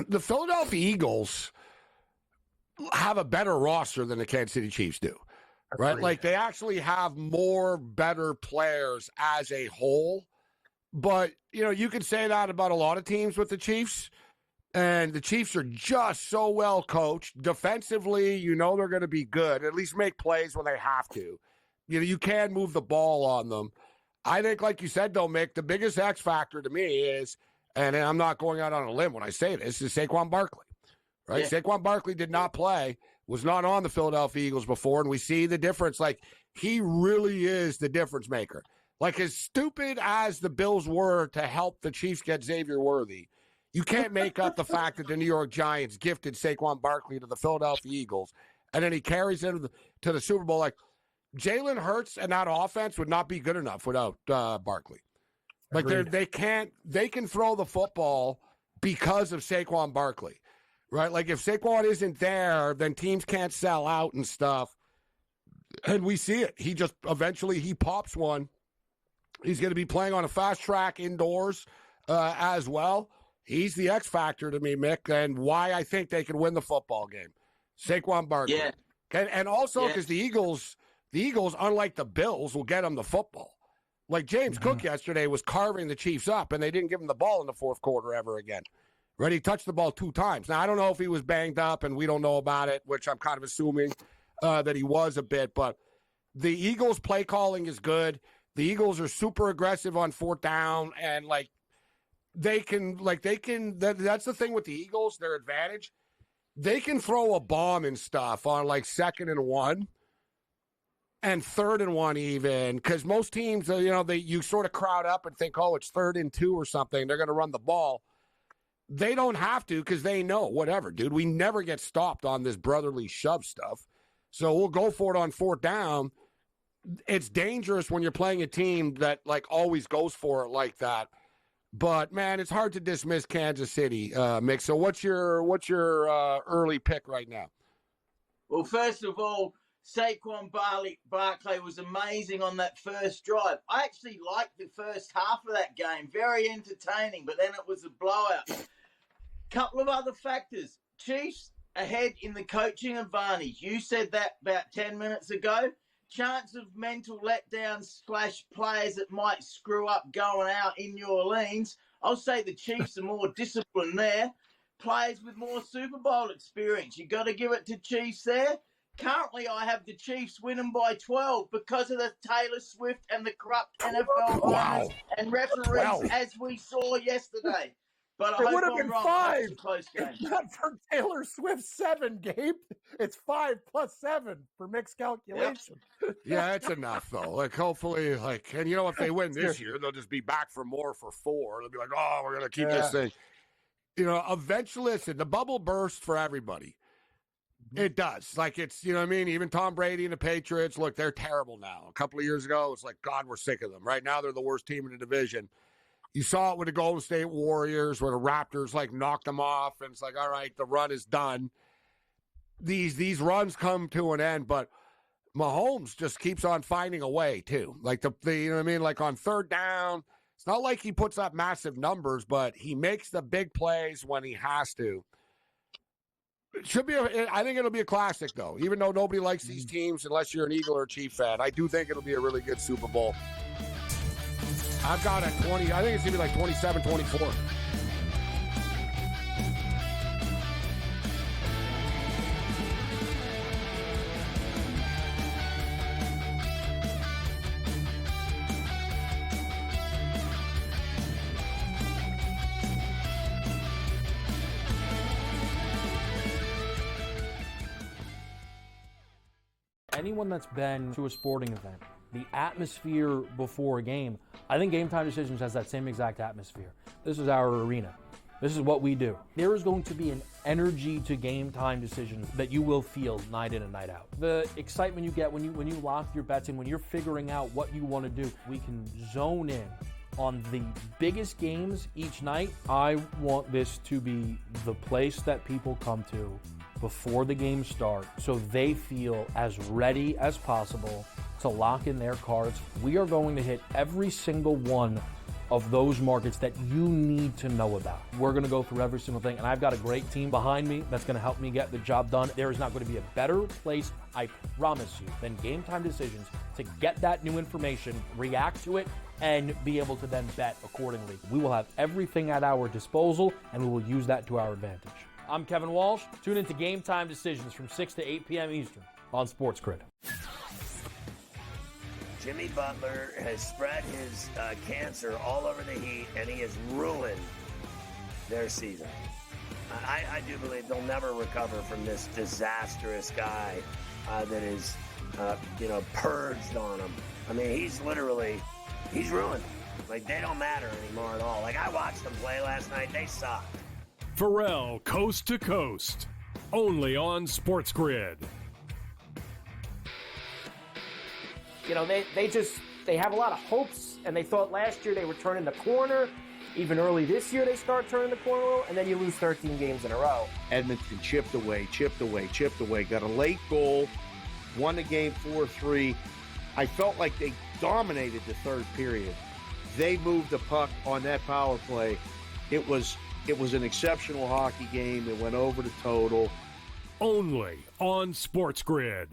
The Philadelphia Eagles have a better roster than the Kansas City Chiefs do, right? Like, they actually have more better players as a whole. But, you can say that about a lot of teams with the Chiefs. And the Chiefs are just so well coached. Defensively, they're going to be good, at least make plays when they have to. You can move the ball on them. I think, like you said, though, Mick, the biggest X factor to me is, and I'm not going out on a limb when I say this, is Saquon Barkley, right? Yeah. Saquon Barkley did not play, was not on the Philadelphia Eagles before, and we see the difference. Like, he really is the difference maker. Like, as stupid as the Bills were to help the Chiefs get Xavier Worthy, you can't make up the fact that the New York Giants gifted Saquon Barkley to the Philadelphia Eagles, and then he carries him to the Super Bowl. Like, Jalen Hurts and that offense would not be good enough without Barkley. Like, they can throw the football because of Saquon Barkley, right? Like, if Saquon isn't there, then teams can't sell out and stuff. And we see it. He just eventually he pops one. He's going to be playing on a fast track indoors as well. He's the X factor to me, Mick, and why I think they can win the football game. Saquon Barkley. Yeah. And also because the Eagles, unlike the Bills, will get them the football. Like James Cook yesterday was carving the Chiefs up, and they didn't give him the ball in the fourth quarter ever again. Right? He touched the ball 2 times. Now, I don't know if he was banged up, and we don't know about it, which I'm kind of assuming that he was a bit. But the Eagles' play calling is good. The Eagles are super aggressive on 4th down, and, that's the thing with the Eagles, their advantage. They can throw a bomb and stuff on, 2nd and 1. And 3rd and 1 even, because most teams, you sort of crowd up and think, oh, it's 3rd and 2 or something. They're going to run the ball. They don't have to because they know, whatever, dude. We never get stopped on this brotherly shove stuff. So we'll go for it on 4th down. It's dangerous when you're playing a team that, always goes for it like that. But, man, it's hard to dismiss Kansas City, Mick. So what's your early pick right now? Well, first of all, Saquon Barkley was amazing on that first drive. I actually liked the first half of that game. Very entertaining, but then it was a blowout. Couple of other factors. Chiefs ahead in the coaching advantage. You said that about 10 minutes ago. Chance of mental letdowns / players that might screw up going out in New Orleans. I'll say the Chiefs are more disciplined there. Players with more Super Bowl experience. You got to give it to Chiefs there. Currently, I have the Chiefs winning by 12 because of the Taylor Swift and the corrupt NFL owners and referees, as we saw yesterday. But I hope I'm wrong. 5. It's a close game. Not for Taylor Swift 7, Gabe. It's 5 plus 7 for mixed calculation. Yeah, it's enough though. Hopefully, and if they win this year, they'll just be back for more for 4. They'll be like, oh, we're gonna keep this thing. Eventually, listen, the bubble bursts for everybody. It does. It's, even Tom Brady and the Patriots, look, they're terrible now. A couple of years ago, it's like, God, we're sick of them. Right now, they're the worst team in the division. You saw it with the Golden State Warriors where the Raptors, knocked them off. And it's like, all right, the run is done. These runs come to an end, but Mahomes just keeps on finding a way, too. On 3rd down, it's not like he puts up massive numbers, but he makes the big plays when he has to. I think it'll be a classic, though. Even though nobody likes these teams unless you're an Eagle or a Chief fan, I do think it'll be a really good Super Bowl. I've got a 20. I think it's going to be 27-24. Anyone that's been to a sporting event, the atmosphere before a game, I think Game Time Decisions has that same exact atmosphere. This is our arena. This is what we do. There is going to be an energy to Game Time Decisions that you will feel night in and night out. The excitement you get when you lock your bets in, when you're figuring out what you want to do, we can zone in on the biggest games each night. I want this to be the place that people come to before the games start so they feel as ready as possible to lock in their cards. We are going to hit every single one of those markets that you need to know about. We're going to go through every single thing, and I've got a great team behind me that's going to help me get the job done. There is not going to be a better place, I promise you, than Game Time Decisions to get that new information, react to it, and be able to then bet accordingly. We will have everything at our disposal, and we will use that to our advantage. I'm Kevin Walsh. Tune into Game Time Decisions from 6 to 8 p.m. Eastern on SportsGrid. Jimmy Butler has spread his cancer all over the Heat, and he has ruined their season. I do believe they'll never recover from this disastrous guy that is, purged on them. I mean, he's ruined. They don't matter anymore at all. I watched them play last night. They suck. Pharrell, Coast to Coast, only on SportsGrid. They have a lot of hopes, and they thought last year they were turning the corner. Even early this year, they start turning the corner, and then you lose 13 games in a row. Edmonton chipped away. Got a late goal, won the game 4-3. I felt like they dominated the third period. They moved the puck on that power play. It was It was an exceptional hockey game. It went over the total. Only on SportsGrid.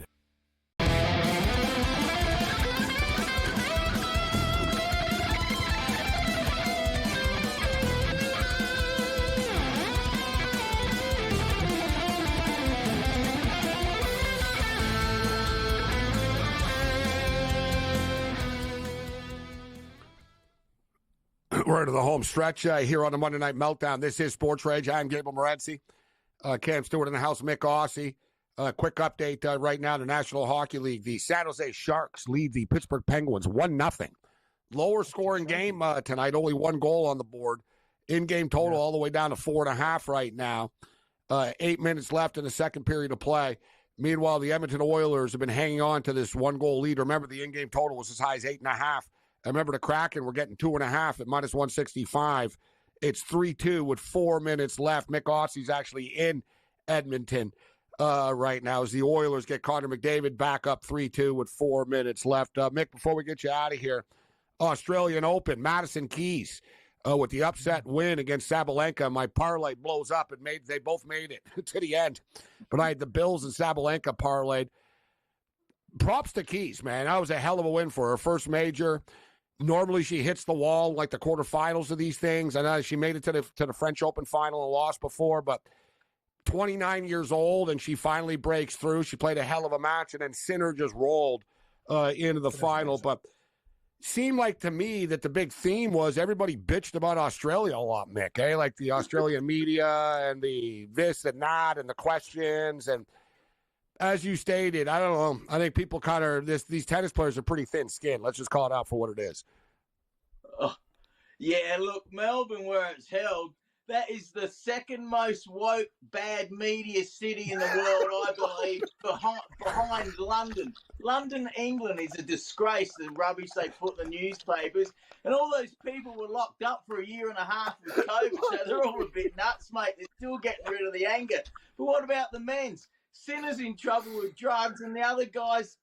We're into the home stretch here on the Monday Night Meltdown. This is SportsRage. I'm Gabriel Morency. Cam Stewart in the house, Mick Aussie. Quick update right now, the National Hockey League. The San Jose Sharks lead the Pittsburgh Penguins 1-0. Lower scoring game tonight, only one goal on the board. In-game total all the way down to 4.5 right now. 8 minutes left in the second period of play. Meanwhile, the Edmonton Oilers have been hanging on to this one-goal lead. Remember, the in-game total was as high as 8.5. I remember the Kraken were getting 2.5 at minus 165. It's 3-2 with 4 minutes left. Mick Aussie's actually in Edmonton right now as the Oilers get Connor McDavid back up 3-2 with 4 minutes left. Mick, before we get you out of here, Australian Open, Madison Keys with the upset win against Sabalenka. My parlay blows up and they both made it to the end. But I had the Bills and Sabalenka parlayed. Props to Keys, man. That was a hell of a win for her first major. Normally she hits the wall like the quarterfinals of these things. I know she made it to the French Open final and lost before, but 29 years old and she finally breaks through. She played a hell of a match, and then Sinner just rolled into the final. But seemed like to me that the big theme was everybody bitched about Australia a lot, Mick. Like the Australian media and the this and that and the questions. And as you stated, I don't know. I think people kind of these tennis players are pretty thin-skinned. Let's just call it out for what it is. Yeah, look, Melbourne, where it's held, that is the second most woke bad media city in the world, I believe, behind London. London, England is a disgrace, the rubbish they put in the newspapers. And all those people were locked up for 1.5 years with COVID, so they're all a bit nuts, mate. They're still getting rid of the anger. But what about the men's? Sinner's in trouble with drugs, and the other guys,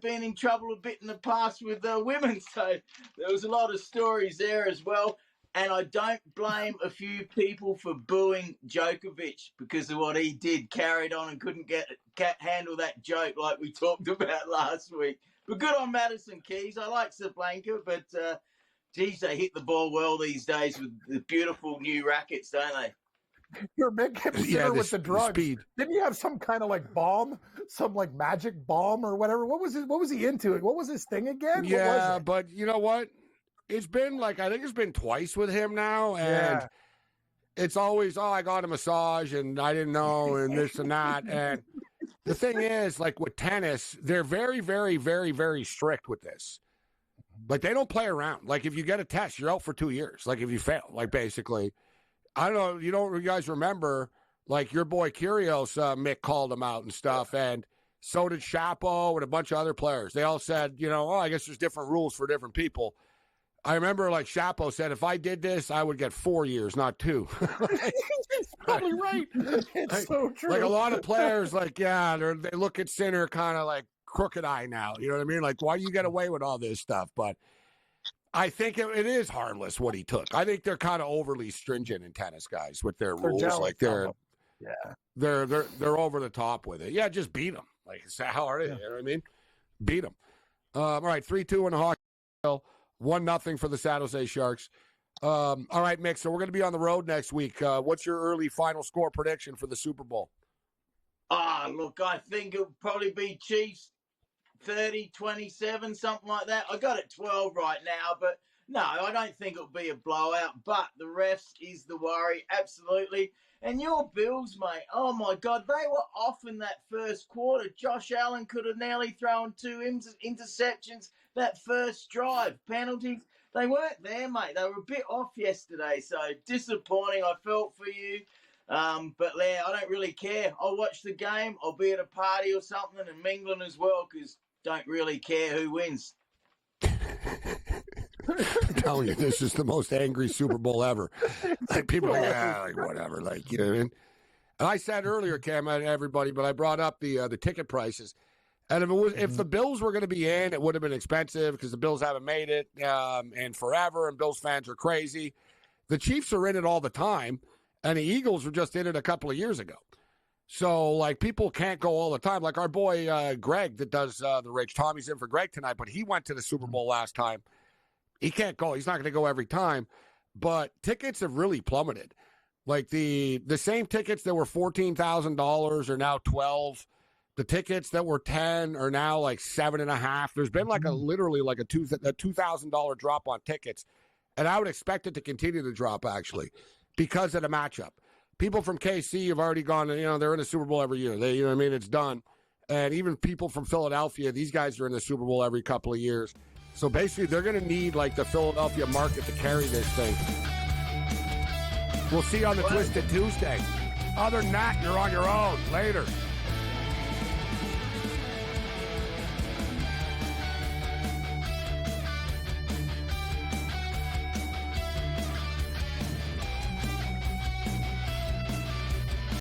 been in trouble a bit in the past with women. So there was a lot of stories there as well. And I don't blame a few people for booing Djokovic because of what he did, carried on and couldn't handle that joke like we talked about last week. But good on Madison Keys. I like Sabalenka, but geez, they hit the ball well these days with the beautiful new rackets, don't they? You're making him with the drugs. Speed. Didn't he have some kind of like bomb, some like magic bomb or whatever? What was he into? What was his thing again? Yeah, but you know what? It's been I think it's been twice with him now, and it's always, I got a massage and I didn't know and this and that. And the thing is, like with tennis, they're very, very, very, very strict with this. Like they don't play around. Like if you get a test, you're out for 2 years. Like if you fail, like basically. I don't know. You guys remember, like your boy Kyrgios, Mick called him out and stuff, and so did Shapo and a bunch of other players. They all said, I guess there's different rules for different people. I remember, like Shapo said, if I did this, I would get 4 years, not 2. He's probably right. It's so true. Like a lot of players, they look at Sinner kind of like crooked eye now. You know what I mean? Like, why do you get away with all this stuff? But I think it is harmless what he took. I think they're kind of overly stringent in tennis, guys, with their rules. Like they're over the top with it. Yeah, just beat them. Like how hard is it? You know what I mean? Beat them. All right, 3-2 in the hockey. 1-0 for the San Jose Sharks. All right, Mick. So we're going to be on the road next week. What's your early final score prediction for the Super Bowl? Look, I think it'll probably be Chiefs 30-27, something like that. I got it 12 right now, but no, I don't think it'll be a blowout. But the refs is the worry, absolutely. And your Bills, mate, oh my God, they were off in that first quarter. Josh Allen could have nearly thrown 2 interceptions that first drive. Penalties, they weren't there, mate. They were a bit off yesterday, so disappointing. I felt for you. But yeah, I don't really care. I'll watch the game. I'll be at a party or something and mingling as well because don't really care who wins. I'm telling you, this is the most angry Super Bowl ever. Like people are like, whatever. Like, you know what I mean? And I said earlier, Cam, and everybody, but I brought up the ticket prices. And if the Bills were going to be in, it would have been expensive because the Bills haven't made it and forever, and Bills fans are crazy. The Chiefs are in it all the time, and the Eagles were just in it a couple of years ago. So, like, people can't go all the time. Like our boy Greg that does the Rage. Tommy's in for Greg tonight, but he went to the Super Bowl last time. He can't go. He's not going to go every time. But tickets have really plummeted. Like, the same tickets that were $14,000 are now $12,000. The tickets that were $10,000 are now like $7,500. There's been like literally like a $2,000 drop on tickets. And I would expect it to continue to drop, actually, because of the matchup. People from KC have already gone, they're in the Super Bowl every year. They, it's done. And even people from Philadelphia, these guys are in the Super Bowl every couple of years. So basically, they're going to need like the Philadelphia market to carry this thing. We'll see you on the Twisted Tuesday. Other than that, you're on your own. Later.